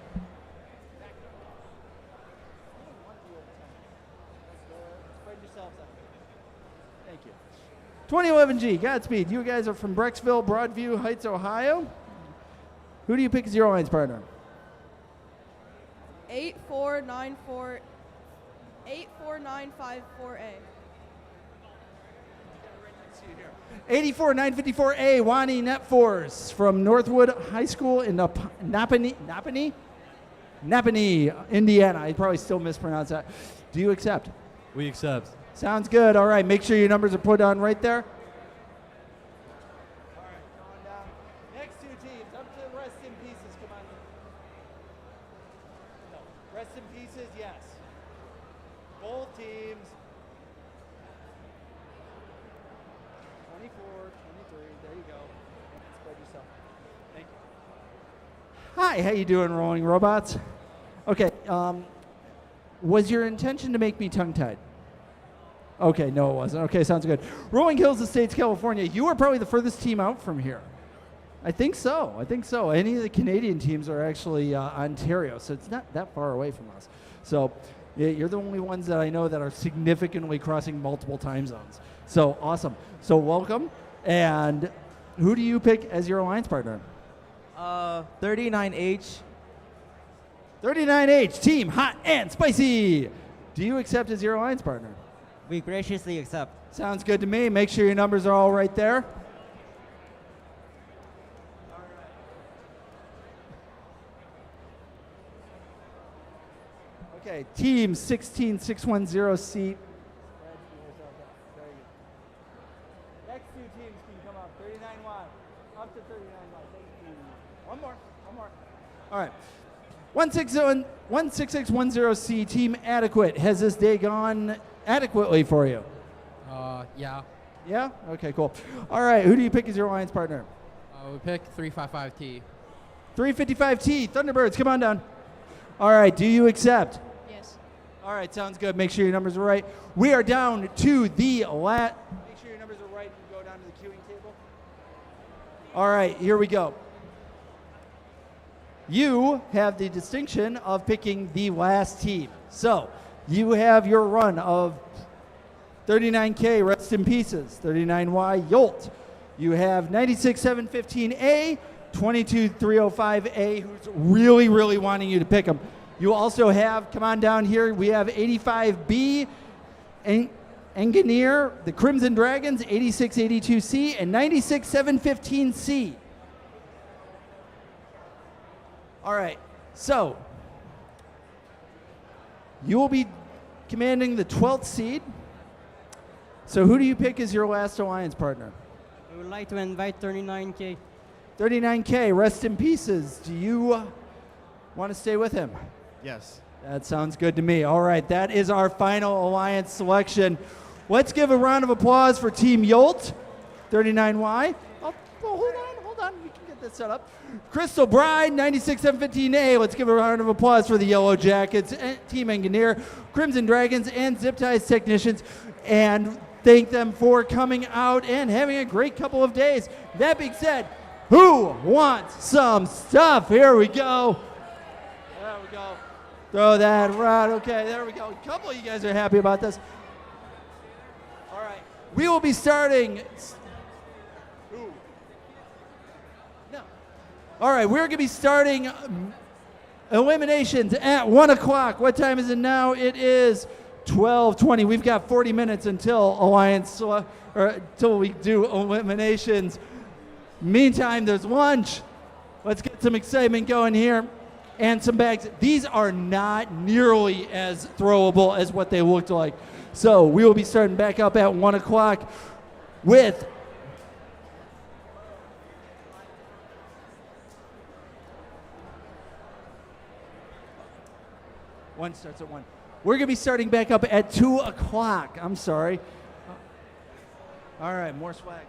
Spread yourselves out. Thank you. 2011G, Godspeed. You guys are from Brecksville, Broadview Heights, Ohio. Who do you pick as your alliance partner? 84954A. 84954A, Wani Netforce from Northwood High School in Napanee, Indiana. I probably still mispronounce that. Do you accept? We accept. Sounds good. All right, make sure your numbers are put on right there. All right, going down. Next 2 teams, up to rest in pieces. Come on. No, rest in pieces, yes. Both teams. 24, 23, there you go. Spread yourself. Thank you. Hi, how you doing, Rolling Robots? Okay, was your intention to make me tongue-tied? Okay, no it wasn't. Okay, sounds good. Rolling Hills Estates, California. You are probably the furthest team out from here. I think so. Any of the Canadian teams are actually Ontario, so it's not that far away from us. So you're the only ones that I know that are significantly crossing multiple time zones. So awesome. So welcome. And who do you pick as your alliance partner? 39H. 39H, Team Hot and Spicy. Do you accept as your alliance partner? We graciously accept. Sounds good to me. Make sure your numbers are all right there. Okay, team 16610C. Next two teams can come up. 39Y. Up to 39Y. Thank you. One more. All right. 16610C, Team Adequate. Has this day gone adequately for you? Yeah. Yeah? Okay, cool. All right, who do you pick as your alliance partner? We pick 355T. 355T, Thunderbirds, come on down. All right, do you accept? Yes. All right, sounds good. Make sure your numbers are right. We are down to the last. Make sure your numbers are right and go down to the queuing table. All right, here we go. You have the distinction of picking the last team. So you have your run of 39K, Rest in Pieces, 39Y, Yolt. You have 96715A, 22305A, who's really, really wanting you to pick them. You also have, come on down here, we have 85B, Engineer, the Crimson Dragons, 8682C, and 96715C. All right, so you will be commanding the 12th seed. So who do you pick as your last alliance partner? We would like to invite 39K. 39K, Rest in Pieces. Do you want to stay with him? Yes. That sounds good to me. All right, that is our final alliance selection. Let's give a round of applause for Team Yolt, 39Y. Oh, hold on. We can get this set up. Crystal Bride, 96715A. Let's give a round of applause for the Yellow Jackets, Team Engineer, Crimson Dragons, and Zip Ties Technicians. And thank them for coming out and having a great couple of days. That being said, who wants some stuff? Here we go. There we go. Throw that right. Okay, there we go. A couple of you guys are happy about this. All right. We will be starting. No. All right, we're going to be starting eliminations at 1 o'clock. What time is it now? It is 12:20. We've got 40 minutes until until we do eliminations. Meantime, there's lunch. Let's get some excitement going here. And some bags. These are not nearly as throwable as what they looked like. So we will be starting back up at 1 o'clock with one starts at 1. We're going to be starting back up at 2 o'clock. I'm sorry. All right, more swag.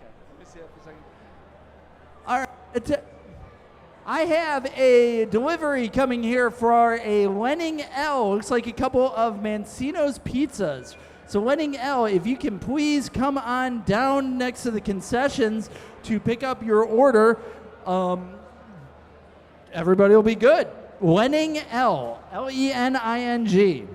Let me see that for a second. All right. I have a delivery coming here for a Lenning L. Looks like a couple of Mancino's pizzas. So Lenning L, if you can please come on down next to the concessions to pick up your order, everybody will be good. Lenning L, Lening.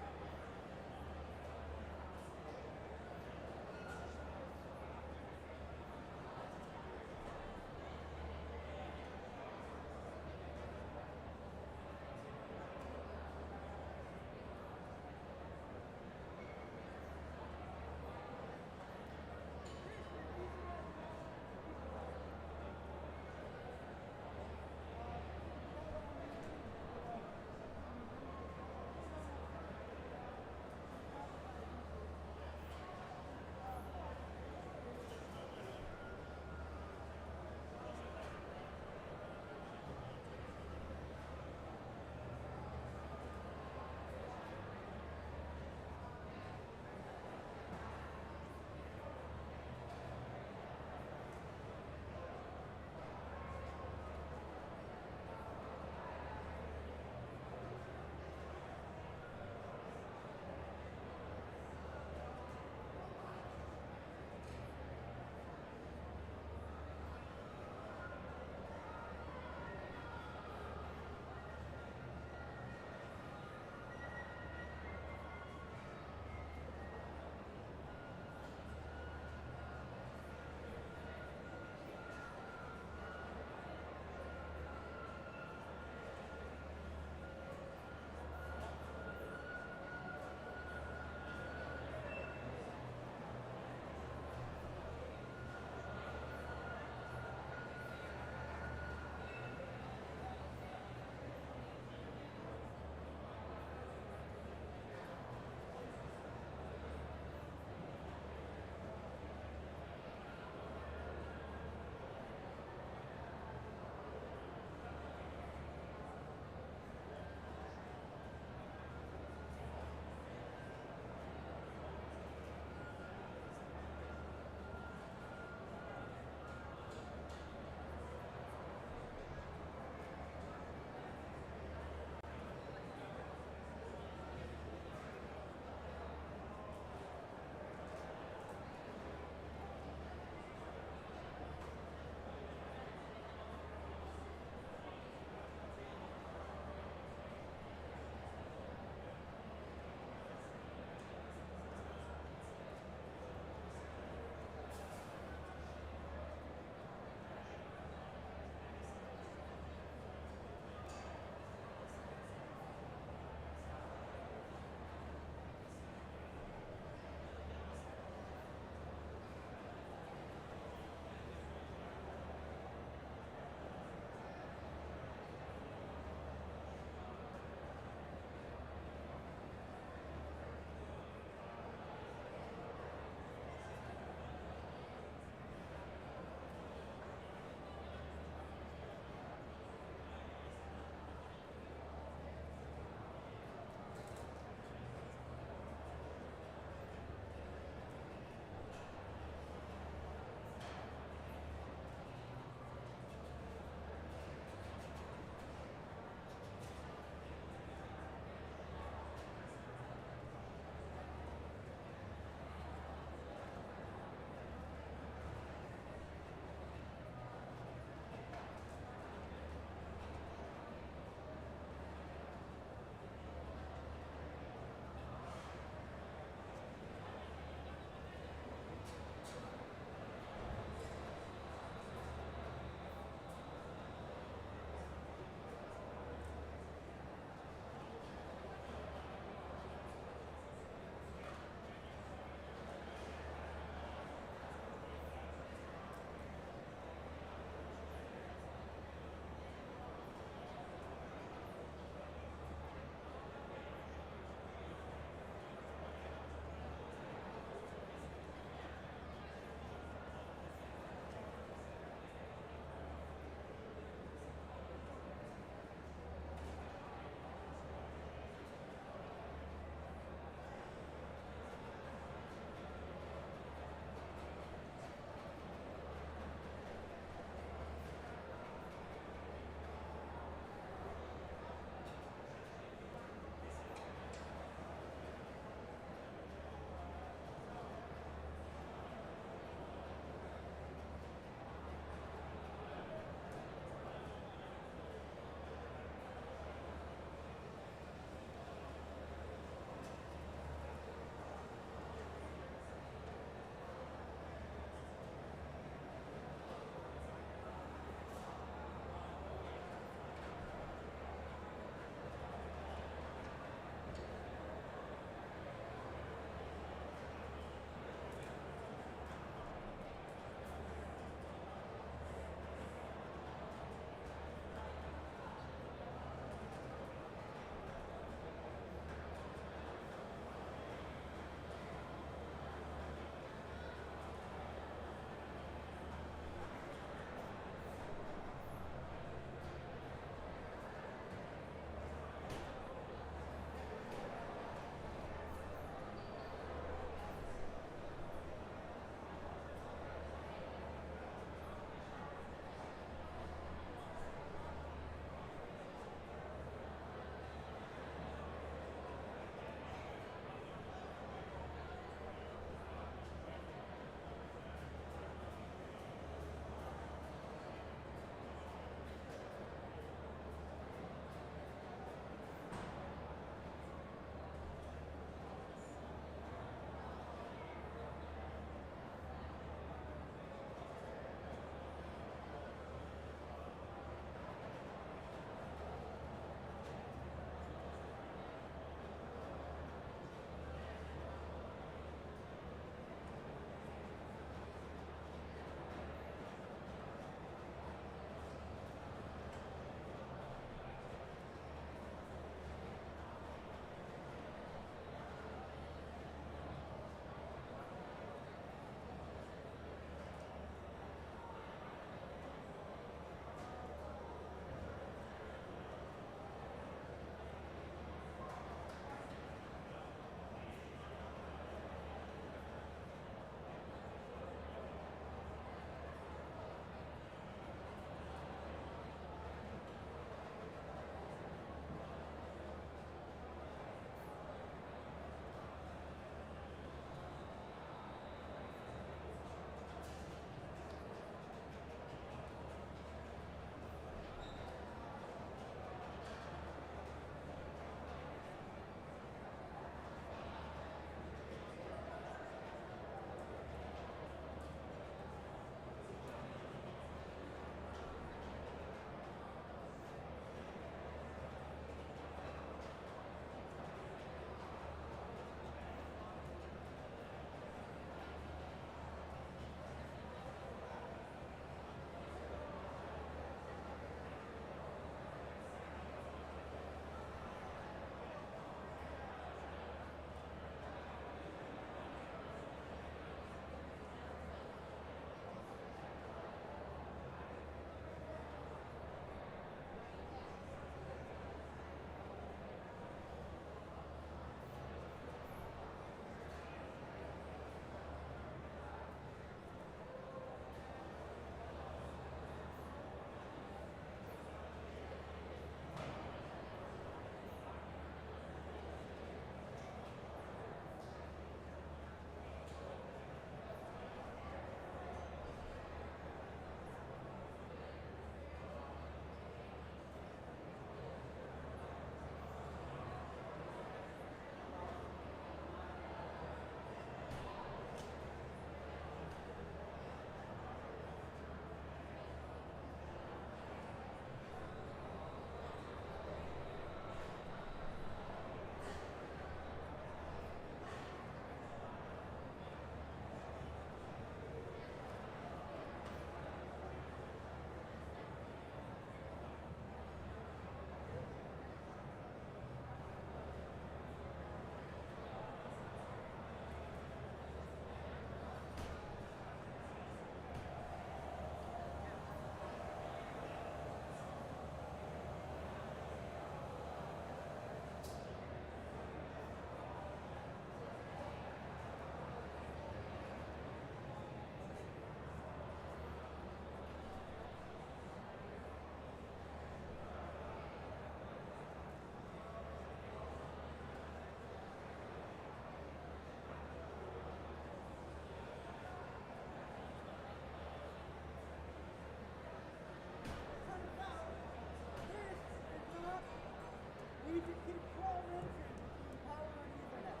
need to keep 12 inches between power and Ethernet.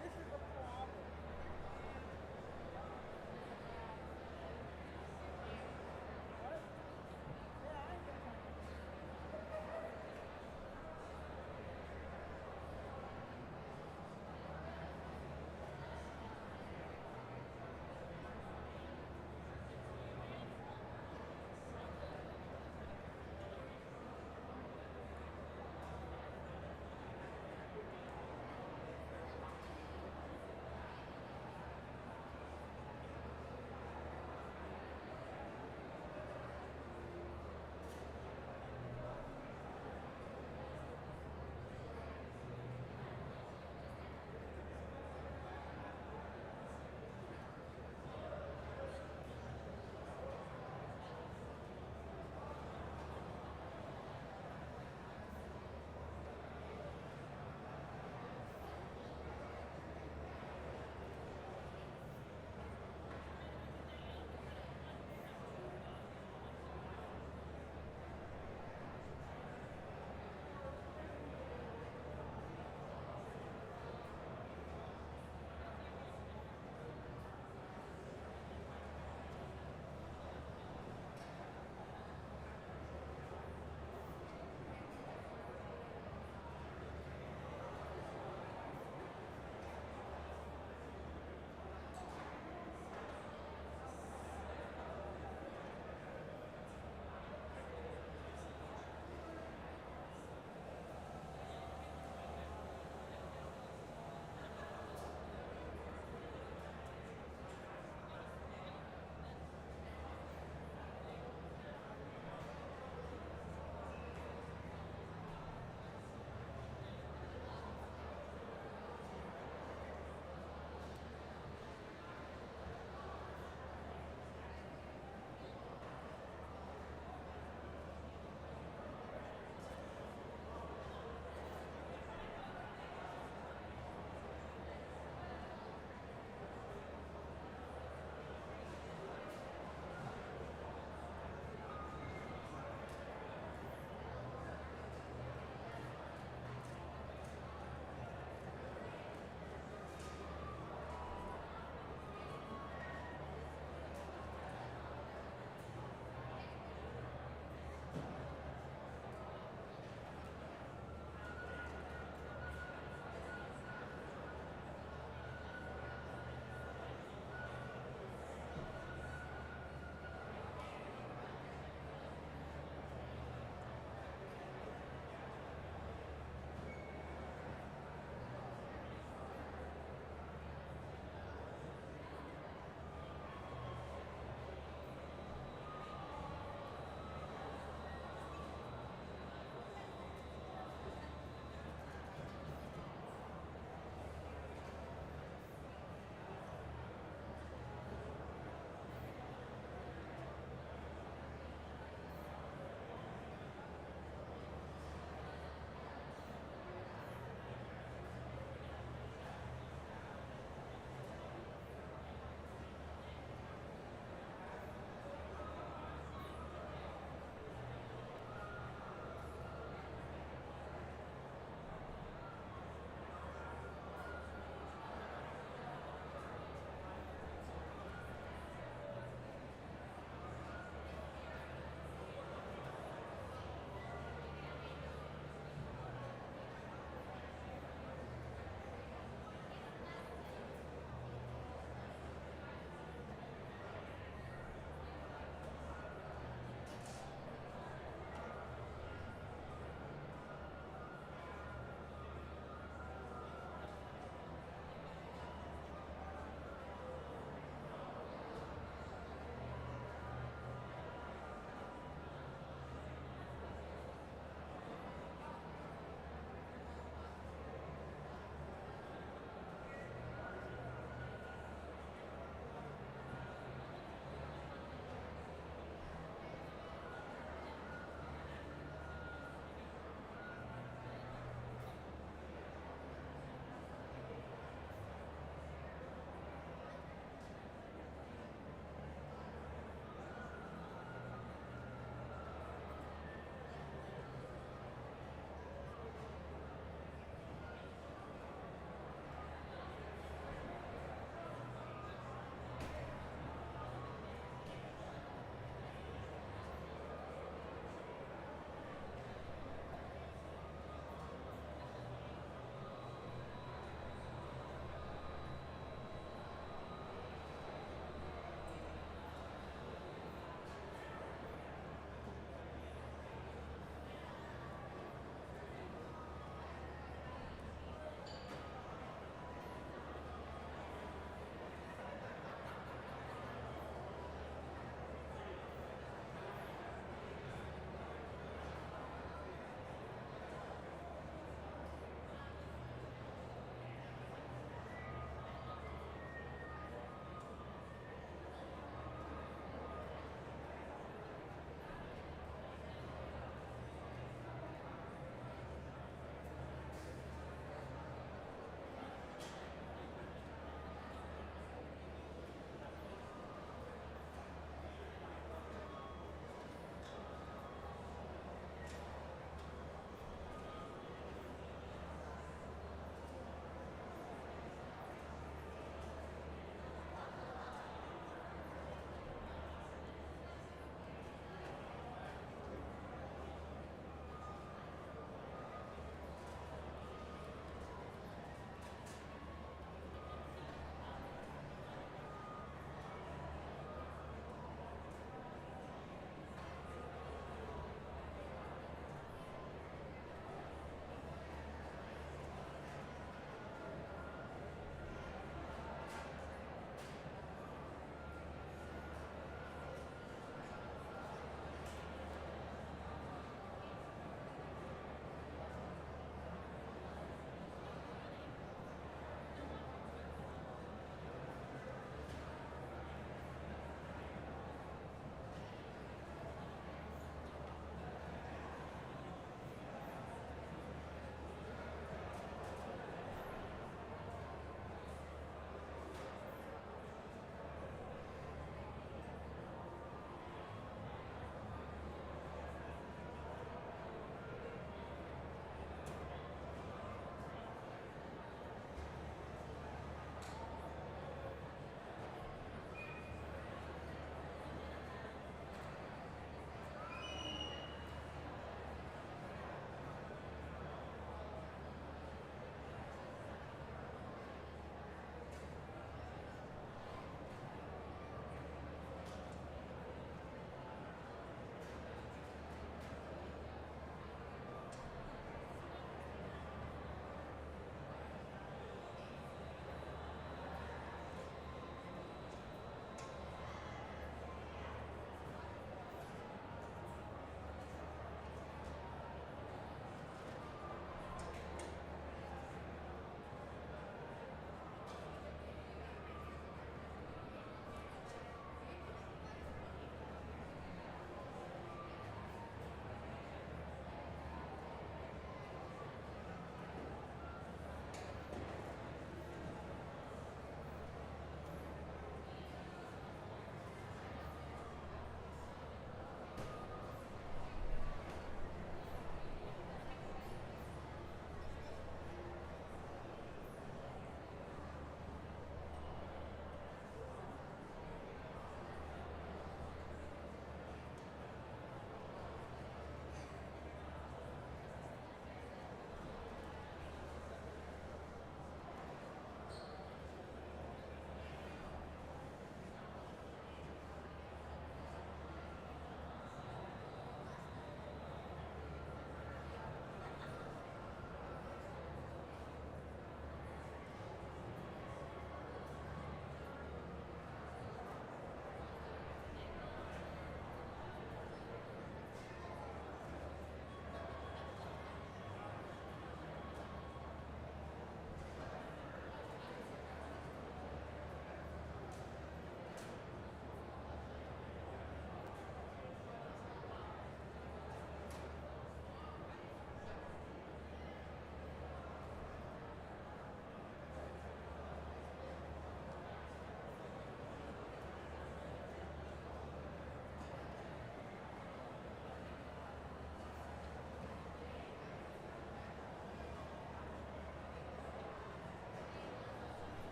This is a problem. What? Yeah, I get that.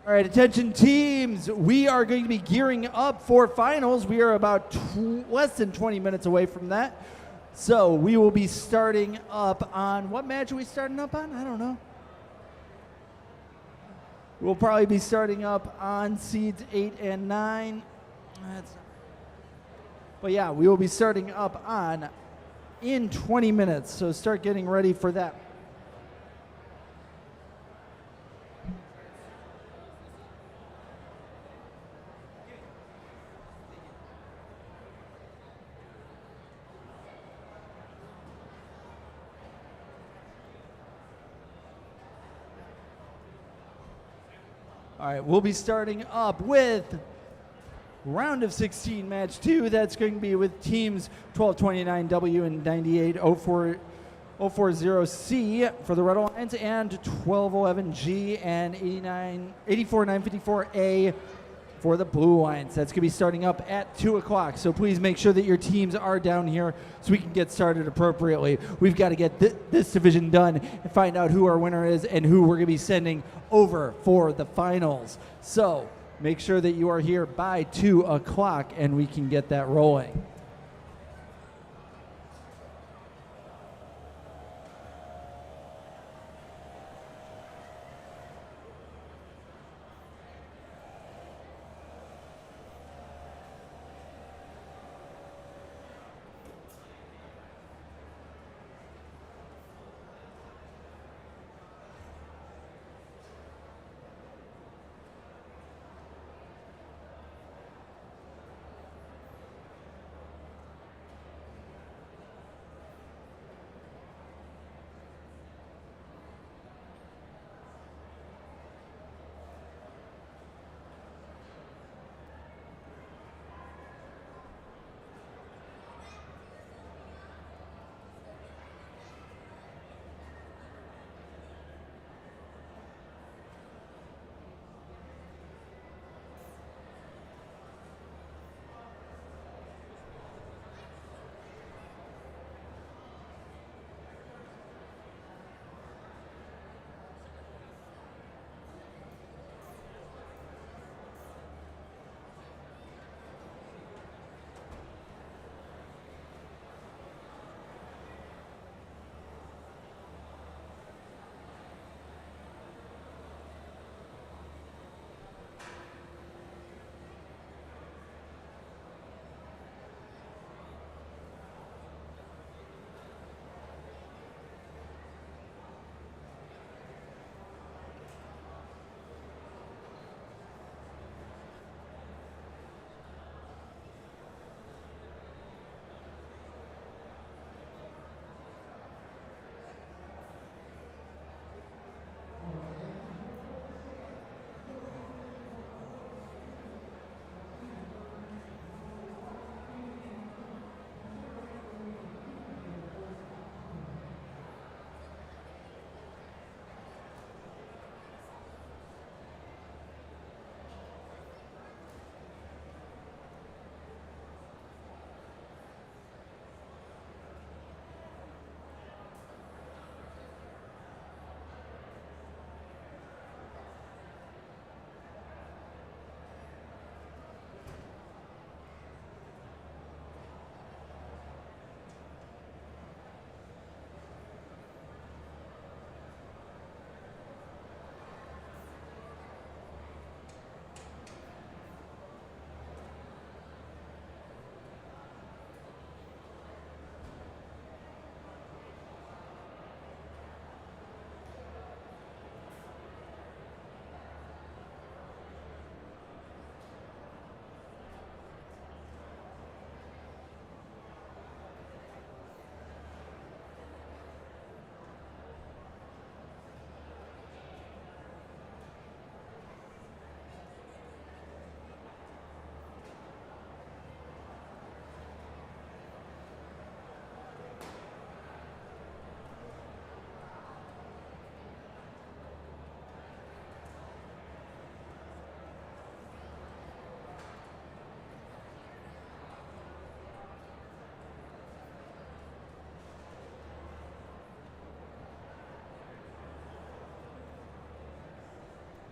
All right, attention teams. We are going to be gearing up for finals. We are about less than 20 minutes away from that. So we will be starting up on, what match are we starting up on? I don't know. We'll probably be starting up on seeds 8 and 9. But yeah, we will be starting up on in 20 minutes. So start getting ready for that. All right, we'll be starting up with round of 16 match 2. That's going to be with teams 1229W and 98040C for the Red Alliance and 1211G and 84954A for the Blue Alliance. That's going to be starting up at 2 o'clock. So please make sure that your teams are down here so we can get started appropriately. We've got to get this division done and find out who our winner is and who we're going to be sending over for the finals. So make sure that you are here by 2 o'clock and we can get that rolling.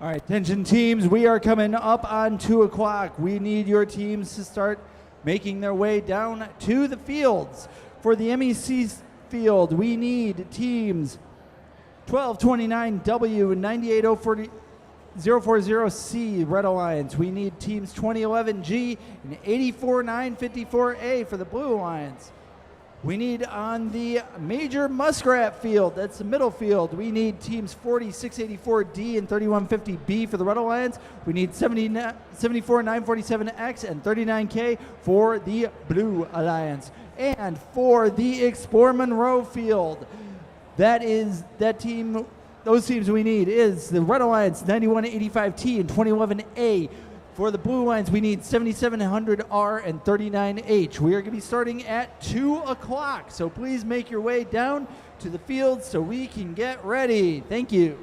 All right, attention teams, we are coming up on 2 o'clock. We need your teams to start making their way down to the fields. For the MEC field, we need teams 1229W and 98040C, Red Alliance. We need teams 2011G and 84954A for the Blue Alliance. We need on the Major Muskrat field, that's the middle field, we need teams 4684D and 3150B for the Red Alliance. We need 74947X and 39K for the Blue Alliance. And for the Explore Monroe field, those teams we need is the Red Alliance 9185T and 2011A. For the Blue Alliance, we need 7700R and 39H. We are going to be starting at 2 o'clock, so please make your way down to the field so we can get ready. Thank you.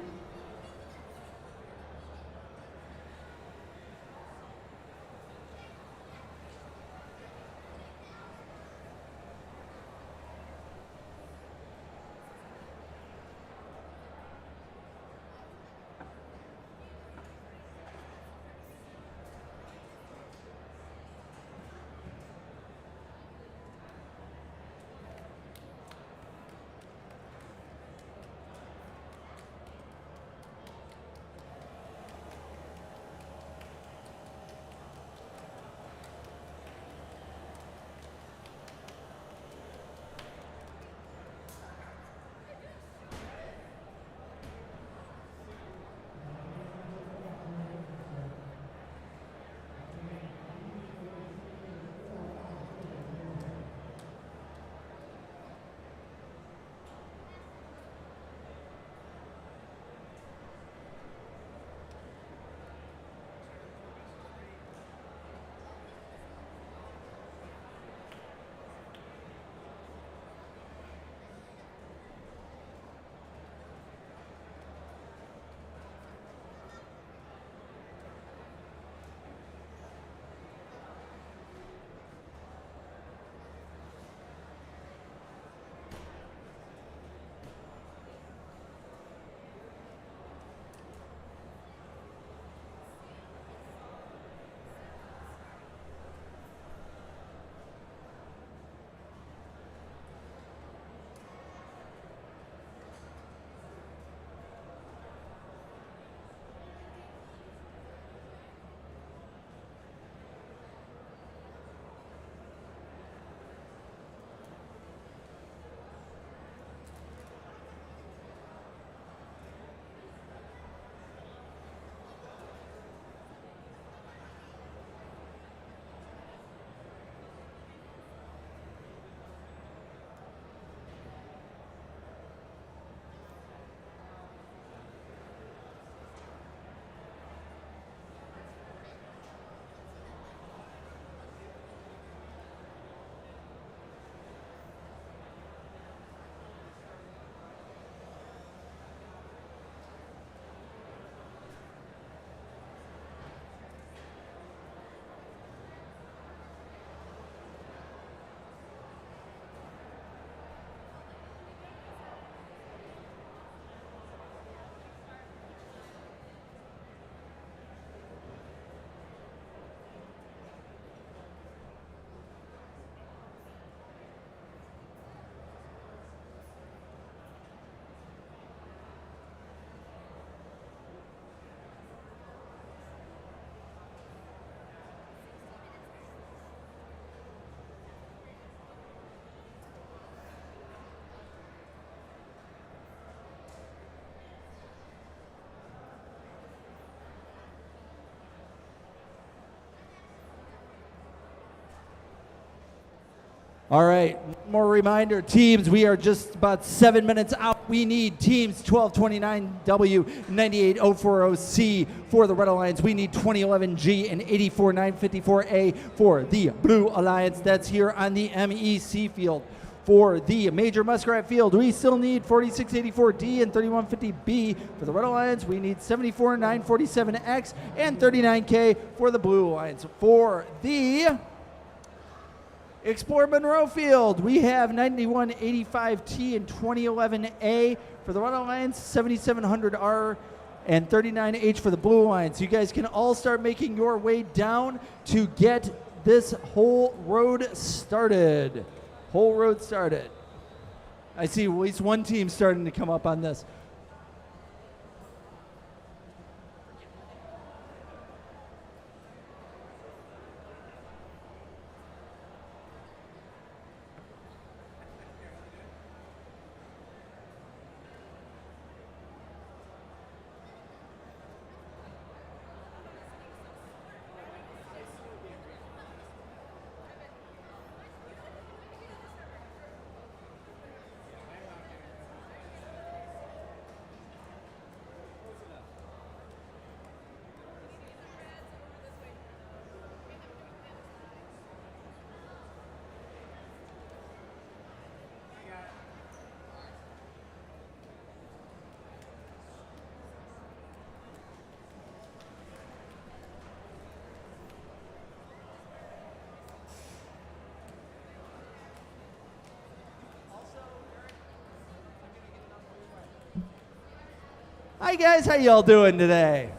All right, more reminder, teams, we are just about 7 minutes out. We need teams 1229W, 98040C for the Red Alliance. We need 2011G and 84954A for the Blue Alliance. That's here on the MEC field. For the Major Muskrat field, we still need 4684D and 3150B. For the Red Alliance, we need 74947X and 39K for the Blue Alliance. For the Explore Monroe field, we have 9185T and 2011A. For the Red Alliance, 7700R and 39H for the Blue Alliance. You guys can all start making your way down to get this whole road started. Whole road started. I see at least one team starting to come up on this. Hi guys, how y'all doing today?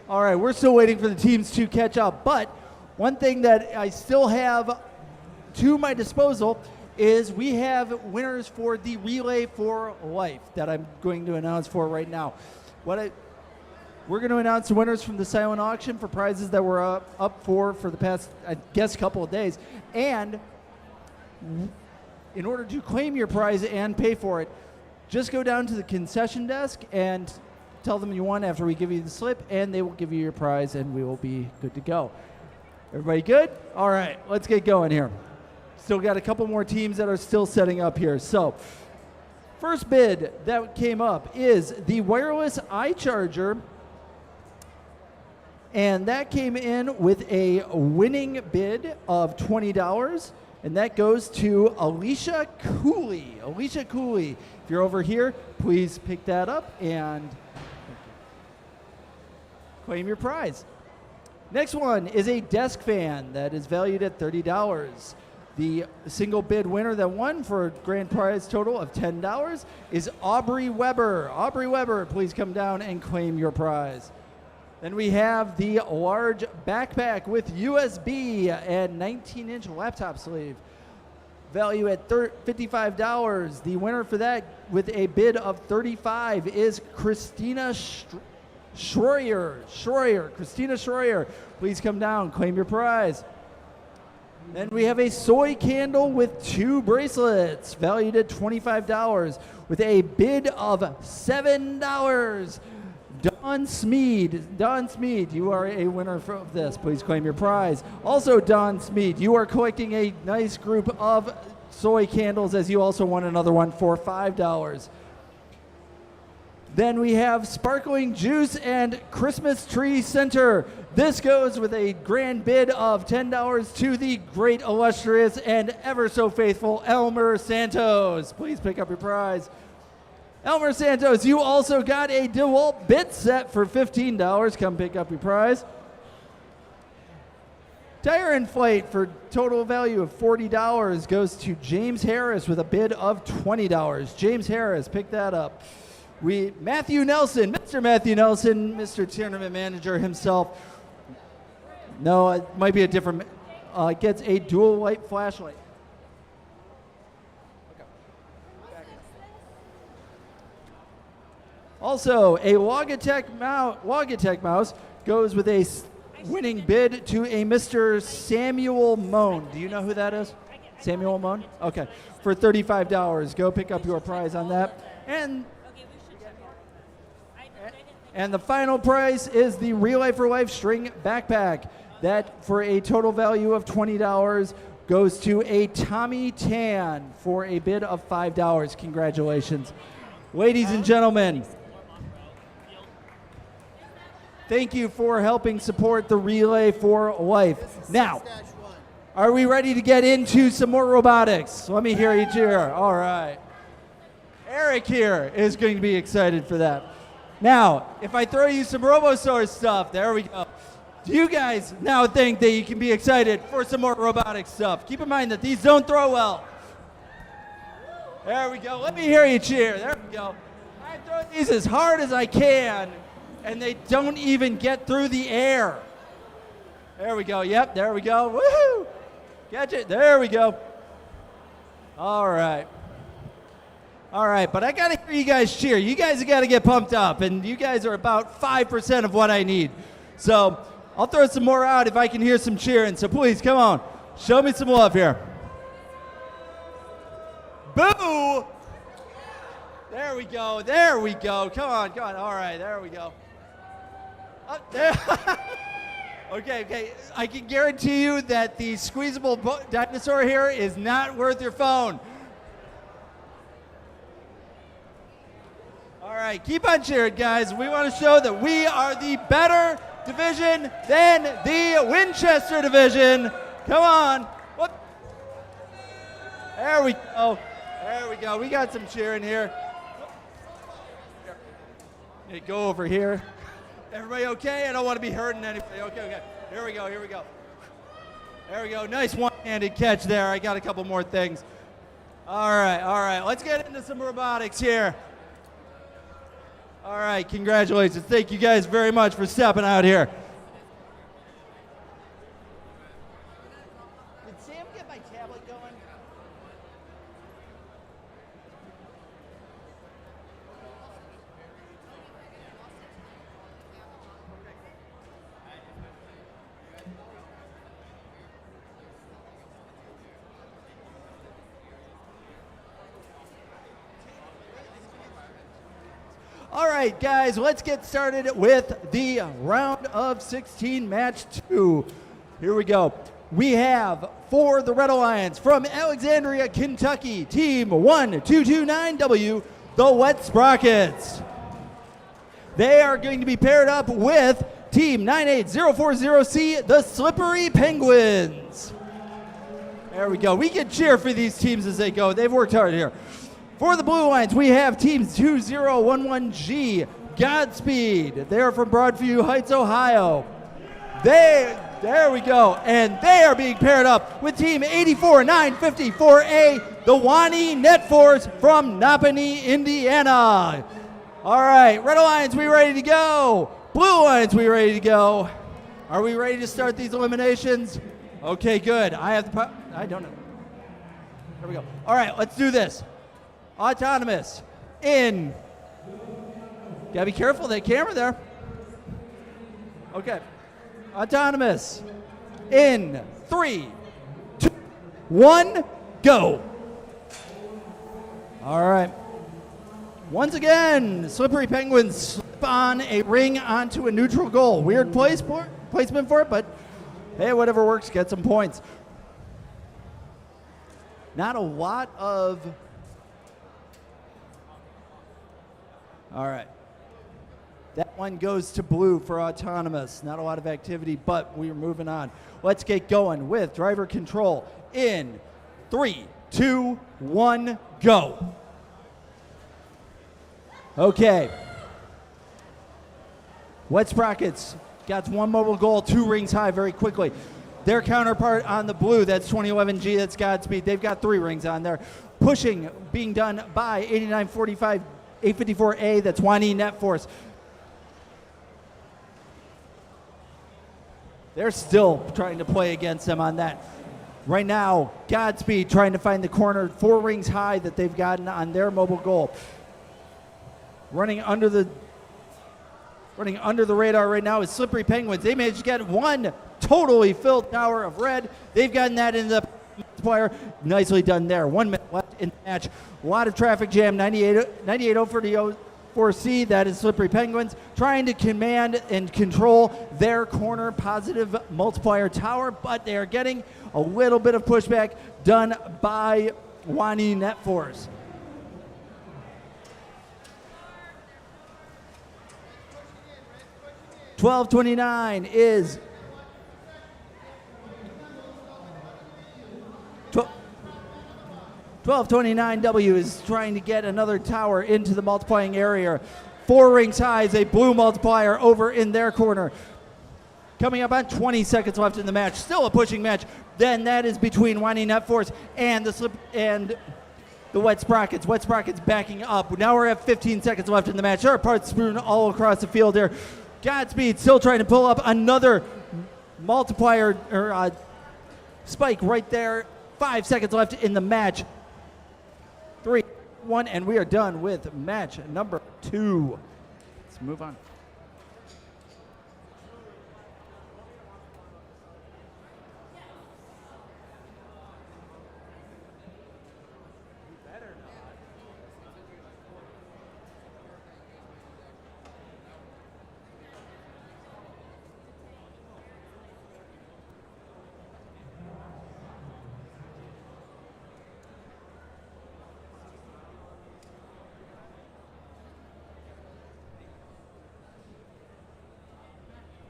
All right, we're still waiting for the teams to catch up, but one thing that I still have to my disposal is we have winners for the Relay for Life that I'm going to announce for right now. We're going to announce the winners from the silent auction for prizes that were up for the past, I guess, couple of days. And in order to claim your prize and pay for it, just go down to the concession desk and tell them you won after we give you the slip, and they will give you your prize, and we will be good to go. Everybody good? All right, let's get going here. Still got a couple more teams that are still setting up here. So, first bid that came up is the wireless eye charger, and that came in with a winning bid of $20, and that goes to Alicia Cooley. Alicia Cooley, if you're over here, please pick that up and claim your prize. Next one is a desk fan that is valued at $30. The single bid winner that won for a grand prize total of $10 is Aubrey Weber. Aubrey Weber, please come down and claim your prize. Then we have the large backpack with USB and 19-inch laptop sleeve. Value at $55. The winner for that with a bid of $35 is Christina Schroyer. Christina Schroyer, please come down, claim your prize. Then we have a soy candle with 2 bracelets, valued at $25, with a bid of $7. Don Smead, you are a winner of this. Please claim your prize. Also, Don Smead, you are collecting a nice group of soy candles, as you also won another one for $5. Then we have Sparkling Juice and Christmas Tree Center. This goes with a grand bid of $10 to the great, illustrious, and ever so faithful Elmer Santos. Please pick up your prize. Elmer Santos, you also got a DeWalt bit set for $15. Come pick up your prize. Tire Inflate for total value of $40 goes to James Harris with a bid of $20. James Harris, pick that up. Matthew Nelson, Mr. Matthew Nelson, Mr. Tournament Manager himself. No, it might be a different, gets a dual light flashlight. Also, a Logitech mouse goes with a winning bid to a Mr. Samuel Moan. Do you know who that is? Samuel Moan? Okay, for $35. Go pick up your prize on that. And the final prize is the Relay for Life string backpack. That, for a total value of $20, goes to a Tommy Tan for a bid of $5. Congratulations. Ladies and gentlemen, thank you for helping support the Relay for Life. Now, are we ready to get into some more robotics? Let me hear you cheer. All right. Eric here is going to be excited for that. Now, if I throw you some RoboSource stuff, there we go. Do you guys now think that you can be excited for some more robotic stuff? Keep in mind that these don't throw well. There we go. Let me hear you cheer. There we go. I'm throwing these as hard as I can. And they don't even get through the air. There we go. Yep, there we go. Woohoo! Catch it. There we go. All right. All right, but I got to hear you guys cheer. You guys have got to get pumped up, and you guys are about 5% of what I need. So I'll throw some more out if I can hear some cheering. So please, come on. Show me some love here. Boo! There we go. There we go. Come on, come on. All right, there we go. Up there. Okay. I can guarantee you that the squeezable dinosaur here is not worth your phone. All right, keep on cheering, guys. We want to show that we are the better division than the Winchester division. Come on. Whoop. There we go. There we go. We got some cheering here. Hey, go over here. Everybody okay? I don't want to be hurting anybody. Okay. Here we go. There we go. Nice one-handed catch there. I got a couple more things. All right. Let's get into some robotics here. All right, congratulations. Thank you guys very much for stepping out here. Did Sam get my tablet going? All right, guys, let's get started with the round of 16 match 2. Here we go. We have for the Red Alliance from Alexandria, Kentucky, team 1229W, the Wet Sprockets. They are going to be paired up with team 98040C, the Slippery Penguins. There we go. We can cheer for these teams as they go. They've worked hard here. For the Blue Alliance, we have teams 2011G, Godspeed. They're from Broadview Heights, Ohio. There we go. And they are being paired up with team 84954A, the Wani Net Force from Napanee, Indiana. All right, Red Alliance, we ready to go? Blue Alliance, we ready to go? Are we ready to start these eliminations? Okay, good. I don't know. There we go. All right, let's do this. Autonomous in. Gotta be careful of that camera there. Okay. Autonomous in 3, 2, 1, go. All right. Once again, Slippery Penguins slip on a ring onto a neutral goal. Weird placement for it, but hey, whatever works, get some points. Not a lot of. All right. That one goes to blue for autonomous. Not a lot of activity, but we're moving on. Let's get going with driver control in 3, 2, 1, go. Okay. Wet Sprockets got one mobile goal, 2 rings high very quickly. Their counterpart on the blue, that's 2011G, that's Godspeed. They've got 3 rings on there. Pushing being done by 8945 854A, that's Wani Net Force. They're still trying to play against them on that. Right now, Godspeed trying to find the corner 4 rings high that they've gotten on their mobile goal. Running under the radar right now is Slippery Penguins. They managed to get one totally filled tower of red. They've gotten that in the multiplier. Nicely done there. 1 minute left in the match. A lot of traffic jam. 98044C, that is Slippery Penguins, trying to command and control their corner positive multiplier tower, but they are getting a little bit of pushback done by Wani Net Force. $12.29 is 1229W is trying to get another tower into the multiplying area. 4 rings high is a blue multiplier over in their corner. Coming up on 20 seconds left in the match. Still a pushing match. Then that is between Wani Net Force and the the Wet Sprockets. Wet Sprockets backing up. Now we're at 15 seconds left in the match. There are parts strewn all across the field here. Godspeed still trying to pull up another multiplier or spike right there. 5 seconds left in the match. 3, 1, and we are done with match number 2. Let's move on.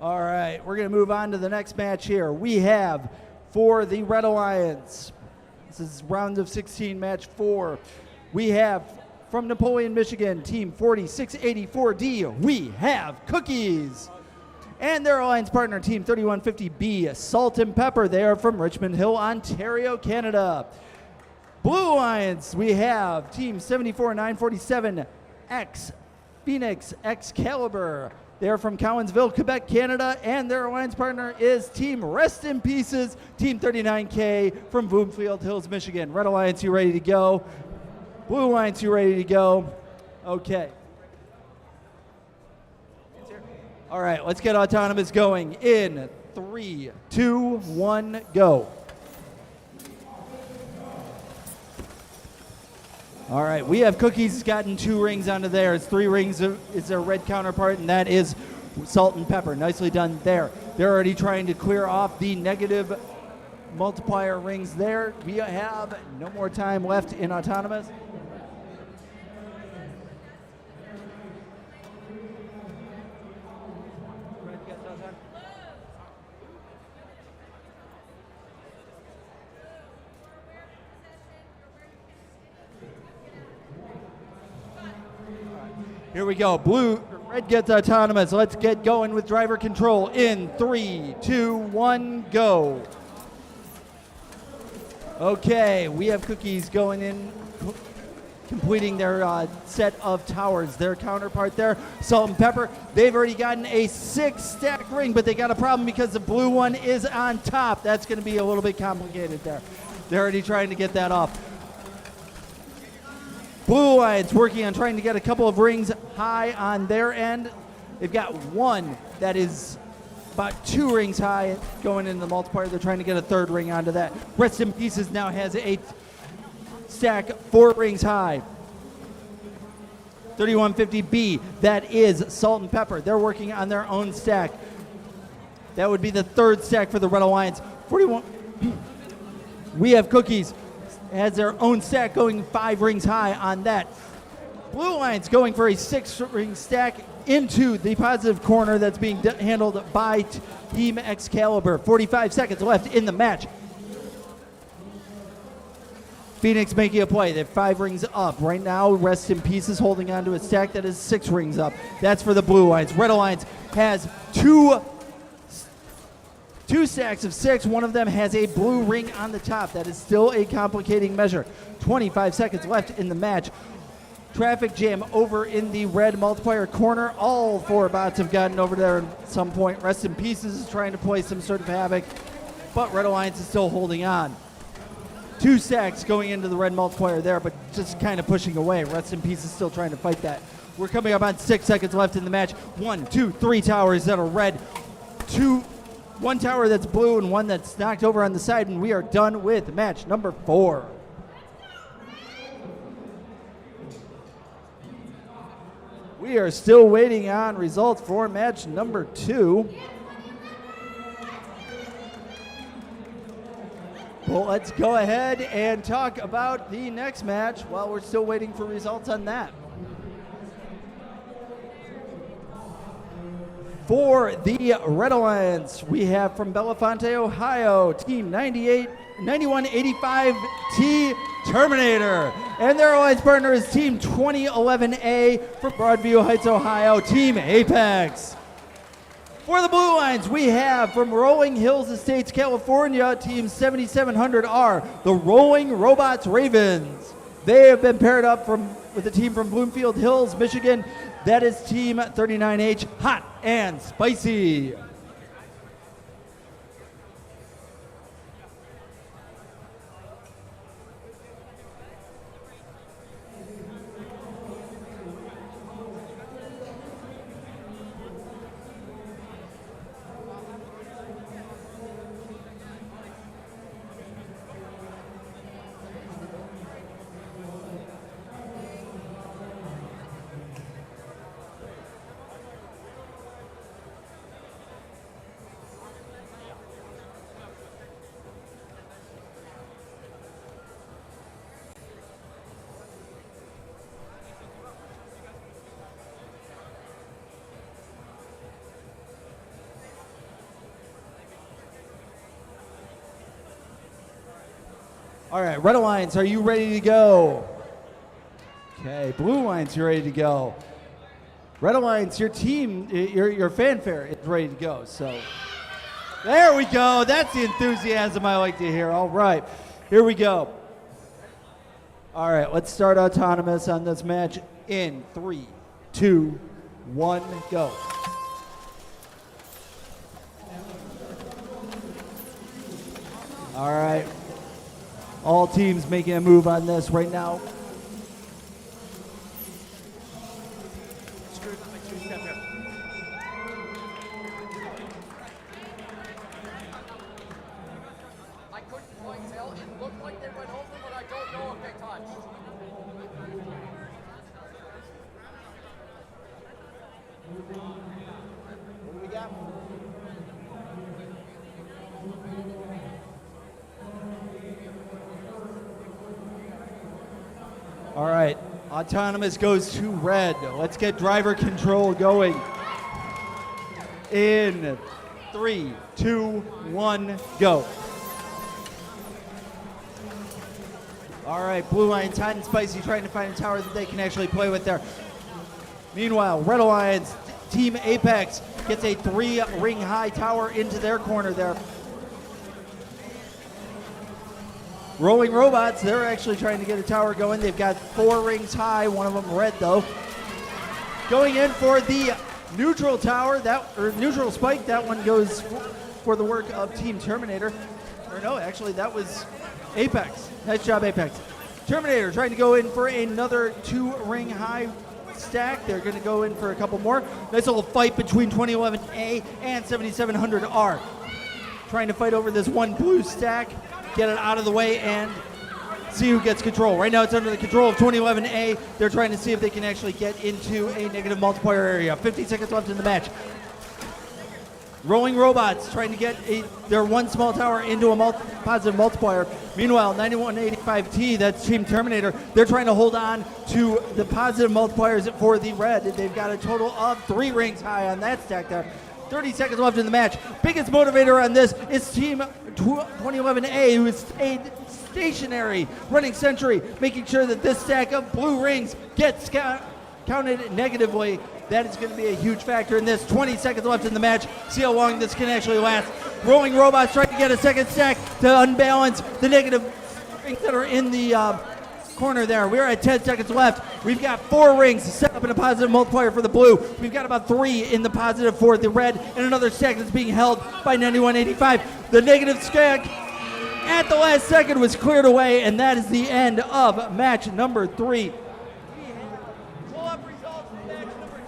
All right, we're going to move on to the next match here. We have for the Red Alliance, this is round of 16, match 4. We have from Napoleon, Michigan, team 4684D, we have Cookies. And their alliance partner, team 3150B, Salt and Pepper. They are from Richmond Hill, Ontario, Canada. Blue Alliance, we have team 74947X, Phoenix Excalibur. They're from Cowansville, Quebec, Canada, and their alliance partner is Team Rest in Pieces, Team 39K from Bloomfield Hills, Michigan. Red Alliance, you ready to go? Blue Alliance, you ready to go? Okay. All right, let's get Autonomous going in 3, 2, 1, go. All right, we have Cookies gotten 2 rings onto there. It's 3 rings is their red counterpart, and that is Salt and Pepper. Nicely done there. They're already trying to clear off the negative multiplier rings there. We have no more time left in Autonomous. Here we go. Red gets Autonomous. Let's get going with driver control in 3, 2, 1, go. Okay, we have Cookies going in, completing their set of towers. Their counterpart there, Salt and Pepper. They've already gotten a 6-stack ring, but they got a problem because the blue one is on top. That's going to be a little bit complicated there. They're already trying to get that off. Blue Alliance working on trying to get a couple of rings high on their end. They've got one that is about 2 rings high going into the multiplier. They're trying to get a 3rd ring onto that. Rest in Pieces now has a stack 4 rings high. 3150B, that is Salt and Pepper. They're working on their own stack. That would be the 3rd stack for the Red Alliance. 41. We have Cookies. Has their own stack going 5 rings high on that. Blue Alliance going for a 6-ring stack into the positive corner that's being handled by Team Excalibur. 45 seconds left in the match. Phoenix making a play. They're 5 rings up. Right now, Rest in Pieces holding on to a stack that is 6 rings up. That's for the Blue Alliance. Red Alliance has 2 stacks of 6. One of them has a blue ring on the top. That is still a complicating measure. 25 seconds left in the match. Traffic jam over in the red multiplier corner. All 4 bots have gotten over there at some point. Rest in Pieces is trying to play some sort of havoc, but Red Alliance is still holding on. 2 stacks going into the red multiplier there, but just kind of pushing away. Rest in Pieces still trying to fight that. We're coming up on 6 seconds left in the match. 1, 2, 3 towers that are red. 1 tower that's blue and 1 that's knocked over on the side, and we are done with match number 4. We are still waiting on results for match number 2. Well, let's go ahead and talk about the next match while we're still waiting for results on that. For the Red Alliance, we have from Belafonte, Ohio, Team 9185T Terminator. And their alliance partner is Team 2011A from Broadview Heights, Ohio, Team Apex. For the Blue Alliance, we have from Rolling Hills Estates, California, Team 7700R, the Rolling Robots Ravens. They have been paired up with a team from Bloomfield Hills, Michigan. That is Team 39H, Hot and Spicy. All right, Red Alliance, are you ready to go? Okay, Blue Alliance, you're ready to go. Red Alliance, your team, your fanfare is ready to go. So there we go. That's the enthusiasm I like to hear. All right, here we go. All right, let's start autonomous on this match in 3, 2, 1, go. All right. All teams making a move on this right now. I couldn't quite tell. It looked like they went over, but I don't know if they touched. What do we got? All right, autonomous goes to red. Let's get driver control going. In 3, 2, 1, go. All right, Blue Alliance, Hot and Spicy trying to find a tower that they can actually play with there. Meanwhile, Red Alliance, Team Apex gets a 3-ring high tower into their corner there. Rolling Robots, they're actually trying to get a tower going. They've got 4 rings high, one of them red though. Going in for the neutral tower, neutral spike, that one goes for the work of Team Terminator. Or no, actually that was Apex. Nice job, Apex. Terminator trying to go in for another 2-ring high stack. They're going to go in for a couple more. Nice little fight between 2011A and 7700R. Trying to fight over this one blue stack. Get it out of the way and see who gets control. Right now it's under the control of 2011A. They're trying to see if they can actually get into a negative multiplier area. 50 seconds left in the match. Rolling Robots trying to get their one small tower into a positive multiplier. Meanwhile, 9185T, that's Team Terminator, they're trying to hold on to the positive multipliers for the red. They've got a total of 3 rings high on that stack there. 30 seconds left in the match. Biggest motivator on this is Team 2011A, who is stayed stationary, running sentry, making sure that this stack of blue rings gets counted negatively. That is going to be a huge factor in this. 20 seconds left in the match. See how long this can actually last. Rolling Robots trying to get a second stack to unbalance the negative rings that are in the corner there. We're at 10 seconds left. We've got 4 rings set up in a positive multiplier for the blue. We've got about 3 in the positive for the red, and another stack that's being held by 9185. The negative stack at the last second was cleared away, and that is the end of match number 3. Pull up results from match number 2.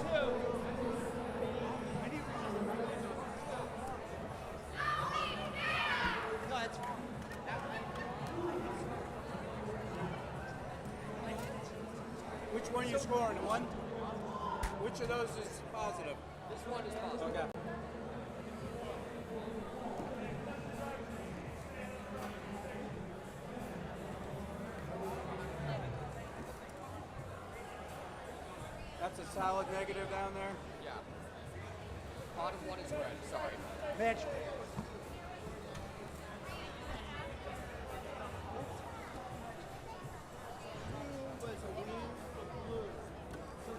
Which one are you scoring? One? Which of those is positive? This one is positive. Okay. That's a solid negative down there? Yeah. Bottom one is red, sorry. Match.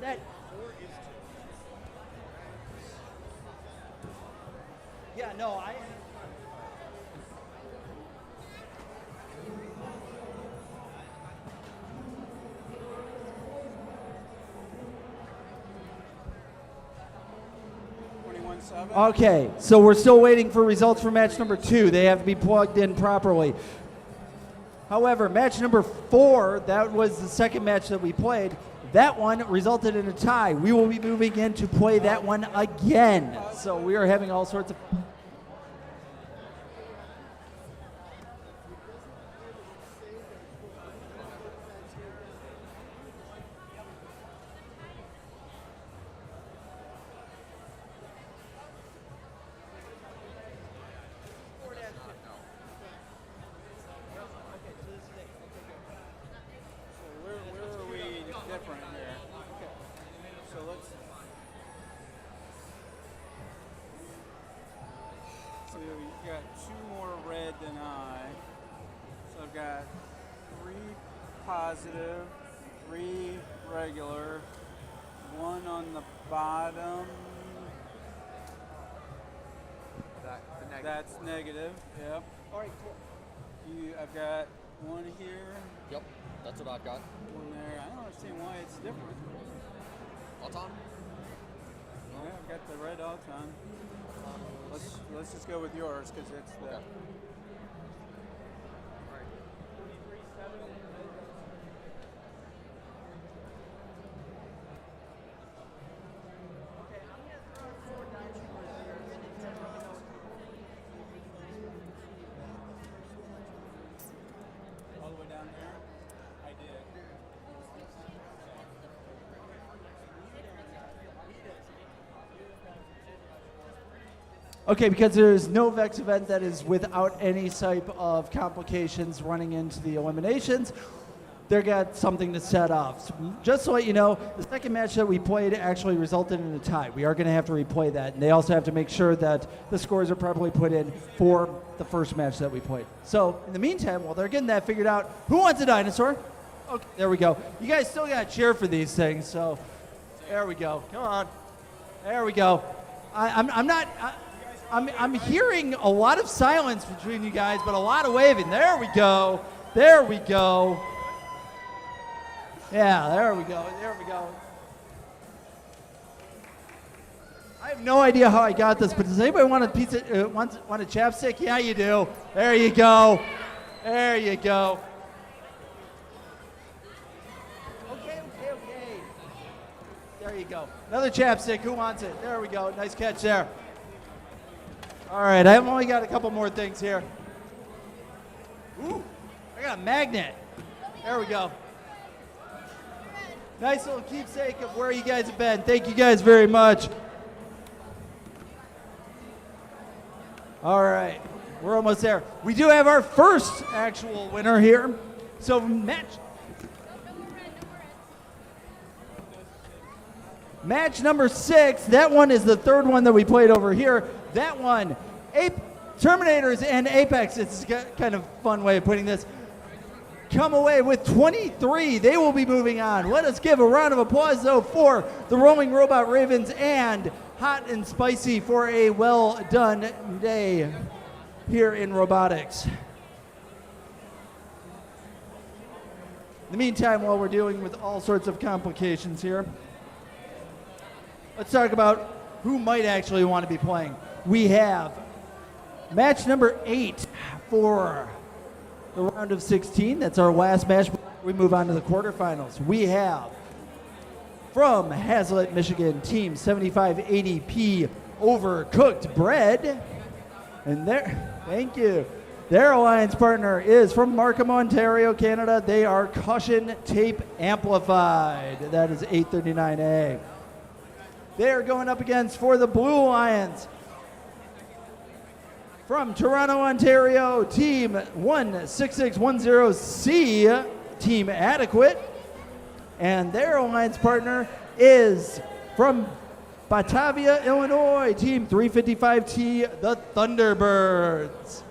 That. Yeah, no, I. 7. Okay, so we're still waiting for results for match number 2. They have to be plugged in properly. However, match number 4, that was the second match that we played. That one resulted in a tie. We will be moving in to play that one again. So we are having all sorts of... Where are we different here? Okay. So let's. So you got 2 more red than I. So I've got 3 positive, 3 regular, 1 on the bottom. That's negative. Yep. All right, cool. I've got 1 here. Yep, that's what I've got. 1 there. I don't understand why it's different. Auton? Yeah, I've got the red Auton. Let's just go with yours because it's the. Okay. All the way down there? I did. Okay, because there is no VEX event that is without any type of complications running into the eliminations, they got something to set up. So just to let you know, the second match that we played actually resulted in a tie. We are going to have to replay that, and they also have to make sure that the scores are properly put in for the first match that we played. So in the meantime, while they're getting that figured out, who wants a dinosaur? Okay, there we go. You guys still got to cheer for these things, so there we go. Come on. There we go. I'm hearing a lot of silence between you guys, but a lot of waving. There we go. There we go. Yeah, there we go. There we go. I have no idea how I got this, but does anybody want a pizza? Want a chapstick? Yeah, you do. There you go. There you go. Okay. There you go. Another chapstick. Who wants it? There we go. Nice catch there. All right, I've only got a couple more things here. Ooh, I got a magnet. There we go. Nice little keepsake of where you guys have been. Thank you guys very much. All right, we're almost there. We do have our first actual winner here. So match number 6, that one is the third one that we played over here. That one, Terminators and Apex, it's kind of a fun way of putting this, come away with 23. They will be moving on. Let us give a round of applause, though, for the Roaming Robot Ravens and Hot and Spicy for a well-done day here in Robotics. In the meantime, while we're dealing with all sorts of complications here, let's talk about who might actually want to be playing. We have match number 8 for the round of 16. That's our last match. We move on to the quarterfinals. We have from Hazlitt, Michigan, Team 7580P Overcooked Bread. And thank you. Their alliance partner is from Markham, Ontario, Canada. They are Cushion Tape Amplified. That is 839A. They are going up against for the Blue Alliance from Toronto, Ontario, Team 16610C, Team Adequate. And their alliance partner is from Batavia, Illinois, Team 355T, the Thunderbirds.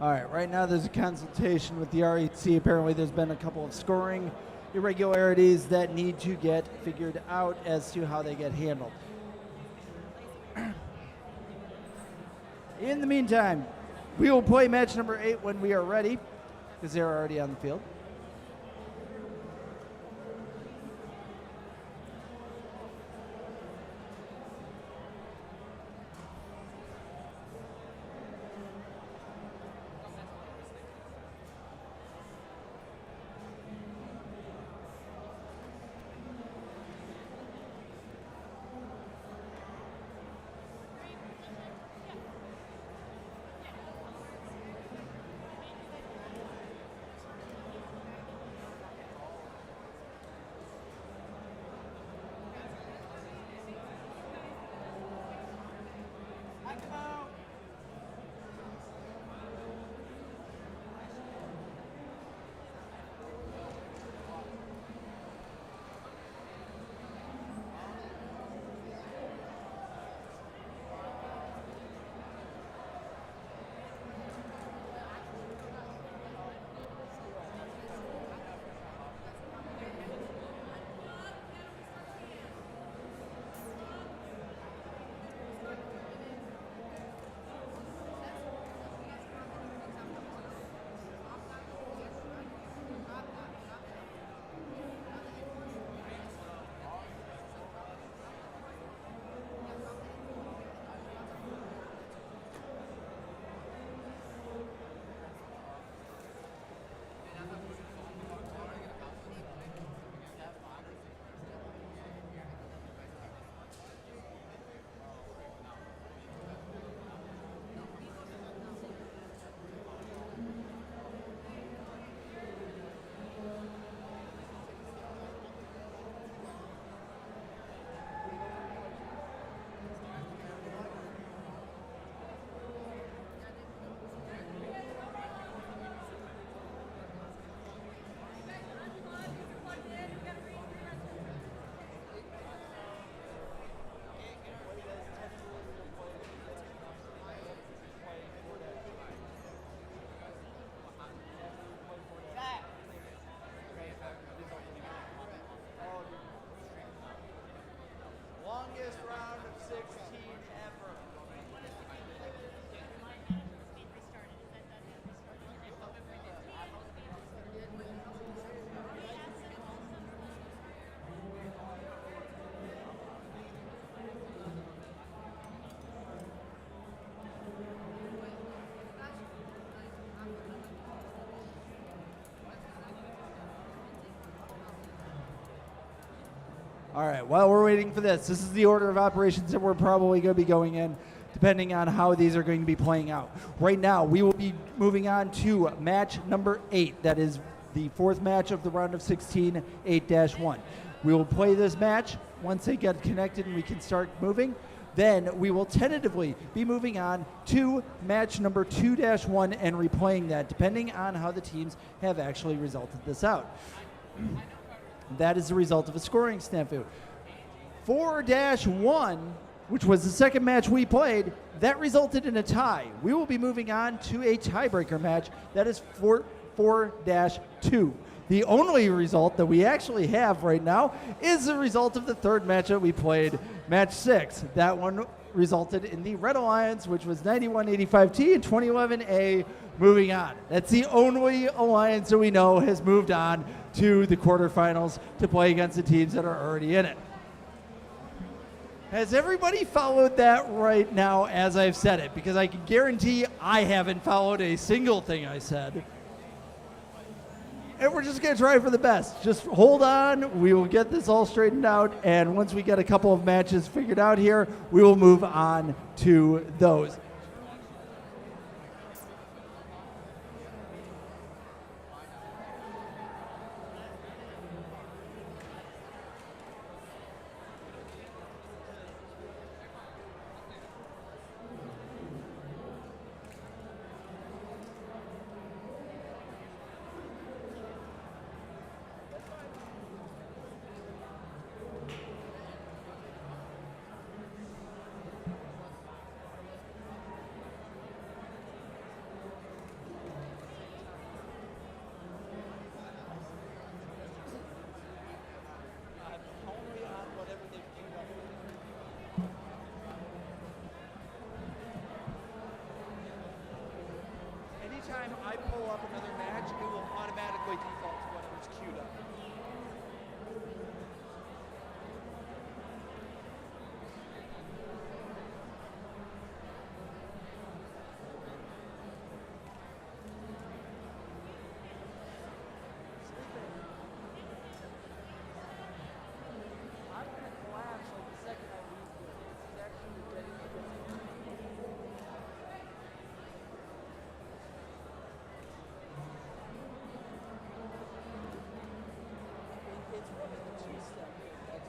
All right, right now there's a consultation with the REC. Apparently there's been a couple of scoring irregularities that need to get figured out as to how they get handled. In the meantime, we will play match number 8 when we are ready, because they're already on the field. All right, while we're waiting for this is the order of operations that we're probably going to be going in, depending on how these are going to be playing out. Right now, we will be moving on to match number 8. That is the 4th match of the round of 16, 8-1. We will play this match. Once they get connected and we can start moving, then we will tentatively be moving on to match number 2-1 and replaying that, depending on how the teams have actually resulted this out. That is the result of a scoring snafu. 4-1, which was the second match we played, that resulted in a tie. We will be moving on to a tiebreaker match. That is 4-2. The only result that we actually have right now is the result of the third match that we played, match 6. That one resulted in the Red Alliance, which was 9185T and 2011A, moving on. That's the only alliance that we know has moved on to the quarterfinals to play against the teams that are already in it. Has everybody followed that right now as I've said it? Because I can guarantee I haven't followed a single thing I said. And we're just going to try for the best. Just hold on. We will get this all straightened out. And once we get a couple of matches figured out here, we will move on to those. I pull up another match, it will automatically default to whatever's queued up. I'm going to collapse like the second I leave this. It's actually getting me. It's running the two-step. That's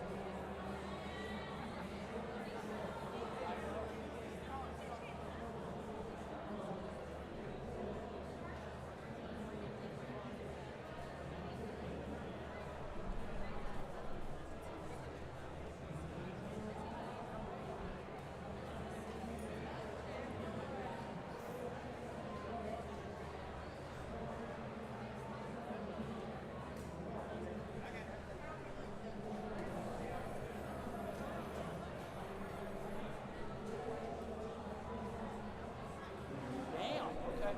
damn. Okay.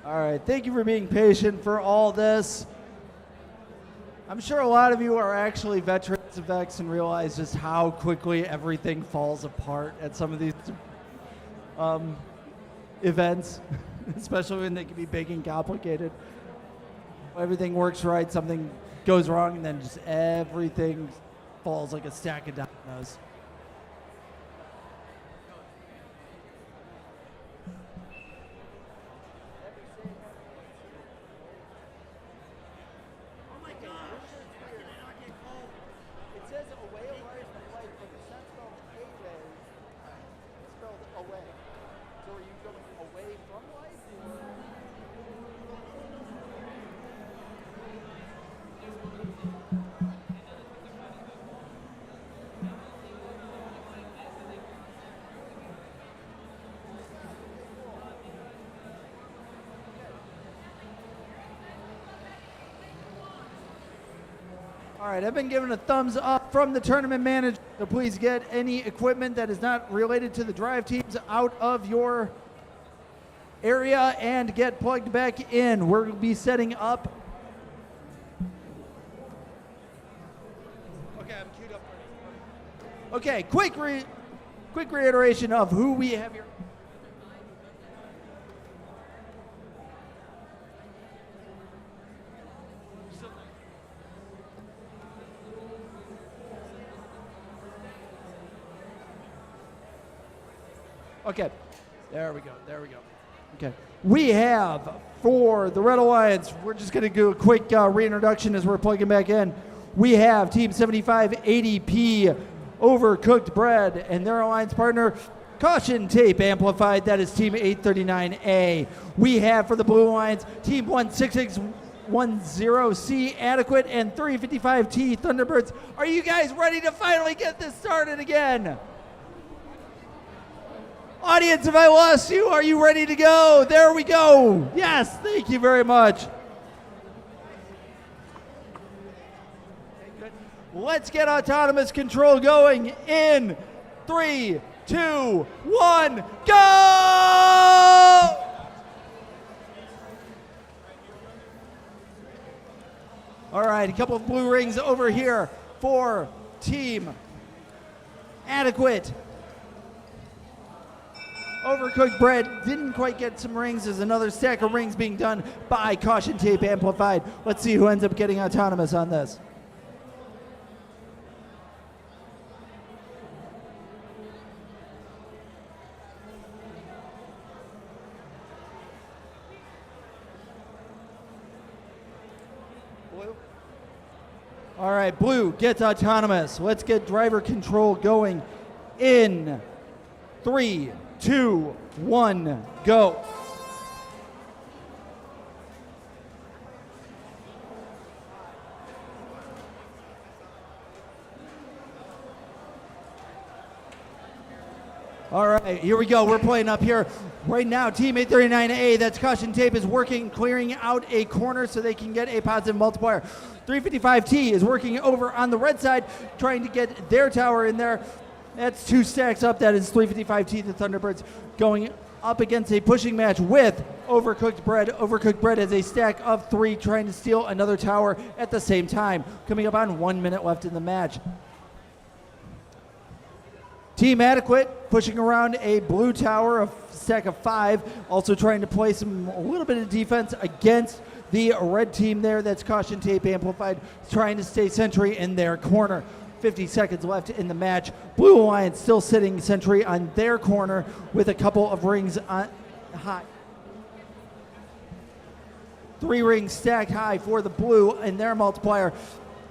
All right, thank you for being patient for all this. I'm sure a lot of you are actually veterans of VEX and realize just how quickly everything falls apart at some of these events, especially when they can be big and complicated. Everything works right, something goes wrong, and then just everything falls like a stack of dominoes. Oh my gosh! It says away away from life, but it's not spelled away. It's spelled away. So are you going away from life? All right, I've been given a thumbs up from the tournament manager, so please get any equipment that is not related to the drive teams out of your area and get plugged back in. We're going to be setting up. Okay, I'm queued up. Okay, quick reiteration of who we have here. Okay, there we go, there we go. Okay, we have for the Red Alliance, we're just going to do a quick reintroduction as we're plugging back in. We have Team 7580P Overcooked Bread and their alliance partner, Caution Tape Amplified, that is Team 839A. We have for the Blue Alliance, Team 16610C Adequate and 355T Thunderbirds. Are you guys ready to finally get this started again? Audience, if I lost you, are you ready to go? There we go. Yes, thank you very much. Let's get autonomous control going in 3, 2, 1, go! All right, a couple of blue rings over here for Team Adequate. Overcooked Bread didn't quite get some rings. There's another stack of rings being done by Caution Tape Amplified. Let's see who ends up getting autonomous on this. Blue. All right, Blue gets autonomous. Let's get driver control going in 3, 2, 1, go. All right, here we go. We're playing up here right now. Team 839A, that's caution tape, is working, clearing out a corner so they can get a positive multiplier. 355T is working over on the red side, trying to get their tower in there. That's 2 stacks up. That is 355T, the Thunderbirds, going up against a pushing match with Overcooked Bread. Overcooked Bread has a stack of 3, trying to steal another tower at the same time. Coming up on 1 minute left in the match. Team Adequate pushing around a blue tower, a stack of 5, also trying to play a little bit of defense against the red team there. That's caution tape amplified, trying to stay sentry in their corner. 50 seconds left in the match. Blue Alliance still sitting sentry on their corner with a couple of rings on high. 3 rings stacked high for the blue and their multiplier.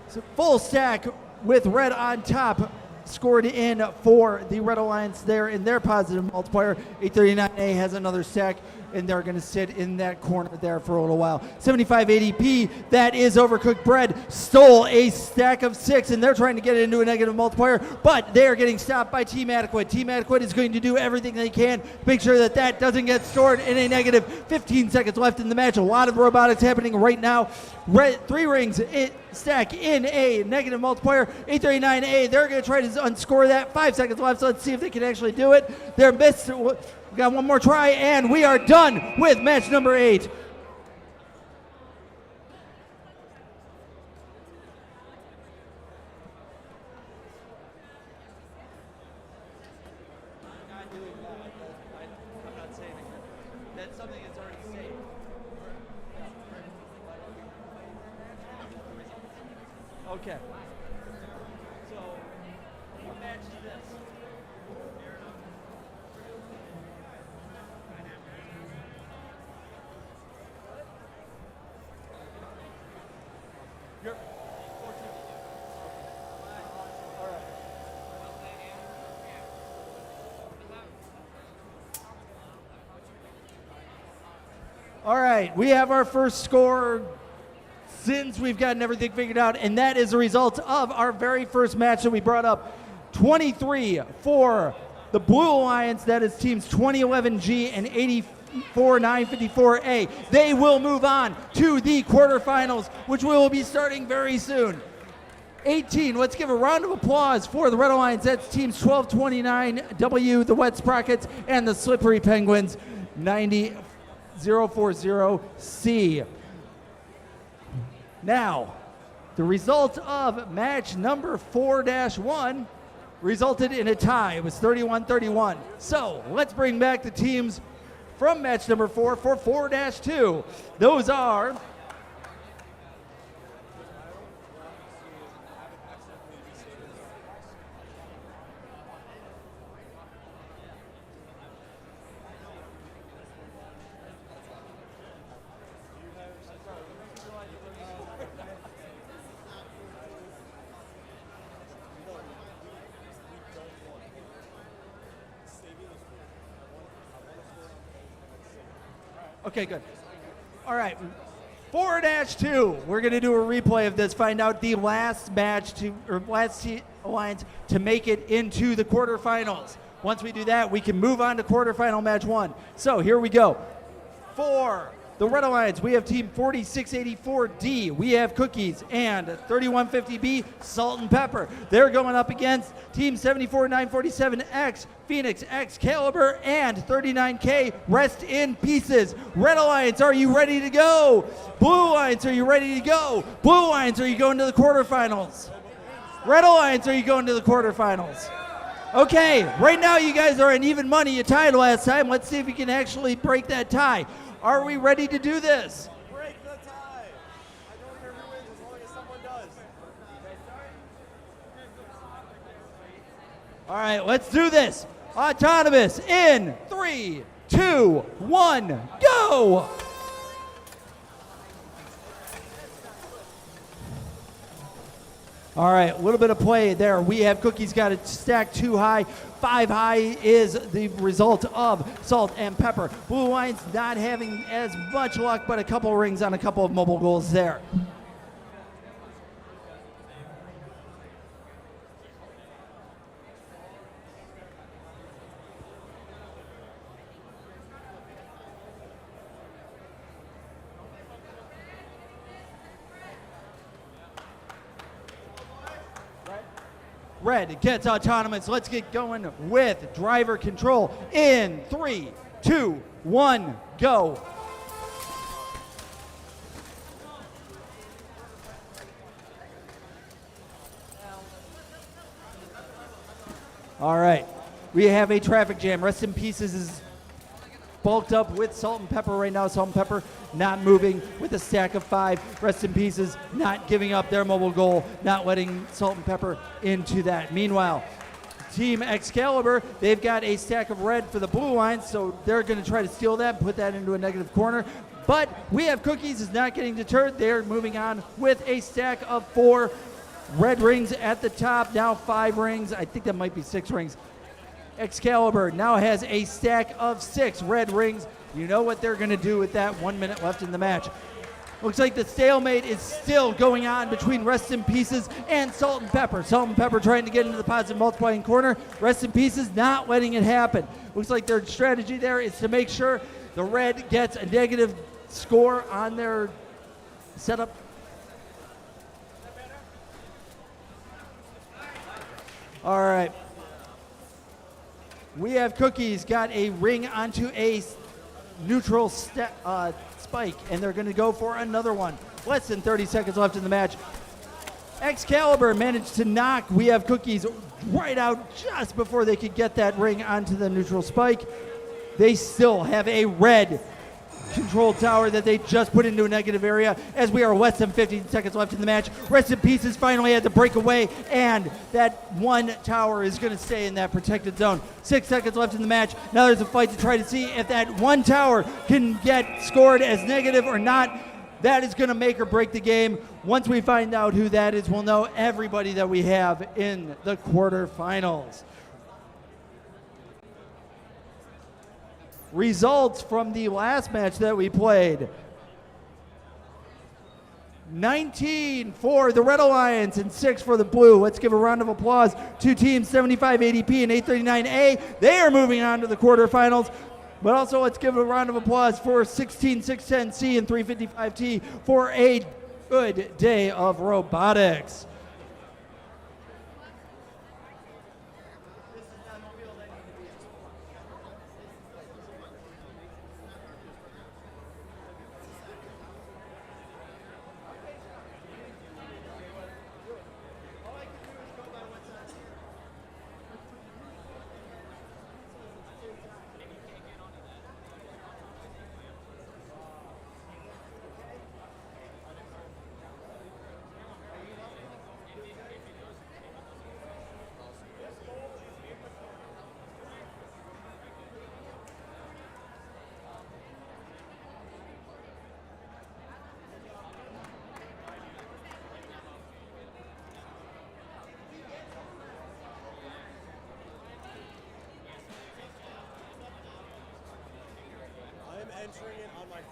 So full stack with red on top. Scored in for the Red Alliance there in their positive multiplier. 839A has another stack, and they're going to sit in that corner there for a little while. 7580P, that is Overcooked Bread, stole a stack of 6, and they're trying to get it into a negative multiplier, but they are getting stopped by Team Adequate. Team Adequate is going to do everything they can to make sure that that doesn't get stored in a negative. 15 seconds left in the match. A lot of robotics happening right now. Red, 3 rings stack in a negative multiplier. 839A, they're going to try to unscore that. 5 seconds left, so let's see if they can actually do it. They're missed. We got one more try, and we are done with match number 8. That's something that's already safe. Okay. So, what match is this? You're 14. All right. All right, we have our first score since we've gotten everything figured out, and that is the result of our very first match that we brought up. 23 for the Blue Alliance, that is teams 2011G and 84954A. They will move on to the quarterfinals, which we will be starting very soon. 18, let's give a round of applause for the Red Alliance. That's teams 1229W, the Wet Sprockets, and the Slippery Penguins, 90040C. Now, the result of match number 4-1 resulted in a tie. It was 31-31. So let's bring back the teams from match number 4 for 4-2. Those are okay, good. All right, 4-2. We're going to do a replay of this, find out the last match last alliance to make it into the quarterfinals. Once we do that, we can move on to quarterfinal match 1. So here we go. For the Red Alliance, we have team 4684D. We have Cookies and 3150B, Salt and Pepper. They're going up against team 74947X, Phoenix, Excalibur, and 39K, Rest in Pieces. Red Alliance, are you ready to go? Blue Alliance, are you ready to go? Blue Alliance, are you going to the quarterfinals? Red Alliance, are you going to the quarterfinals? Okay, right now you guys are in even money. You tied last time. Let's see if you can actually break that tie. Are we ready to do this? Break the tie. I don't care who wins as long as someone does. All right, let's do this. Autonomous in 3, 2, 1, go! All right, a little bit of play there. We have Cookies got it stacked 2 high. 5 high is the result of Salt and Pepper. Blue Alliance not having as much luck, but a couple rings on a couple of mobile goals there. Red gets autonomous. Let's get going with driver control in 3, 2, 1, go. All right, we have a traffic jam. Rest in Pieces is bulked up with Salt and Pepper right now. Salt and Pepper not moving with a stack of 5. Rest in Pieces not giving up their mobile goal, not letting Salt and Pepper into that. Meanwhile, Team Excalibur, they've got a stack of red for the blue line, so they're going to try to steal that and put that into a negative corner. But We Have Cookies is not getting deterred. They're moving on with a stack of 4 red rings at the top, now 5 rings. I think that might be 6 rings. Excalibur now has a stack of 6 red rings. You know what they're going to do with that. 1 minute left in the match. Looks like the stalemate is still going on between Rest in Pieces and Salt and Pepper. Salt and Pepper trying to get into the positive multiplying corner. Rest in Pieces not letting it happen. Looks like their strategy there is to make sure the red gets a negative score on their setup. All right. We Have Cookies got a ring onto a neutral spike, and they're going to go for another one. Less than 30 seconds left in the match. Excalibur managed to knock We Have Cookies right out just before they could get that ring onto the neutral spike. They still have a red control tower that they just put into a negative area as we are less than 15 seconds left in the match. Rest in Pieces finally had to break away, and that one tower is going to stay in that protected zone. 6 seconds left in the match. Now there's a fight to try to see if that one tower can get scored as negative or not. That is going to make or break the game. Once we find out who that is, we'll know everybody that we have in the quarterfinals. Results from the last match that we played. 19 for the Red Alliance and 6 for the Blue. Let's give a round of applause to teams 75 ADP and 839A. They are moving on to the quarterfinals. But also let's give a round of applause for 16610C and 355T for a good day of robotics. Entering it on my phone.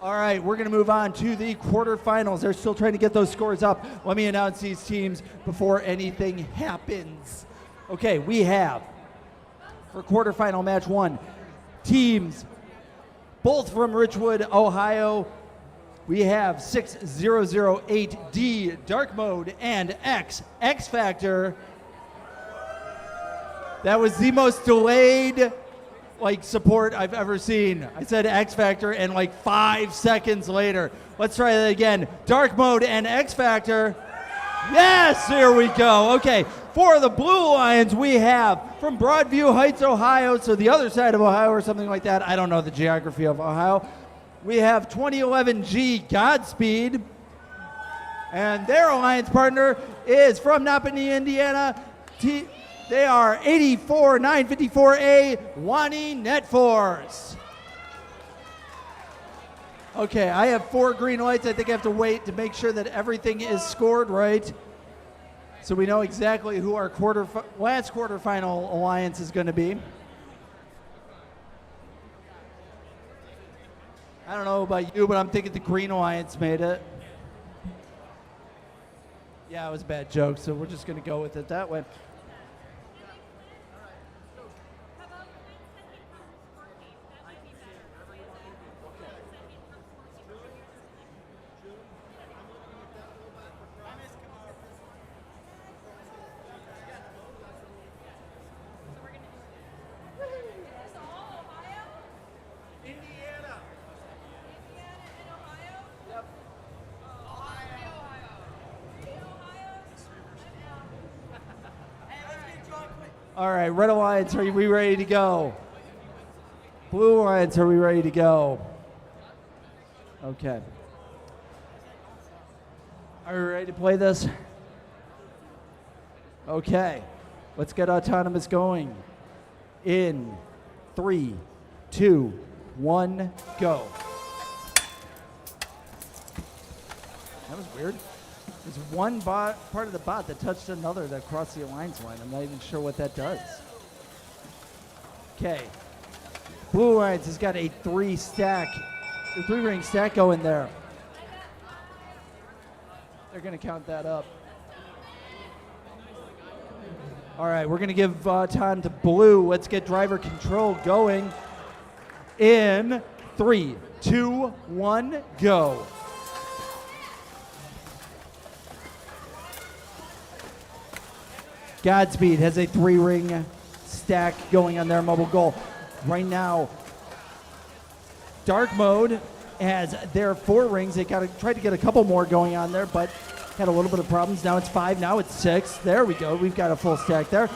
All right, we're going to move on to the quarterfinals. They're still trying to get those scores up. Let me announce these teams before anything happens. Okay, we have, for quarterfinal match 1, teams both from Richwood, Ohio. We have 6008D, Dark Mode, and X Factor. That was the most delayed support I've ever seen. I said X Factor and 5 seconds later. Let's try that again. Dark Mode and X Factor. Yes, here we go. Okay, for the Blue Lions, we have from Broadview Heights, Ohio, so the other side of Ohio or something like that. I don't know the geography of Ohio. We have 2011G Godspeed, and their alliance partner is from Napanee, Indiana. They are 84954A Wani Netforce. Okay, I have 4 green lights. I think I have to wait to make sure that everything is scored right, so we know exactly who our last quarterfinal alliance is going to be. I don't know about you, but I'm thinking the Green Alliance made it. Yeah, it was a bad joke, so we're just going to go with it that way. All right, Red Alliance, are we ready to go? Blue Alliance, are we ready to go? Okay. Are we ready to play this? Okay. Let's get Autonomous going. In 3, 2, 1, go. That was weird. There's one part of the bot that touched another that crossed the alliance line. I'm not even sure what that does. Okay. Blue Alliance has got a 3-ring stack going there. They're going to count that up. All right, we're going to give time to Blue. Let's get driver control going. In 3, 2, 1, go. Godspeed has a 3-ring stack going on their mobile goal. Right now, Dark Mode has their 4 rings. They tried to get a couple more going on there, but had a little bit of problems. Now it's 5, now it's 6. There we go. We've got a full stack there.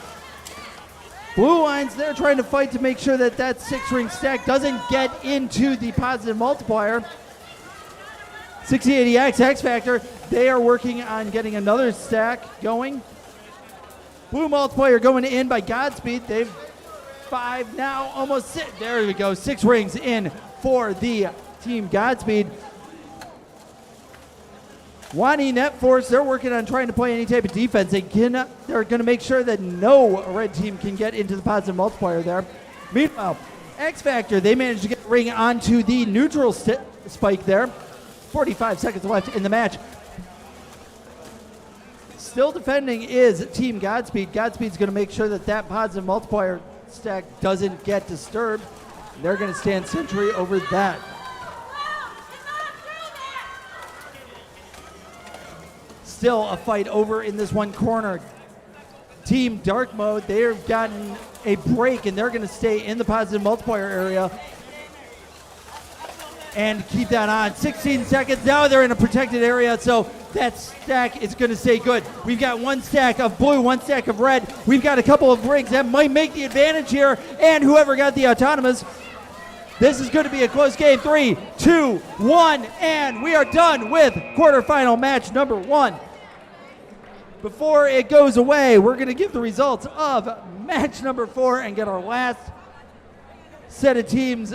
Blue Lines, they're trying to fight to make sure that 6-ring stack doesn't get into the positive multiplier. 6080X, X Factor, they are working on getting another stack going. Blue multiplier going in by Godspeed. They've 5 now, almost 6. There we go. 6 rings in for the team Godspeed. Wani Net Force, they're working on trying to play any type of defense. They're going to make sure that no red team can get into the positive multiplier there. Meanwhile, X Factor, they managed to get a ring onto the neutral spike there. 45 seconds left in the match. Still defending is Team Godspeed. Godspeed's going to make sure that positive multiplier stack doesn't get disturbed. They're going to stand sentry over that. Still a fight over in this one corner. Team Dark Mode, they've gotten a break and they're going to stay in the positive multiplier area and keep that on. 16 seconds, now they're in a protected area, so that stack is going to stay good. We've got 1 stack of blue, 1 stack of red. We've got a couple of rings that might make the advantage here, and whoever got the Autonomous, this is going to be a close game. 3, 2, 1, and we are done with quarterfinal match number 1. Before it goes away, we're going to give the results of match number 4 and get our last set of teams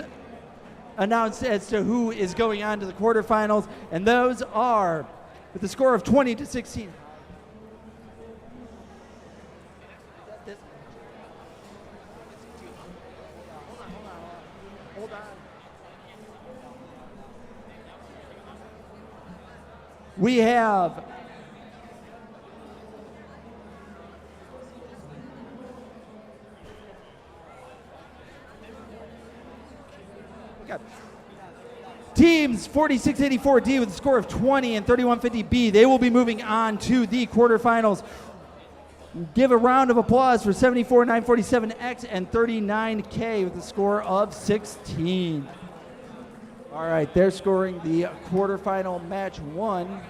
announced as to who is going on to the quarterfinals, and those are with a score of 20-16. Hold on. We have teams 4684D with a score of 20 and 3150B. They will be moving on to the quarterfinals. Give a round of applause for 74947X and 39K with a score of 16. All right, they're scoring the quarterfinal match 1.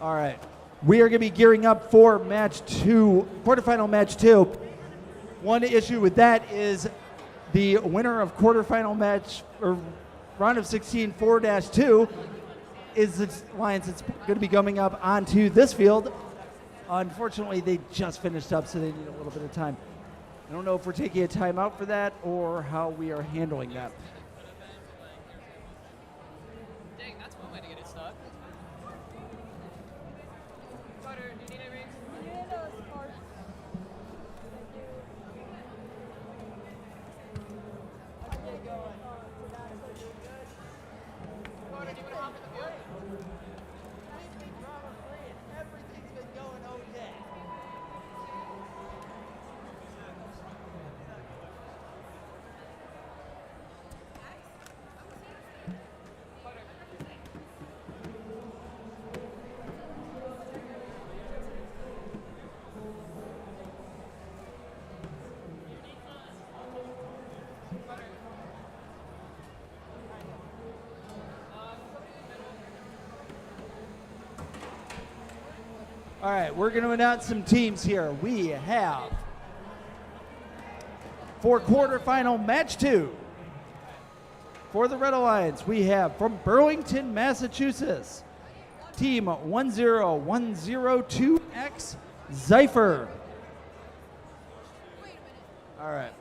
All right, we are going to be gearing up for match 2, quarterfinal match 2. One issue with that is the winner of quarterfinal match, or round of 16 4-2, is the Lions that's going to be coming up onto this field. Unfortunately, they just finished up, so they need a little bit of time. I don't know if we're taking a timeout for that or how we are handling that. Dang, that's one way to get it stuck. Carter, do you need a ring? Carter, do you want to hop in the field? Everything's been going, oh yeah. All right, we're going to announce some teams here. We have for quarterfinal match 2. For the Red Alliance, we have from Burlington, Massachusetts, team 10102X Zypher. All right.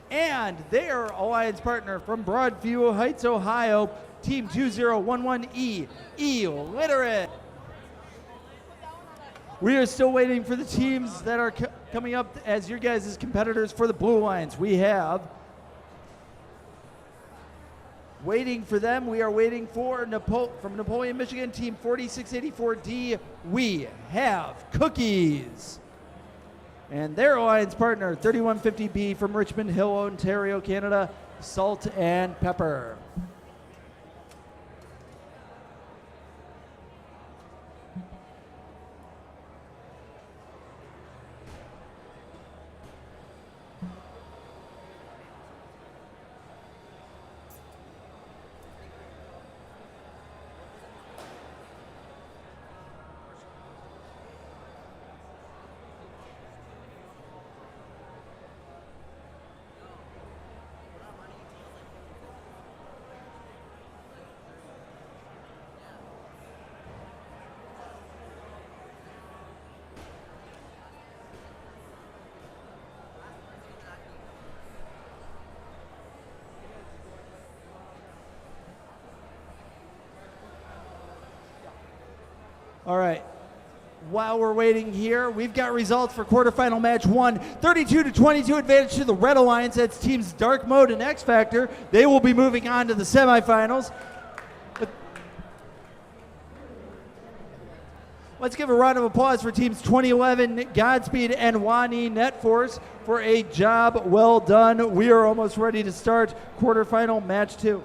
And their alliance partner from Broadview Heights, Ohio, team 2011E Illiterate. We are still waiting for the teams that are coming up as your guys' competitors for the Blue Alliance. We have, waiting for them, we are waiting for from Napoleon, Michigan, team 4684D, we have Cookies. And their alliance partner, 3150B from Richmond Hill, Ontario, Canada, Salt and Pepper. All right. While we're waiting here, we've got results for quarterfinal match 1. 32-22 advantage to the Red Alliance. That's teams Dark Mode and X Factor. They will be moving on to the semifinals. But let's give a round of applause for teams 2011 Godspeed and Wani Netforce for a job well done. We are almost ready to start quarterfinal match 2.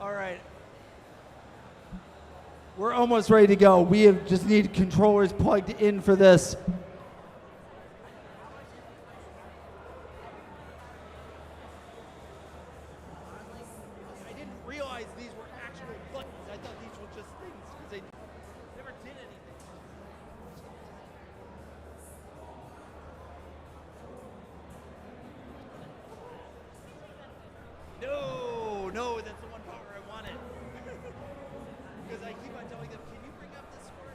All right. We're almost ready to go. We have just need controllers plugged in for this. I didn't realize these were actual buttons. I thought these were just things because they never did anything. No, that's the one power I wanted. Because I keep on telling them, can you bring up this score?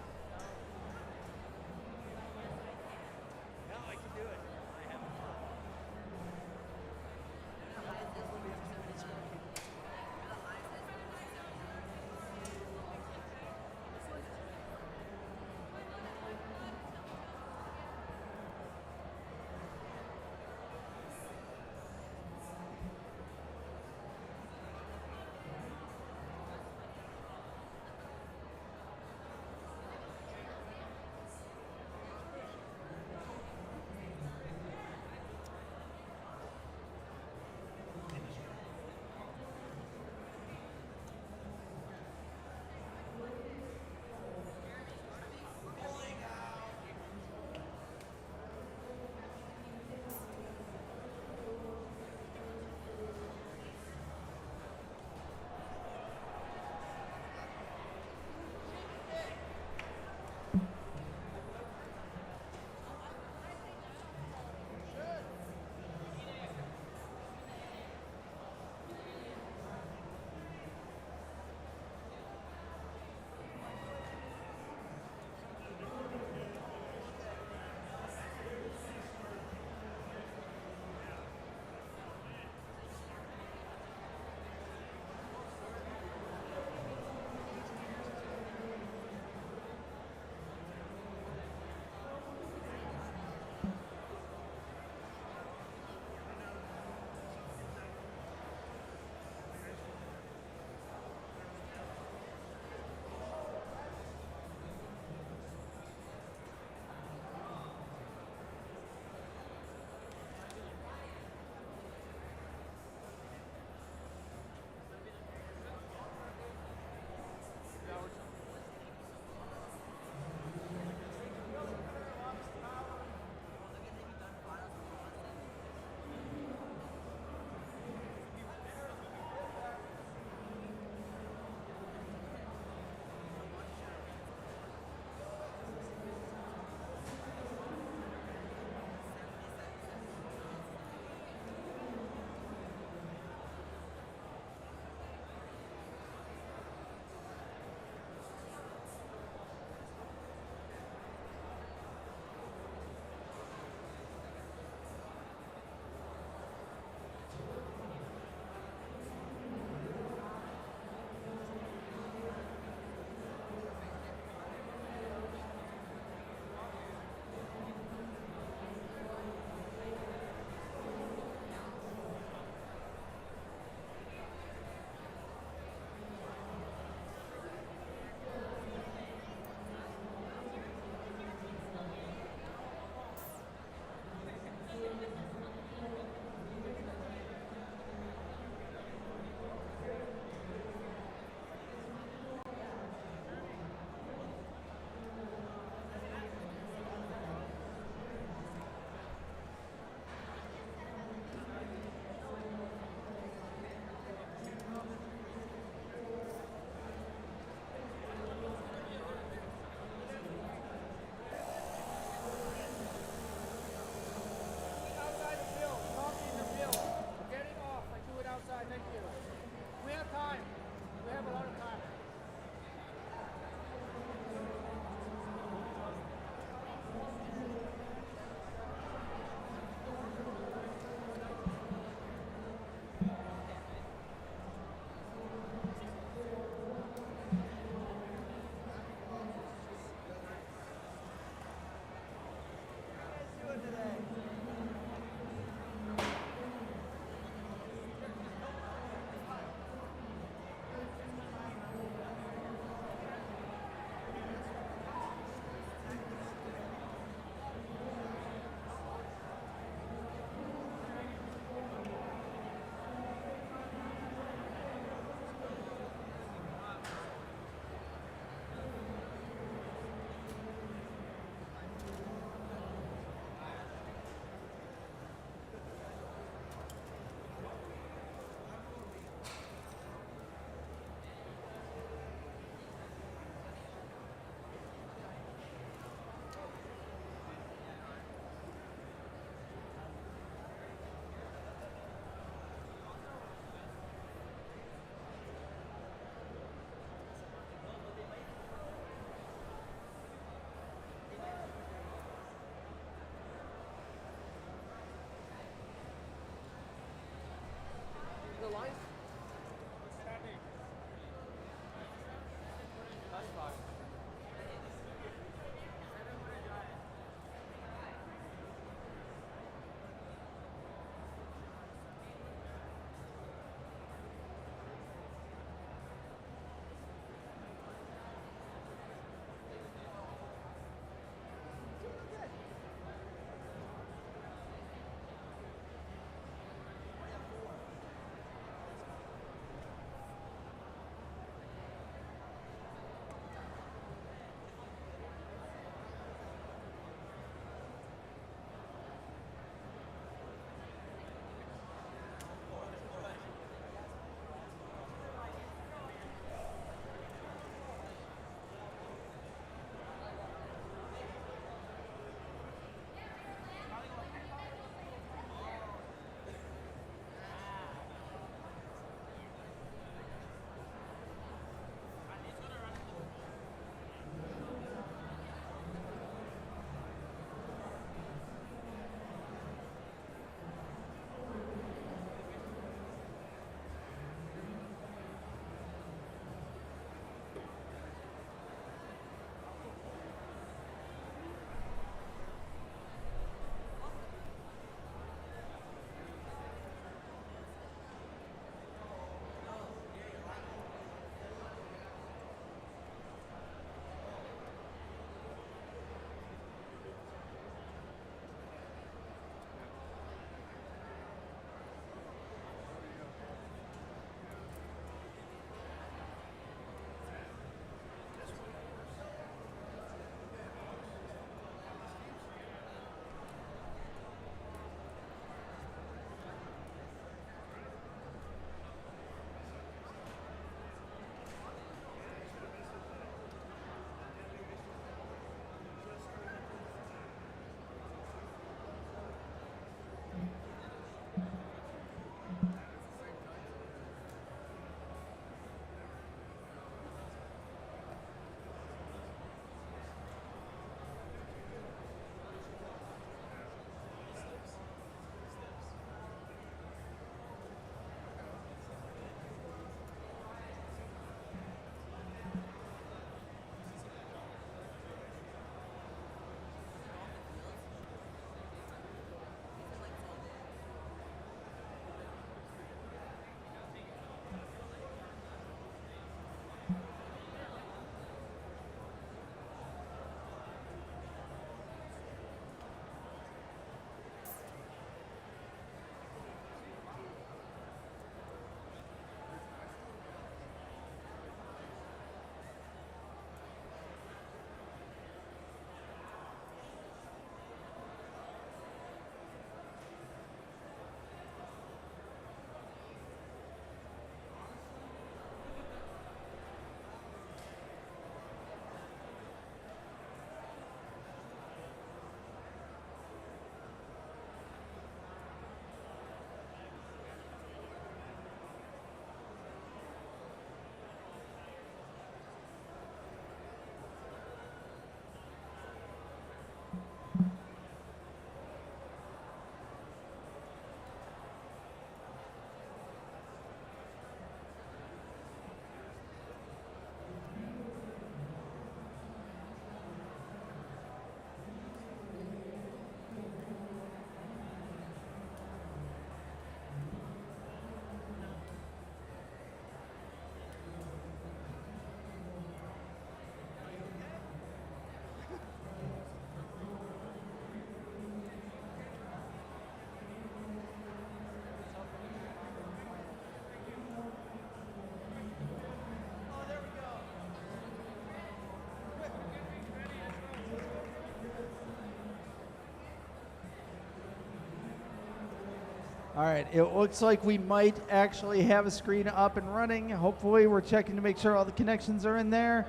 All right, it looks like we might actually have a screen up and running. Hopefully, we're checking to make sure all the connections are in there.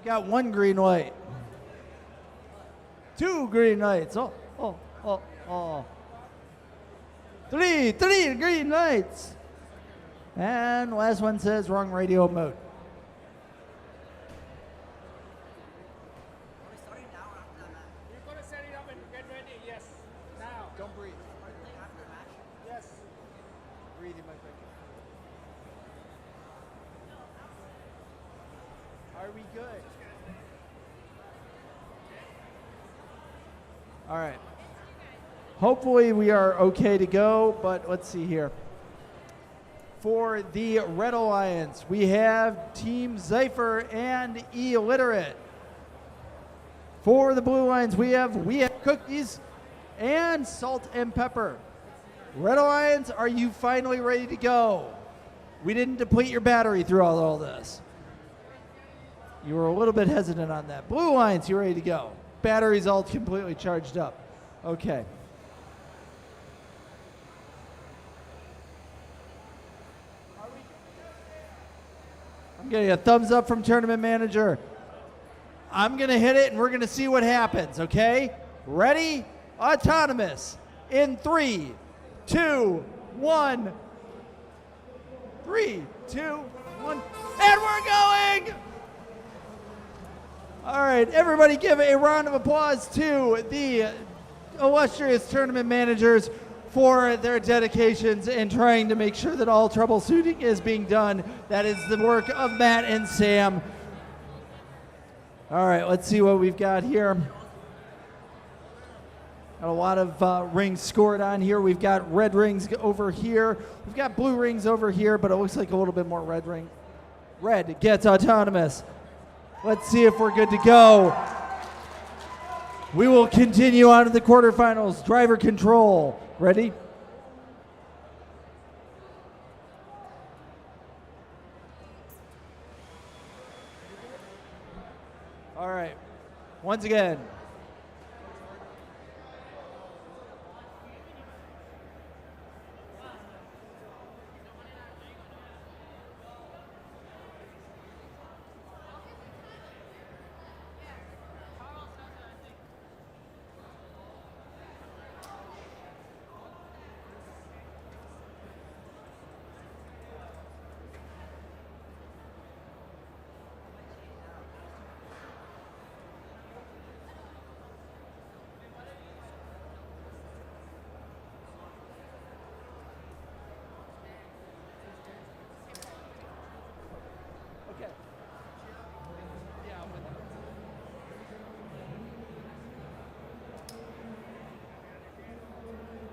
Got one green light. Two green lights. Oh. Three green lights. And last one says wrong radio mode. You're going to set it up and get ready. Yes. Now. Don't breathe. Yes. Breathe in my face. Are we good? All right. Hopefully we are okay to go, but let's see here. For the Red Alliance, we have Team Zypher and Illiterate. For the Blue Alliance, we have Cookies and Salt and Pepper. Red Alliance, are you finally ready to go? We didn't deplete your battery throughout all this. You were a little bit hesitant on that. Blue Alliance, you ready to go? Battery's all completely charged up. Okay. I'm getting a thumbs up from Tournament Manager. I'm going to hit it and we're going to see what happens, okay? Ready? Autonomous. In 3, 2, 1. 3, 2, 1. And we're going! All right, everybody give a round of applause to the illustrious tournament managers for their dedications in trying to make sure that all troubleshooting is being done. That is the work of Matt and Sam. All right, let's see what we've got here. Got a lot of rings scored on here. We've got red rings over here. We've got blue rings over here, but it looks like a little bit more red ring. Red gets autonomous. Let's see if we're good to go. We will continue on to the quarterfinals. Driver control. Ready? All right. Once again.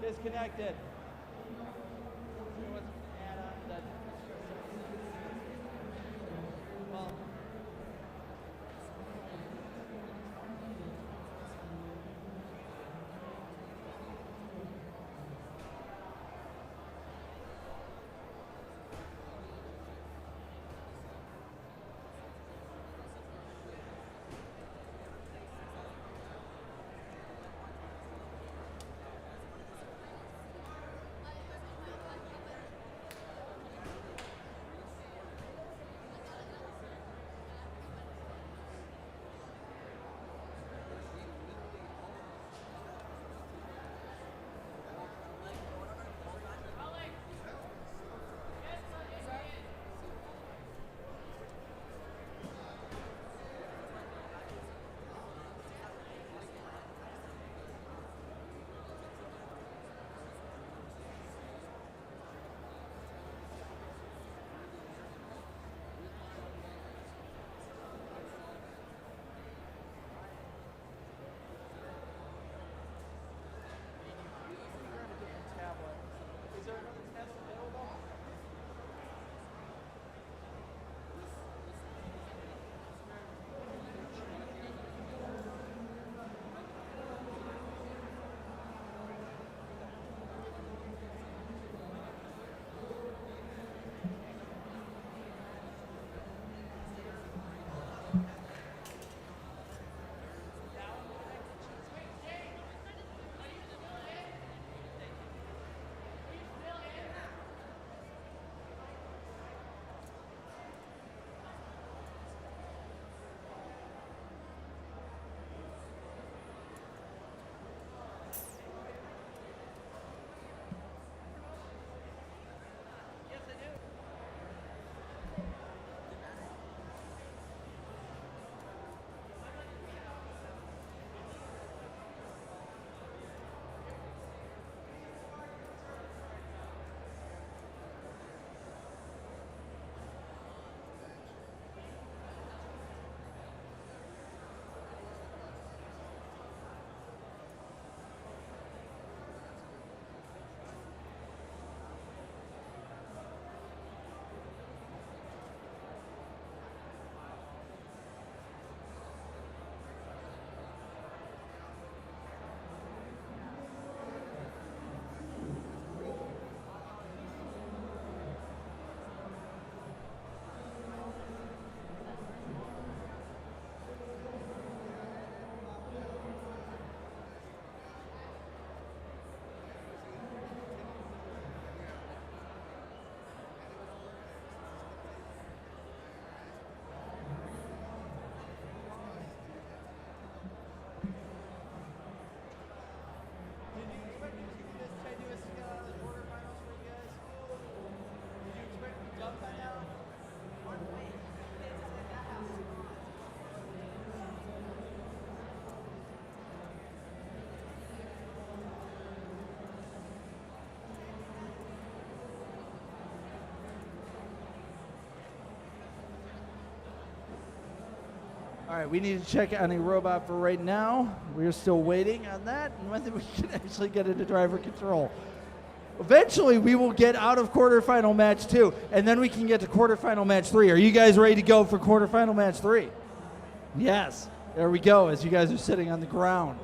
Disconnected. All right, we need to check on a robot for right now. We're still waiting on that, and whether we can actually get into driver control. Eventually, we will get out of quarterfinal match 2, and then we can get to quarterfinal match 3. Are you guys ready to go for quarterfinal match 3? Yes. There we go, as you guys are sitting on the ground.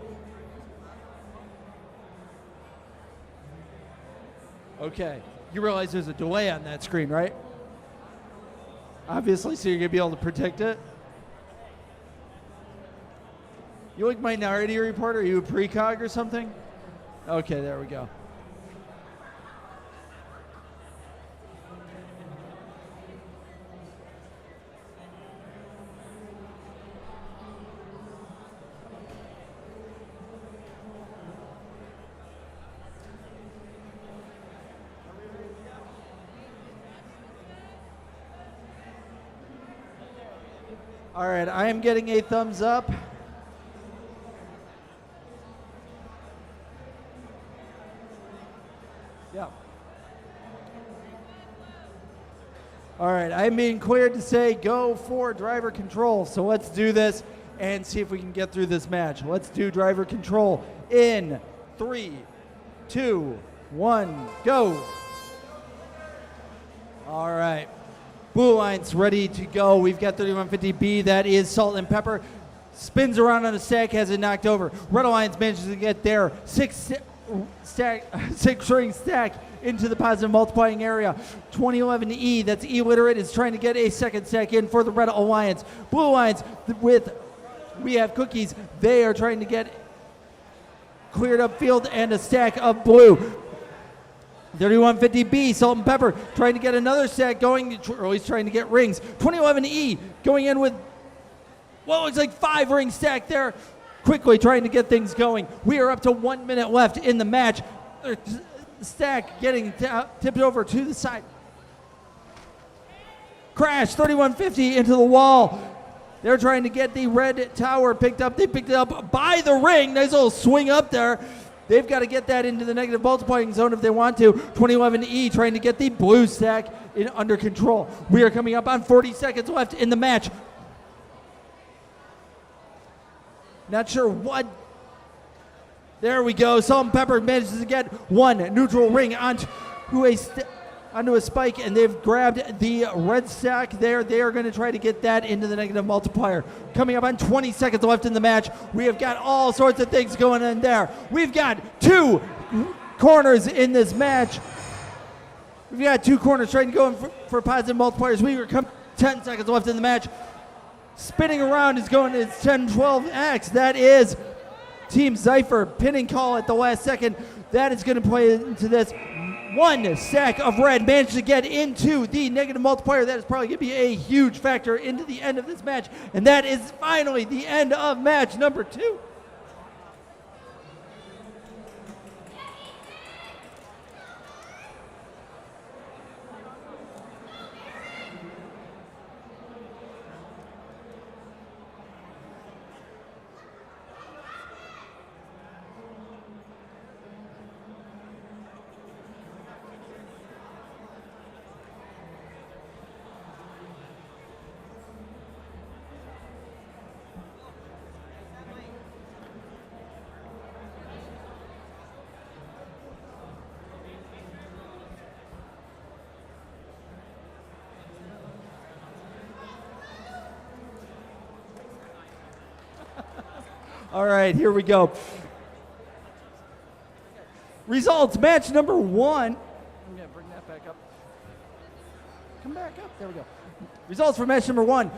Okay. You realize there's a delay on that screen, right? Obviously, so you're going to be able to predict it. You like Minority Report? Are you a precog or something? Okay, there we go. All right, I am getting a thumbs up. Yeah. All right, I'm being cleared to say go for driver control. So let's do this and see if we can get through this match. Let's do driver control in 3, 2, 1, go. All right. Blue line's ready to go. We've got 3150B. That is Salt and Pepper. Spins around on a stack, has it knocked over. Red Alliance manages to get there. Six ring stack into the positive multiplying area. 2011E, that's illiterate, is trying to get a second stack in for the Red Alliance. Blue Alliance we have Cookies. They are trying to get cleared up field and a stack of blue. 3150B, Salt and Pepper, trying to get another stack going, or he's trying to get rings. 2011E going in with what looks like 5 ring stack there, quickly trying to get things going. We are up to 1 minute left in the match. Stack getting tipped over to the side. Crash, 3150 into the wall. They're trying to get the red tower picked up. They picked it up by the ring. Nice little swing up there. They've got to get that into the negative multiplying zone if they want to. 2011E trying to get the blue stack under control. We are coming up on 40 seconds left in the match. Not sure what. There we go. Salt and Pepper manages to get one neutral ring onto a spike, and they've grabbed the red stack there. They are going to try to get that into the negative multiplier. Coming up on 20 seconds left in the match. We have got all sorts of things going on there. We've got 2 corners in this match. We've got 2 corners trying to go in for positive multipliers. We are 10 seconds left in the match. Spinning around is going to 10-12X. That is Team Zypher. Pinning call at the last second. That is going to play into this. 1 stack of red managed to get into the negative multiplier. That is probably going to be a huge factor into the end of this match. And that is finally the end of match number 2. All right, here we go. Results, match number 1. I'm going to bring that back up. Come back up. There we go. Results for match number 1.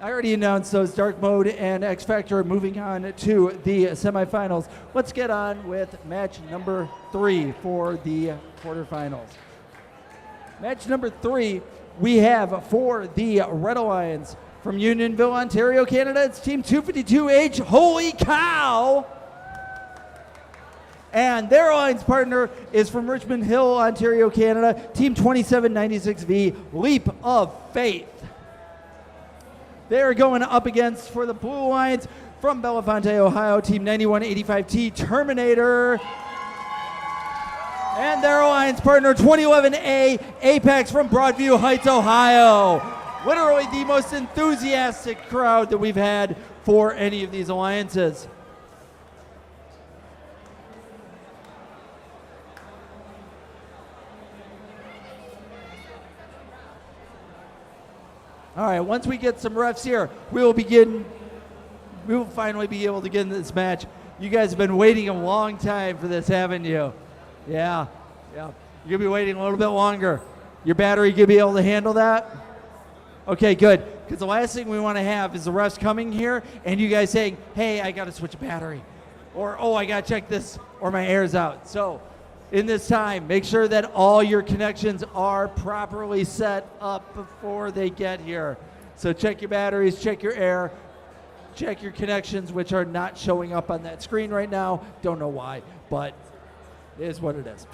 I already announced those. Dark Mode and X Factor moving on to the semifinals. Let's get on with match number 3 for the quarterfinals. Match number 3, we have for the Red Alliance from Unionville, Ontario, Canada, it's Team 252H. Holy cow! And their alliance partner is from Richmond Hill, Ontario, Canada, Team 2796V, Leap of Faith. They're going up against, for the Blue Alliance, from Belafonte, Ohio, Team 9185T, Terminator. And their alliance partner, 2011A, Apex from Broadview Heights, Ohio. literally the most enthusiastic crowd that we've had for any of these alliances. All right, once we get some refs here, we will finally be able to get into this match. You guys have been waiting a long time for this, haven't you? Yeah. You're gonna be waiting a little bit longer. Your battery gonna be able to handle that? Okay, good. Because the last thing we want to have is the refs coming here and you guys saying, hey, I gotta switch a battery. Or, oh, I gotta check this, or my air's out. So, in this time, make sure that all your connections are properly set up before they get here. So check your batteries, check your air, check your connections, which are not showing up on that screen right now. Don't know why, but it is what it is.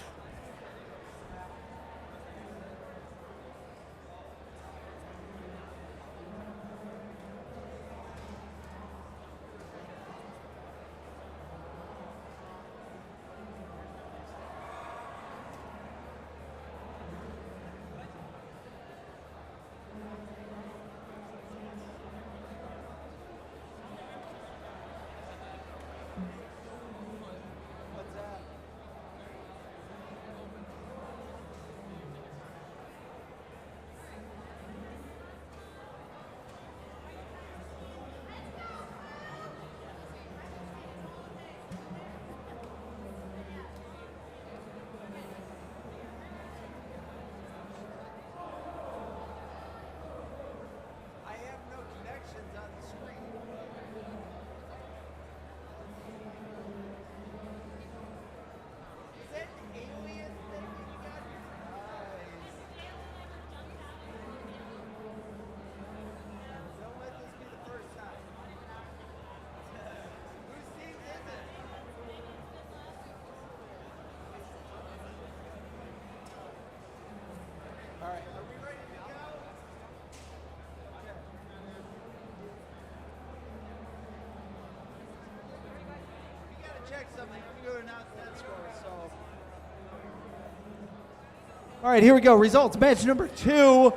All right, here we go. Results. Match number 2.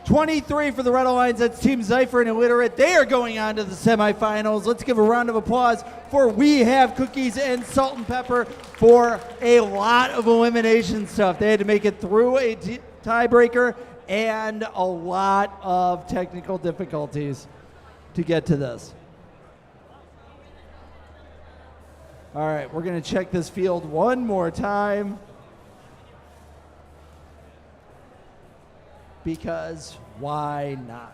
23 for the Red Alliance. That's Team Zypher and Illiterate. They are going on to the semifinals. Let's give a round of applause for We Have Cookies and Salt and Pepper for a lot of elimination stuff. They had to make it through a tiebreaker and a lot of technical difficulties to get to this. All right, we're going to check this field one more time. Because why not?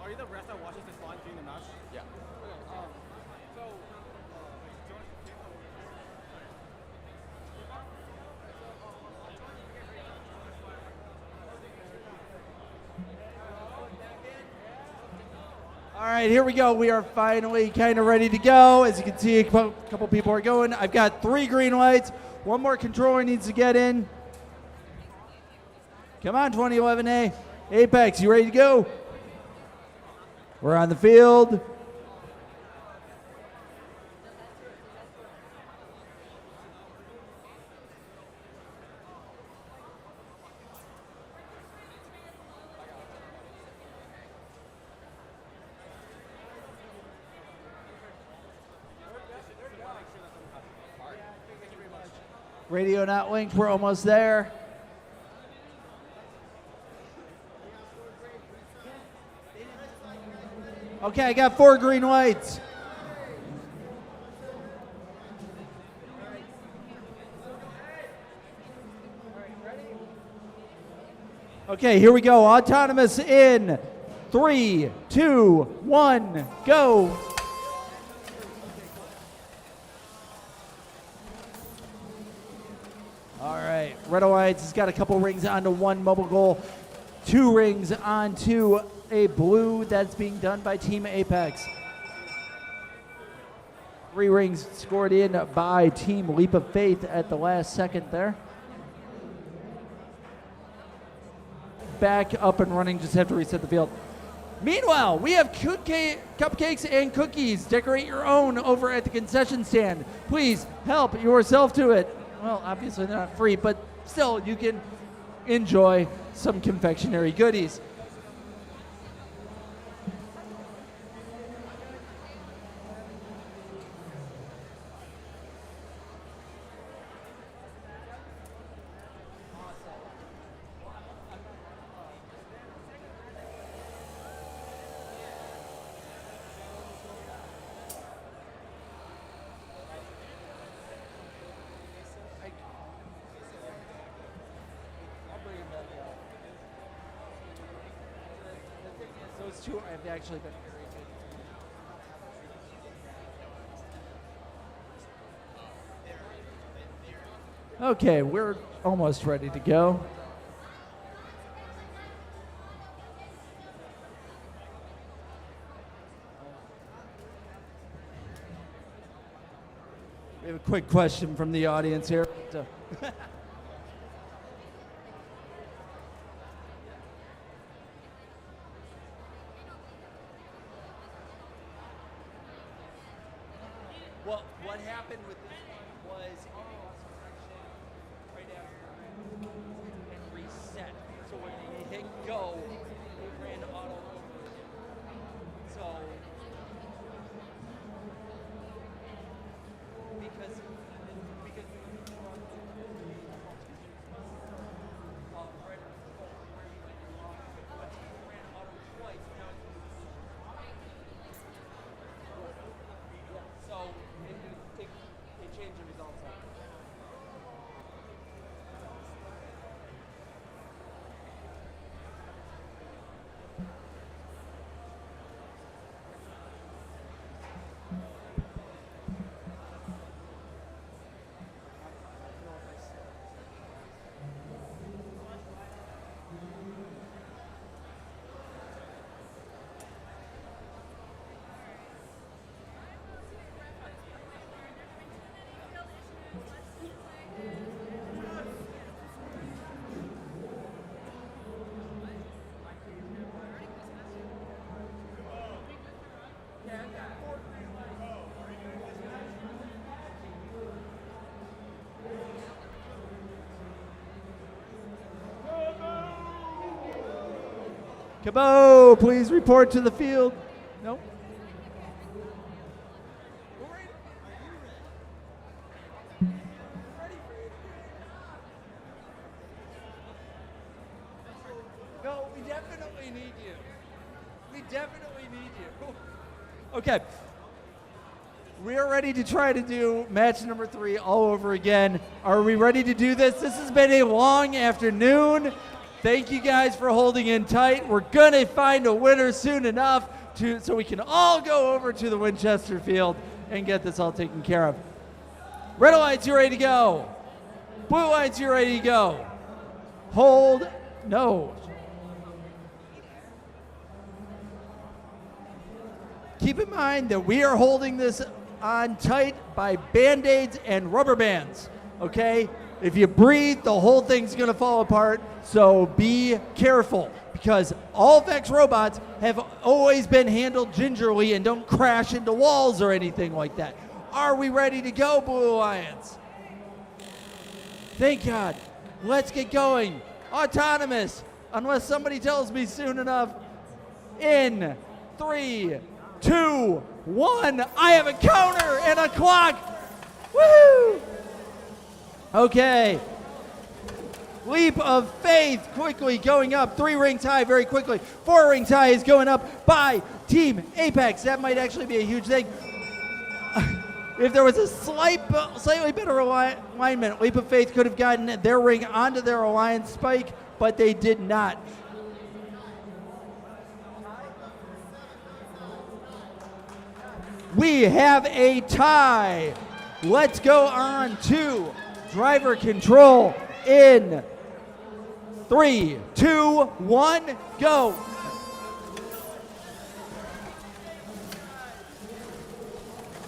Are you the ref that watches this line during the match? Yeah. Okay. So. All right, here we go. We are finally kind of ready to go. As you can see, a couple people are going. I've got 3 green lights. One more controller needs to get in. Come on, 2011A. Apex, you ready to go? We're on the field. Radio not linked, we're almost there. Okay, I got 4 green lights. Okay, here we go. Autonomous in 3, 2, 1, go. All right, Red Alliance has got a couple rings onto 1 mobile goal, 2 rings onto a blue. That's being done by Team Apex. 3 rings scored in by Team Leap of Faith at the last second there. Back up and running, just have to reset the field. Meanwhile, we have cupcakes and cookies. Decorate your own over at the concession stand. Please help yourself to it. Well, obviously they're not free, but still you can enjoy some confectionery goodies. Those two have actually been very good. Okay, we're almost ready to go. We have a quick question from the audience here. Well, what happened with this was it lost direction right after and reset. So when they hit go, it ran auto over again. So because right where he went wrong, but he ran auto twice. Now so it changed the results. Cabo, please report to the field. Nope. No, we definitely need you. We definitely need you. Okay. We're ready to try to do match number 3 all over again. Are we ready to do this? This has been a long afternoon. Thank you guys for holding in tight. We're going to find a winner soon enough so we can all go over to the Winchester field and get this all taken care of. Red Alliance, you ready to go? Blue Alliance, you ready to go? Hold. No. Keep in mind that we are holding this on tight by Band-Aids and rubber bands, okay? If you breathe, the whole thing's gonna fall apart, so be careful because all VEX robots have always been handled gingerly and don't crash into walls or anything like that. Are we ready to go, Blue Alliance? Thank God. Let's get going. Autonomous, unless somebody tells me soon enough. In 3, 2, 1. I have a counter and a clock. Woo! Okay. Leap of Faith quickly going up. 3 ring tie very quickly. 4 ring tie is going up by Team Apex. That might actually be a huge thing. If there was a slightly better alignment, Leap of Faith could have gotten their ring onto their alliance spike, but they did not. We have a tie. Let's go on to driver control in 3, 2, 1, go.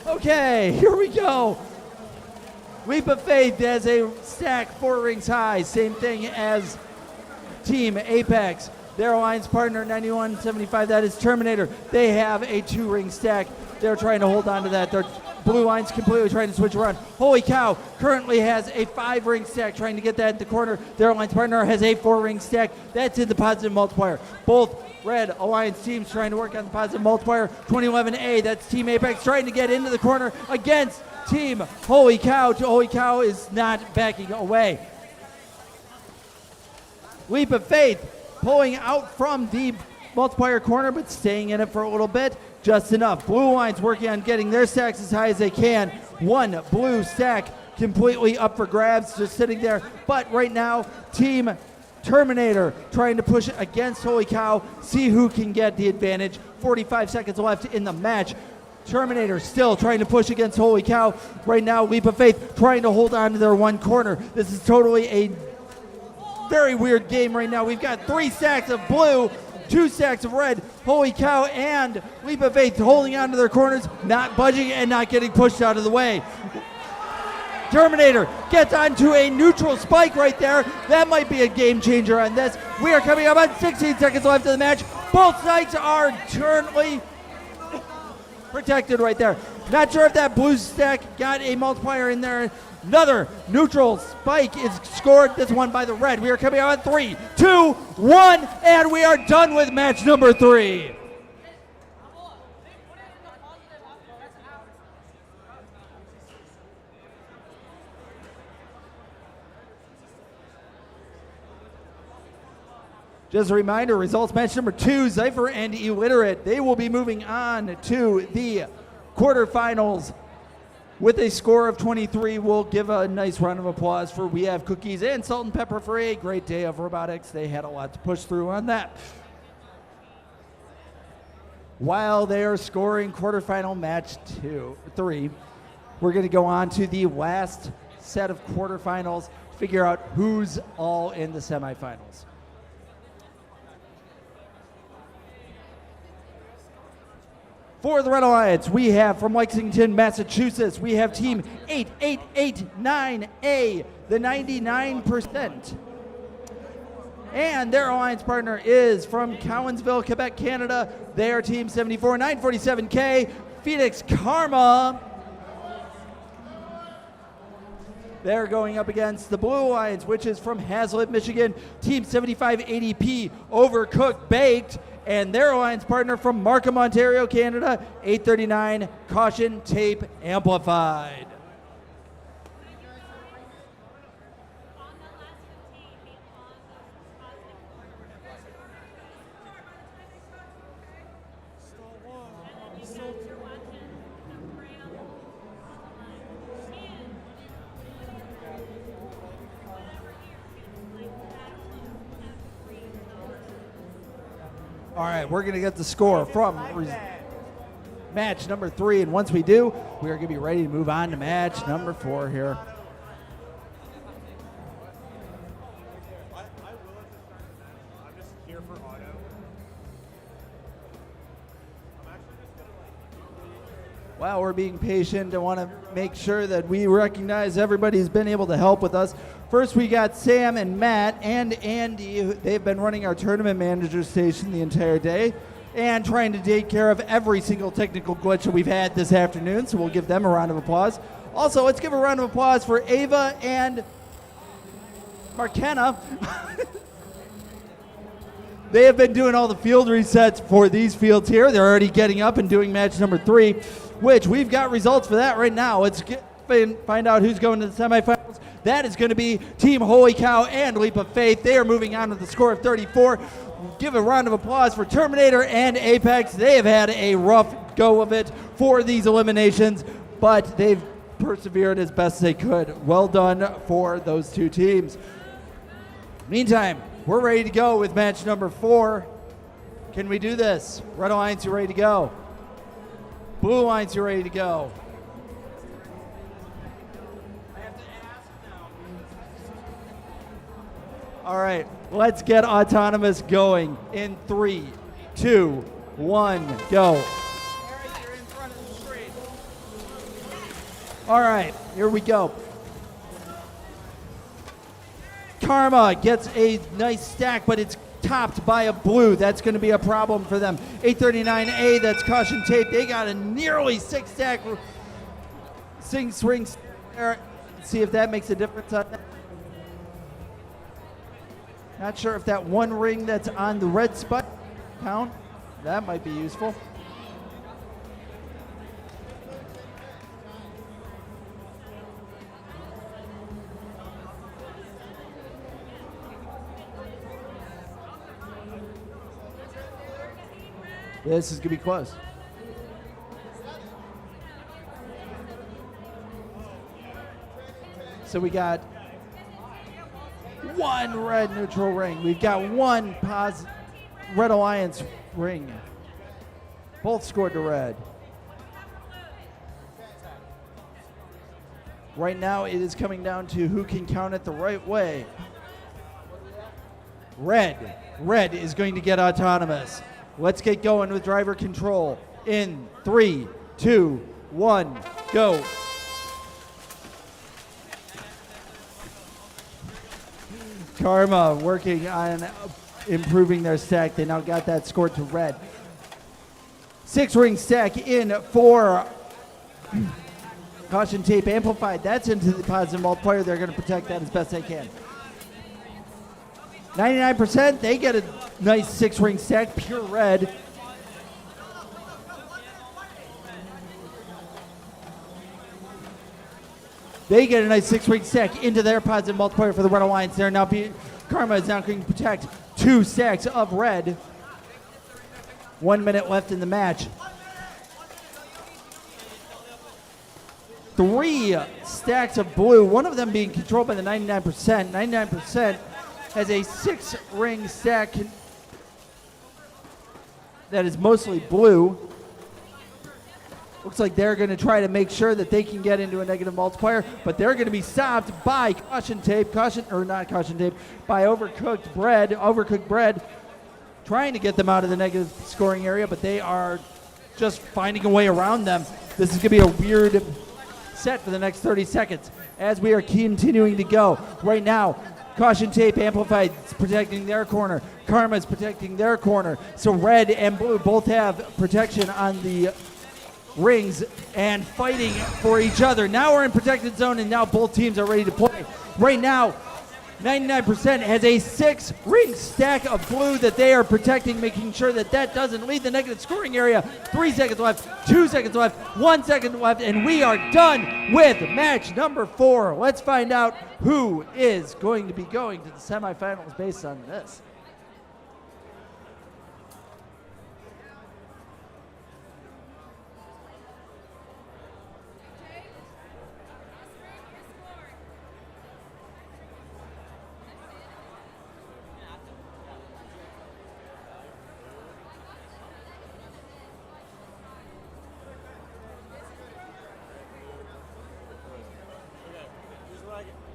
Okay, here we go. Leap of Faith has a stack 4 rings high, same thing as Team Apex. Their alliance partner 9175, that is Terminator. They have a 2 ring stack. They're trying to hold on to that. Their blue line's completely trying to switch around. Holy Cow currently has a 5 ring stack trying to get that in the corner. Their alliance partner has a 4 ring stack. That's in the positive multiplier. Both red alliance teams trying to work on the positive multiplier. 2011A, that's Team Apex trying to get into the corner against Team Holy Cow. Holy Cow is not backing away. Leap of Faith pulling out from the multiplier corner, but staying in it for a little bit. Just enough. Blue lines working on getting their stacks as high as they can. 1 blue stack completely up for grabs, just sitting there. But right now, Team Terminator trying to push against Holy Cow, see who can get the advantage. 45 seconds left in the match. Terminator still trying to push against Holy Cow. Right now, Leap of Faith trying to hold on to their 1 corner. This is totally a very weird game right now. We've got 3 stacks of blue, 2 stacks of red. Holy Cow and Leap of Faith holding on to their corners, not budging and not getting pushed out of the way. Terminator gets onto a neutral spike right there. That might be a game changer on this. We are coming up on 16 seconds left of the match. Both sides are currently protected right there. Not sure if that blue stack got a multiplier in there. Another neutral spike is scored. This one by the red. We are coming out on 3, 2, 1, and we are done with match number 3. Just a reminder, results match number 2, Zypher and Illiterate. They will be moving on to the quarterfinals with a score of 23. We'll give a nice round of applause for We Have Cookies and Salt and Pepper for a great day of robotics. They had a lot to push through on that. While they are scoring quarterfinal match 3, we're going to go on to the last set of quarterfinals to figure out who's all in the semifinals. For the Red Alliance, we have from Lexington, Massachusetts, we have Team 8889A, the 99%. And their alliance partner is from Cowansville, Quebec, Canada. They are Team 74947K, Phoenix Karma. They're going up against the Blue Alliance, which is from Hazlet, Michigan, Team 7580P, Overcooked Baked. And their alliance partner from Markham, Ontario, Canada, 839 Caution Tape Amplified. All right, we're going to get the score from match number 3, and once we do, we are going to be ready to move on to match number 4 here. I'm just here for auto. While we're being patient, I want to make sure that we recognize everybody's been able to help with us. First, we got Sam and Matt and Andy. They've been running our tournament manager station the entire day and trying to take care of every single technical glitch that we've had this afternoon, so we'll give them a round of applause. Also, let's give a round of applause for Ava and Markenna. They have been doing all the field resets for these fields here. They're already getting up and doing match number 3, which we've got results for that right now. Let's find out who's going to the semifinals. That is going to be Team Holy Cow and Leap of Faith. They are moving on with the score of 34. Give a round of applause for Terminator and Apex. They have had a rough go of it for these eliminations, but they've persevered as best they could. Well done for those two teams. Meantime, we're ready to go with match number 4. Can we do this? Red Alliance, you ready to go? Blue Alliance, you ready to go? All right, let's get Autonomous going in 3, 2, 1, go. All right, here we go. Karma gets a nice stack, but it's topped by a blue. That's going to be a problem for them. 839A, that's Caution Tape. They got a nearly 6-stack swing. See if that makes a difference on that. Not sure if that one ring that's on the red spot count. That might be useful. This is going to be close. So we got one red neutral ring. We've got one Red Alliance ring. Both scored to red. Right now it is coming down to who can count it the right way. Red is going to get Autonomous. Let's get going with driver control in 3, 2, 1, go. Karma working on improving their stack. They now got that scored to red. 6-ring stack in for Caution Tape Amplified. That's into the positive multiplier. They're going to protect that as best they can. 99%, they get a nice 6-ring stack, pure red. They get a nice 6-ring stack into their positive multiplier for the Red Alliance. Karma is now going to protect 2 stacks of red. 1 minute left in the match. 3 stacks of blue, one of them being controlled by the 99%. 99% has a 6-ring stack that is mostly blue. Looks like they're going to try to make sure that they can get into a negative multiplier, but they're going to be stopped by by overcooked bread, trying to get them out of the negative scoring area, but they are just finding a way around them. This is going to be a weird set for the next 30 seconds as we are continuing to go. Right now, Caution Tape Amplified is protecting their corner. Karma is protecting their corner. So red and blue both have protection on the rings and fighting for each other. Now we're in protected zone and now both teams are ready to play. Right now, 99% has a 6-ring stack of blue that they are protecting, making sure that that doesn't leave the negative scoring area. 3 seconds left, 2 seconds left, 1 second left, and we are done with match number 4. Let's find out who is going to be going to the semifinals based on this.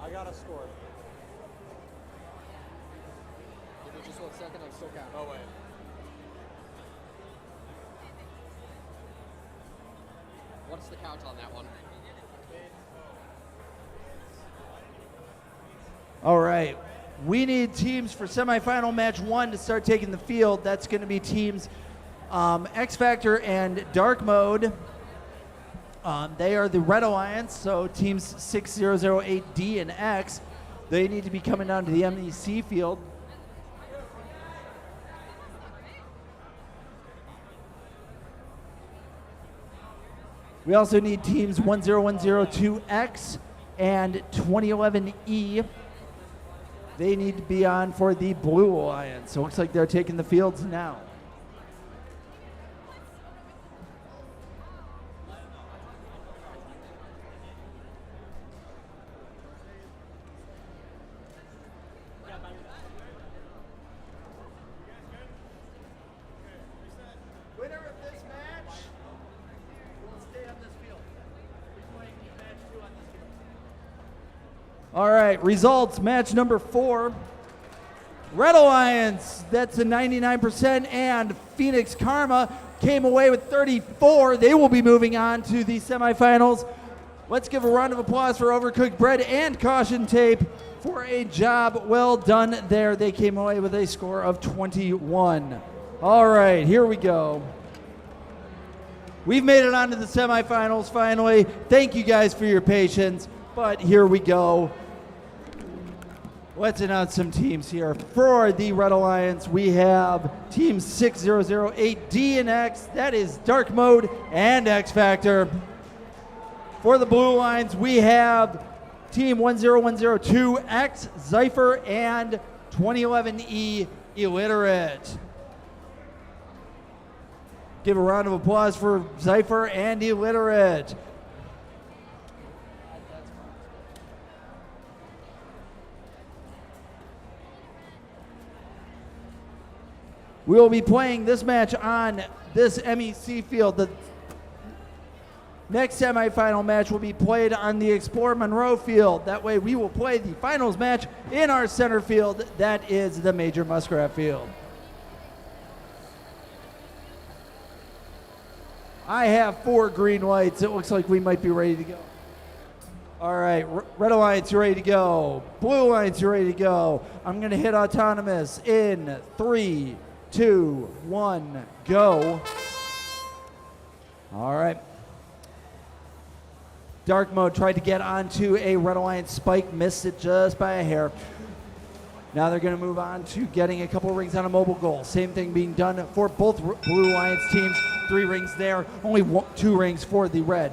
I got a score. Give me just 1 second, I'm still counting. Oh, wait. What's the count on that one? All right. We need teams for semifinal match 1 to start taking the field. That's going to be teams X Factor and Dark Mode. They are the Red Alliance, so teams 6008D and X, they need to be coming down to the MEC field. We also need teams 10102X and 2011E. They need to be on for the Blue Alliance. So it looks like they're taking the fields now. Winner of this match will stay on this field. We're playing match 2 on this field. All right, results, match number 4. Red Alliance, that's a 99%, and Phoenix Karma came away with 34. They will be moving on to the semifinals. Let's give a round of applause for Overcooked Bread and Caution Tape for a job well done there. They came away with a score of 21. All right, here we go. We've made it on to the semifinals finally. Thank you guys for your patience, but here we go. Let's announce some teams here. For the Red Alliance, we have Team 6008D and X. That is Dark Mode and X Factor. For the Blue Alliance, we have Team 10102X, Zypher, and 2011E Illiterate. Give a round of applause for Zypher and Illiterate. We will be playing this match on this MEC field. The next semifinal match will be played on the Explore Monroe field. That way we will play the finals match in our center field. That is the Major Muskrat field. I have 4 green lights. It looks like we might be ready to go. All right, Red Alliance, you're ready to go. Blue Alliance, you're ready to go. I'm going to hit autonomous in 3, 2, 1, go. All right. Dark Mode tried to get onto a Red Alliance spike, missed it just by a hair. Now they're going to move on to getting a couple rings on a mobile goal. Same thing being done for both Blue Alliance teams. 3 rings there, only 2 rings for the Red.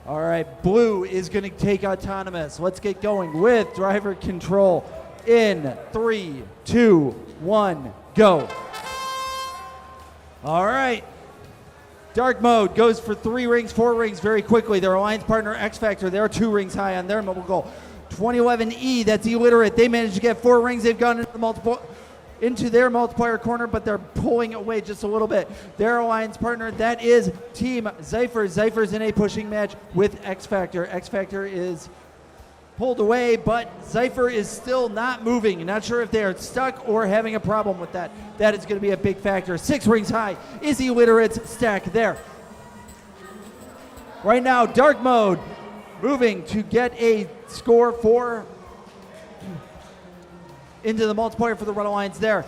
All right, Blue is going to take autonomous. Let's get going with driver control in 3, 2, 1, go. All right. Dark Mode goes for 3 rings, 4 rings very quickly. Their alliance partner X Factor, they're 2 rings high on their mobile goal. 2011E, that's Illiterate. They managed to get 4 rings. They've gone into their multiplier corner, but they're pulling away just a little bit. Their alliance partner, that is Team Zypher. Zypher's in a pushing match with X Factor. X Factor is pulled away, but Zypher is still not moving. Not sure if they are stuck or having a problem with that. That is going to be a big factor. 6 rings high is Illiterate's stack there. Right now, Dark Mode moving to get a score for into the multiplier for the Red Alliance there.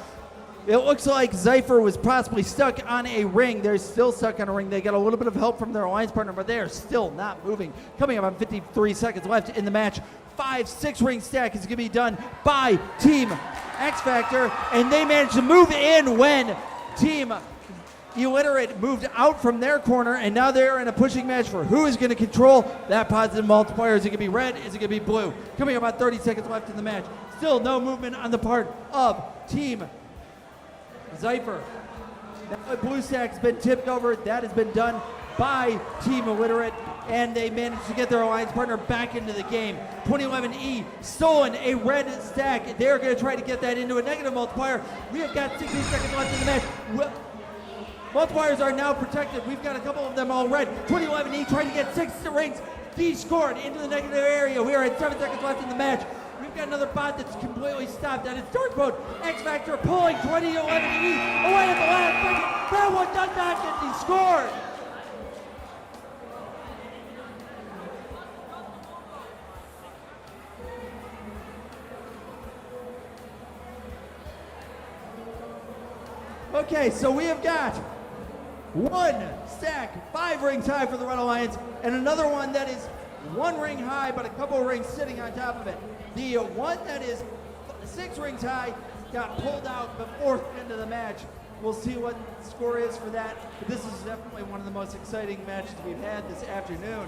It looks like Zypher was possibly stuck on a ring. They're still stuck on a ring. They got a little bit of help from their alliance partner, but they are still not moving. Coming up on 53 seconds left in the match. 5-6 ring stack is going to be done by Team X Factor, and they managed to move in when Team Illiterate moved out from their corner, and now they're in a pushing match for who is going to control that positive multiplier. Is it going to be red? Is it going to be blue? Coming up on 30 seconds left in the match. Still no movement on the part of Team Zypher. That blue stack's been tipped over. That has been done by Team Illiterate, and they managed to get their alliance partner back into the game. 2011E stolen a red stack. They're going to try to get that into a negative multiplier. We have got 16 seconds left in the match. Multipliers are now protected. We've got a couple of them all red. 2011E trying to get 6 rings. Descored into the negative area. We are at 7 seconds left in the match. We've got another bot that's completely stopped. That is Dark Mode. X Factor pulling 2011E away at the last second. That one does not get descored. Okay, so we have got 1 stack, 5 rings high for the Red Alliance, and another one that is one ring high, but a couple rings sitting on top of it. The one that is 6 rings high got pulled out before the end of the match. We'll see what the score is for that. But this is definitely one of the most exciting matches we've had this afternoon.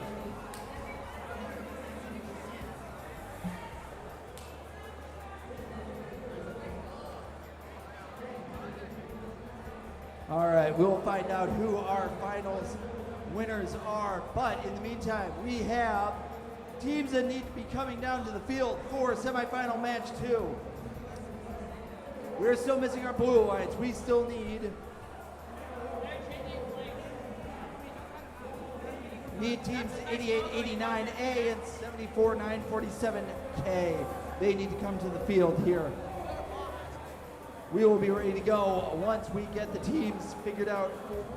All right, we'll find out who our finals winners are. But in the meantime, we have teams that need to be coming down to the field for semifinal match 2. We're still missing our blue alliance. We still need teams 88-89A and 74-947K. They need to come to the field here. We will be ready to go once we get the teams figured out,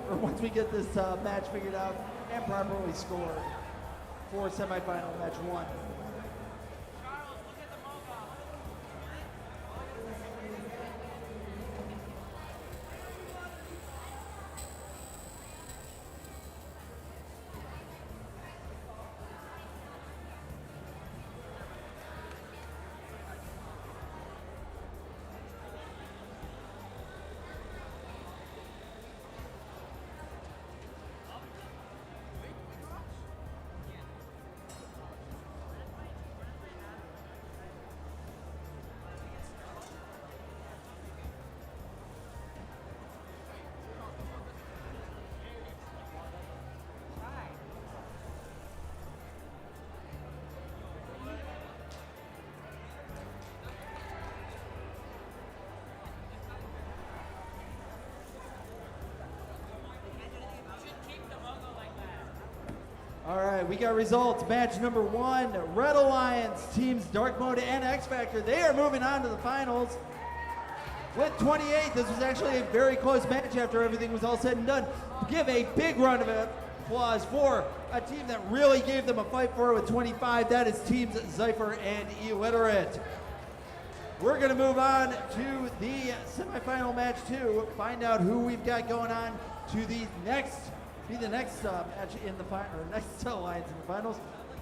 or once we get this match figured out and properly scored for semifinal match 1. All right, we got results. Match number 1, Red Alliance, teams Dark Mode and X Factor. They are moving on to the finals with 28. This was actually a very close match after everything was all said and done. Give a big round of applause for a team that really gave them a fight for it with 25. That is teams Zypher and Illiterate. We're going to move on to the semifinal match 2, find out who we've got going on to the next match in the final, or next alliance in the finals.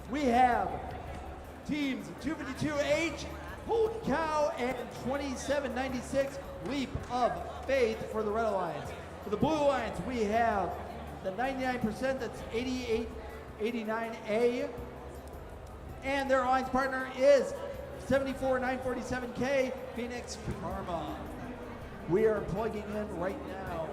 We have teams 252H, Holy Cow, and 2796 Leap of Faith for the Red Alliance. For the Blue Alliance, we have the 99%, that's 88-89A, and their alliance partner is 74-947K, Phoenix Karma. We are plugging in right now.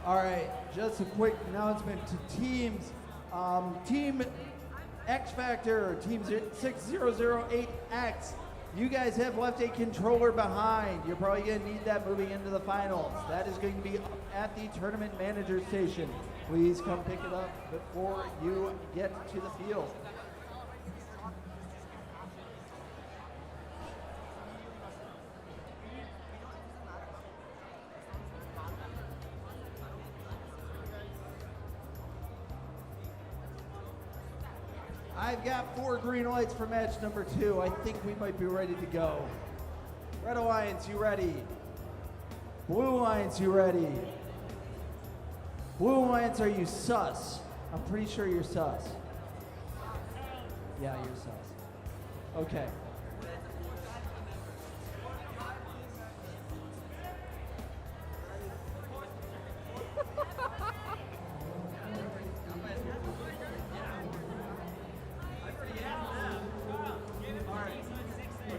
All right, just a quick announcement to teams. Team X Factor, Team 6008X, you guys have left a controller behind. You're probably going to need that moving into the finals. That is going to be up at the tournament manager station. Please come pick it up before you get to the field. I've got 4 green lights for match number 2. I think we might be ready to go. Red Alliance, you ready? Blue Alliance, you ready? Blue Alliance, are you sus? I'm pretty sure you're sus. Yeah, you're sus. Okay.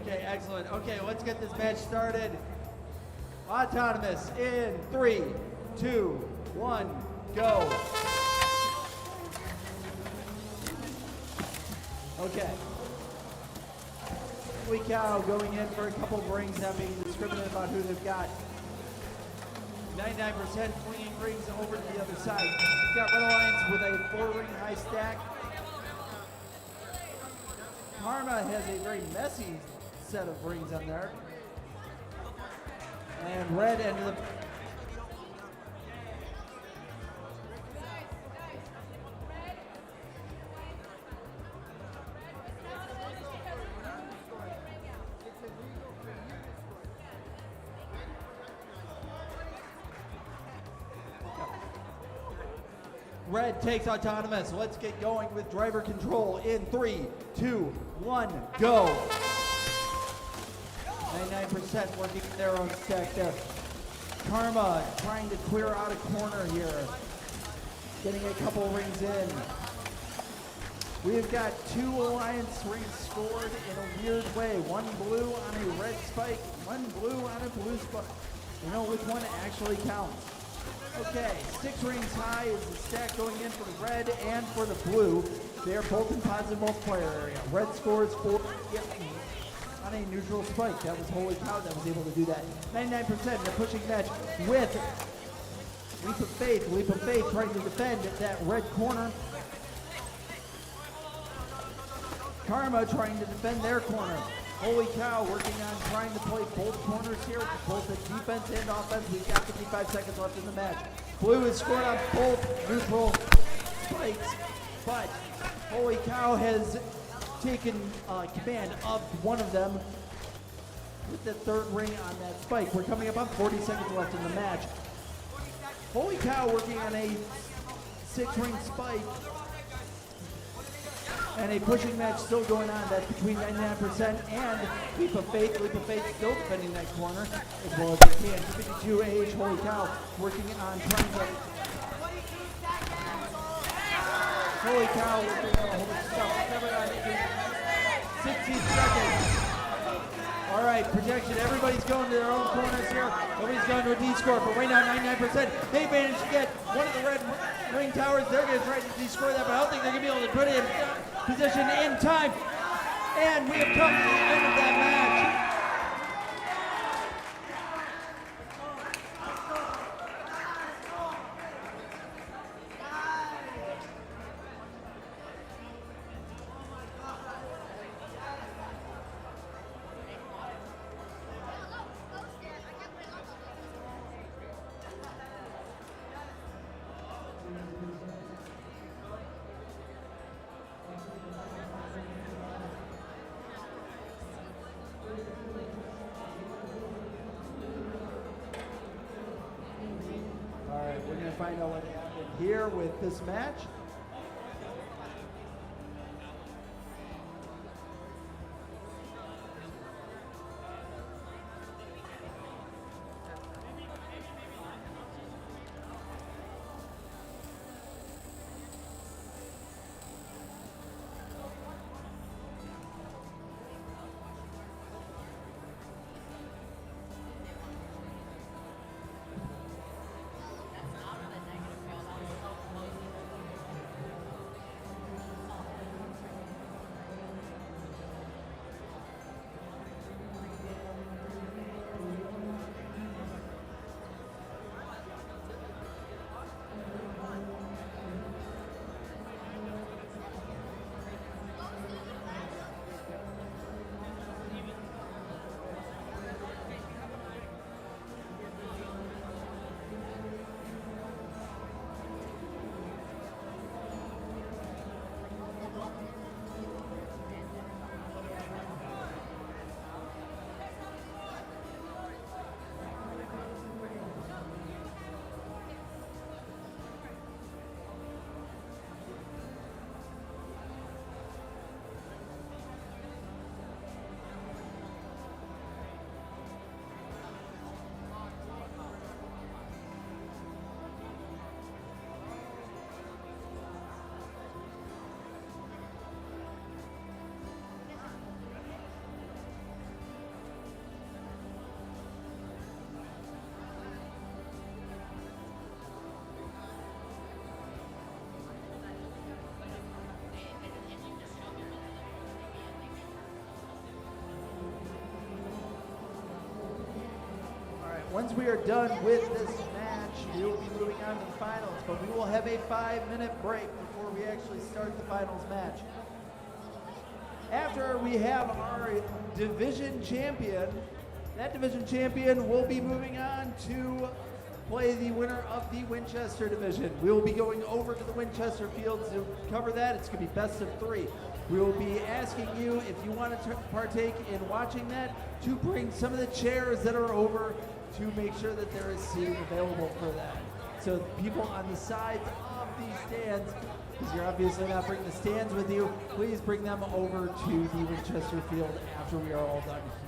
Okay, excellent. Okay, let's get this match started. Autonomous in 3, 2, 1, go. Okay. Holy Cow going in for a couple of rings, not being discreet. discriminate about who they've got. 99% flinging rings over to the other side. You've got Red Alliance with a 4-ring high stack. Karma has a very messy set of rings on there. And Red ended up. Red takes autonomous. Let's get going with driver control in 3, 2, 1, go. 99% working their own stack there. Karma trying to clear out a corner here. Getting a couple rings in. We've got 2 Alliance rings scored in a weird way. 1 blue on a red spike, 1 blue on a blue spike. You know which one actually counts. Okay, 6 rings high is the stack going in for the red and for the blue. They're both in positive multiplier area. Red scores 4 on a neutral spike. That was Holy Cow that was able to do that. 99% in the pushing match with Leap of Faith. Leap of Faith trying to defend that red corner. Karma trying to defend their corner. Holy Cow working on trying to play both corners here, both the defense and offense. We've got 55 seconds left in the match. Blue has scored on both neutral spikes, but Holy Cow has taken command of one of them with the 3rd ring on that spike. We're coming up on 40 seconds left in the match. Holy Cow working on a 6-ring spike. And a pushing match still going on. That's between 99% and Leap of Faith. Leap of Faith still defending that corner as well as they can. 52AH Holy Cow working on trying to. Holy Cow working on a whole bunch of stuff. Covered on 60 seconds. All right, projection. Everybody's going to their own corners here. Nobody's going to a D-score, but right now 99%. They managed to get one of the red ring towers. They're going to try to D-score that, but I don't think they're going to be able to put it in position in time. And we have come to the end of that match. We're going to find out what happened here with this match. once we are done with this match, we will be moving on to the finals, but we will have a 5-minute break before we actually start the finals match. After we have our division champion, that division champion will be moving on to play the winner of the Winchester division. We will be going over to the Winchester field to cover that. It's going to be best of 3. We will be asking you, if you want to partake in watching that, to bring some of the chairs that are over to make sure that there is seating available for that. So people on the sides of these stands, because you're obviously not bringing the stands with you, please bring them over to the Winchester field after we are all done here.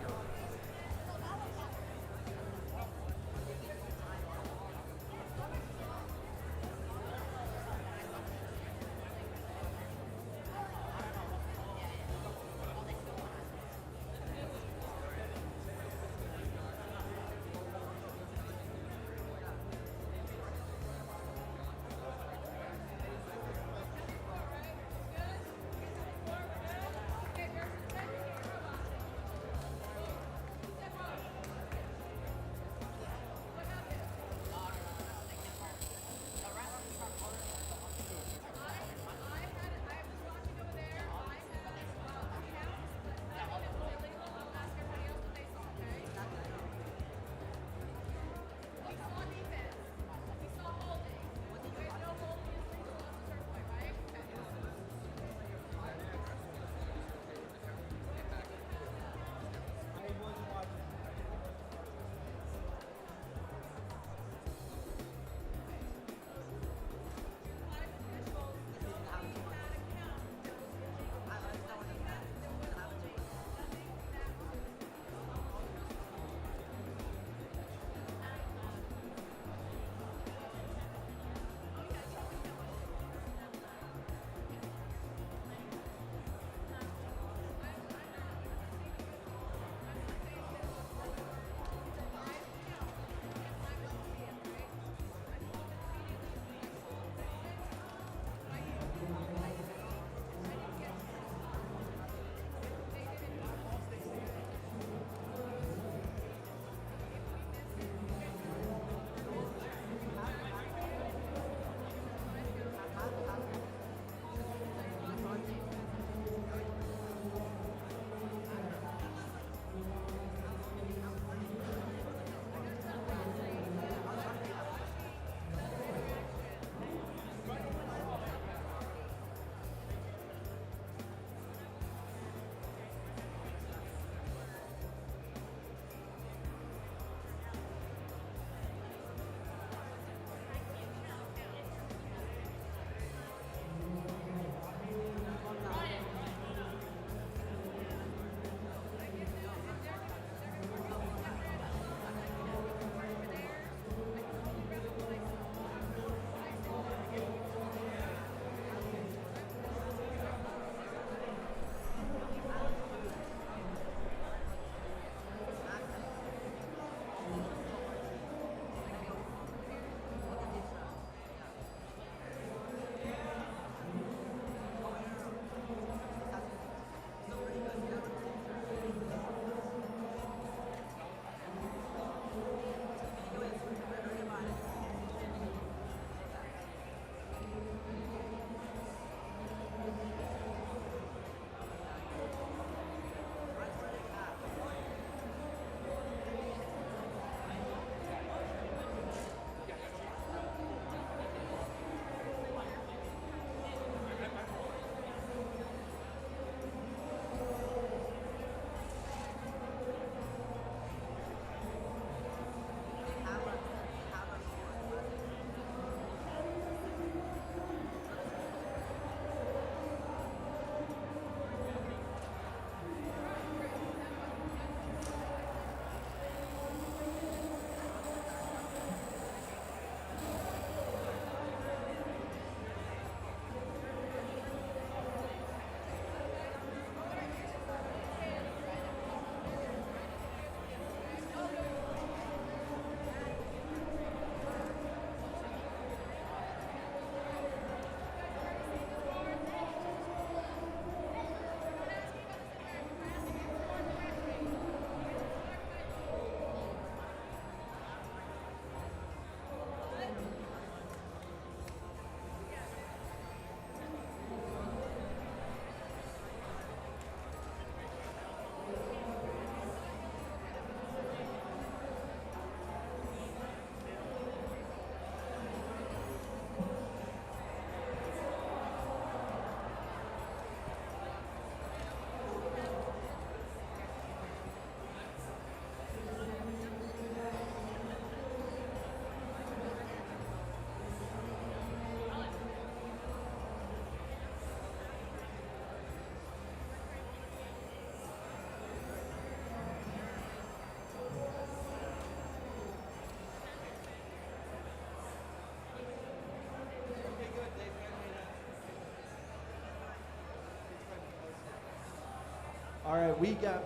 right,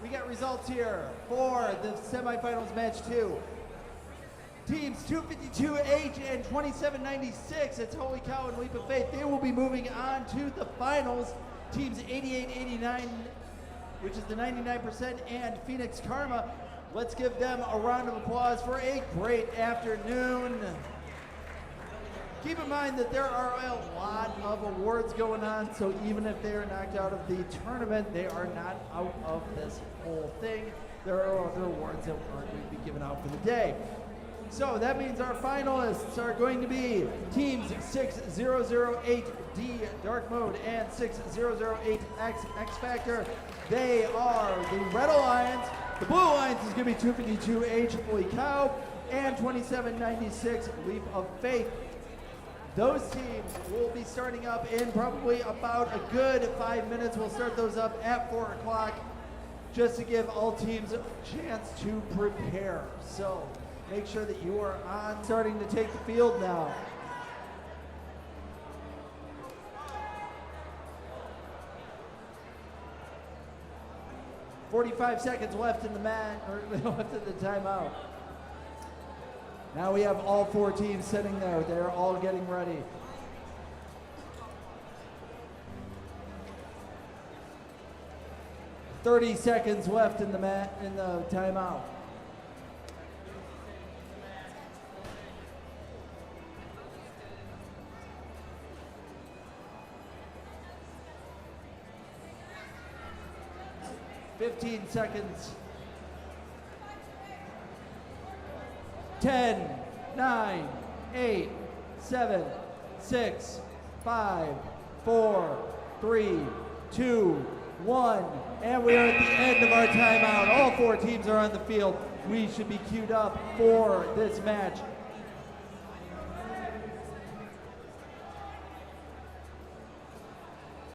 we got results here for the semifinals match 2. Teams 252H and 2796, it's Holy Cow and Leap of Faith. They will be moving on to the finals. Teams 8889, which is the 99%, and Phoenix Karma. Let's give them a round of applause for a great afternoon. Keep in mind that there are a lot of awards going on, so even if they are knocked out of the tournament, they are not out of this whole thing. There are other awards that aren't going to be given out for the day. So that means our finalists are going to be teams 6008D Dark Mode and 6008X X Factor. They are the Red Alliance. The Blue Alliance is going to be 252H Holy Cow and 2796 Leap of Faith. Those teams will be starting up in probably about a good 5 minutes. We'll start those up at 4 o'clock just to give all teams a chance to prepare. So make sure that you are on, starting to take the field now. "45 seconds left in the mat, or left in the timeout. Now we have all 4 teams sitting there. They're all getting ready. "30 seconds left in the mat in the timeout. "15 seconds. 10, 9, 8, 7, 6, 5, 4, 3, 2, 1. And we are at the end of our timeout. All 4 teams are on the field. We should be queued up for this match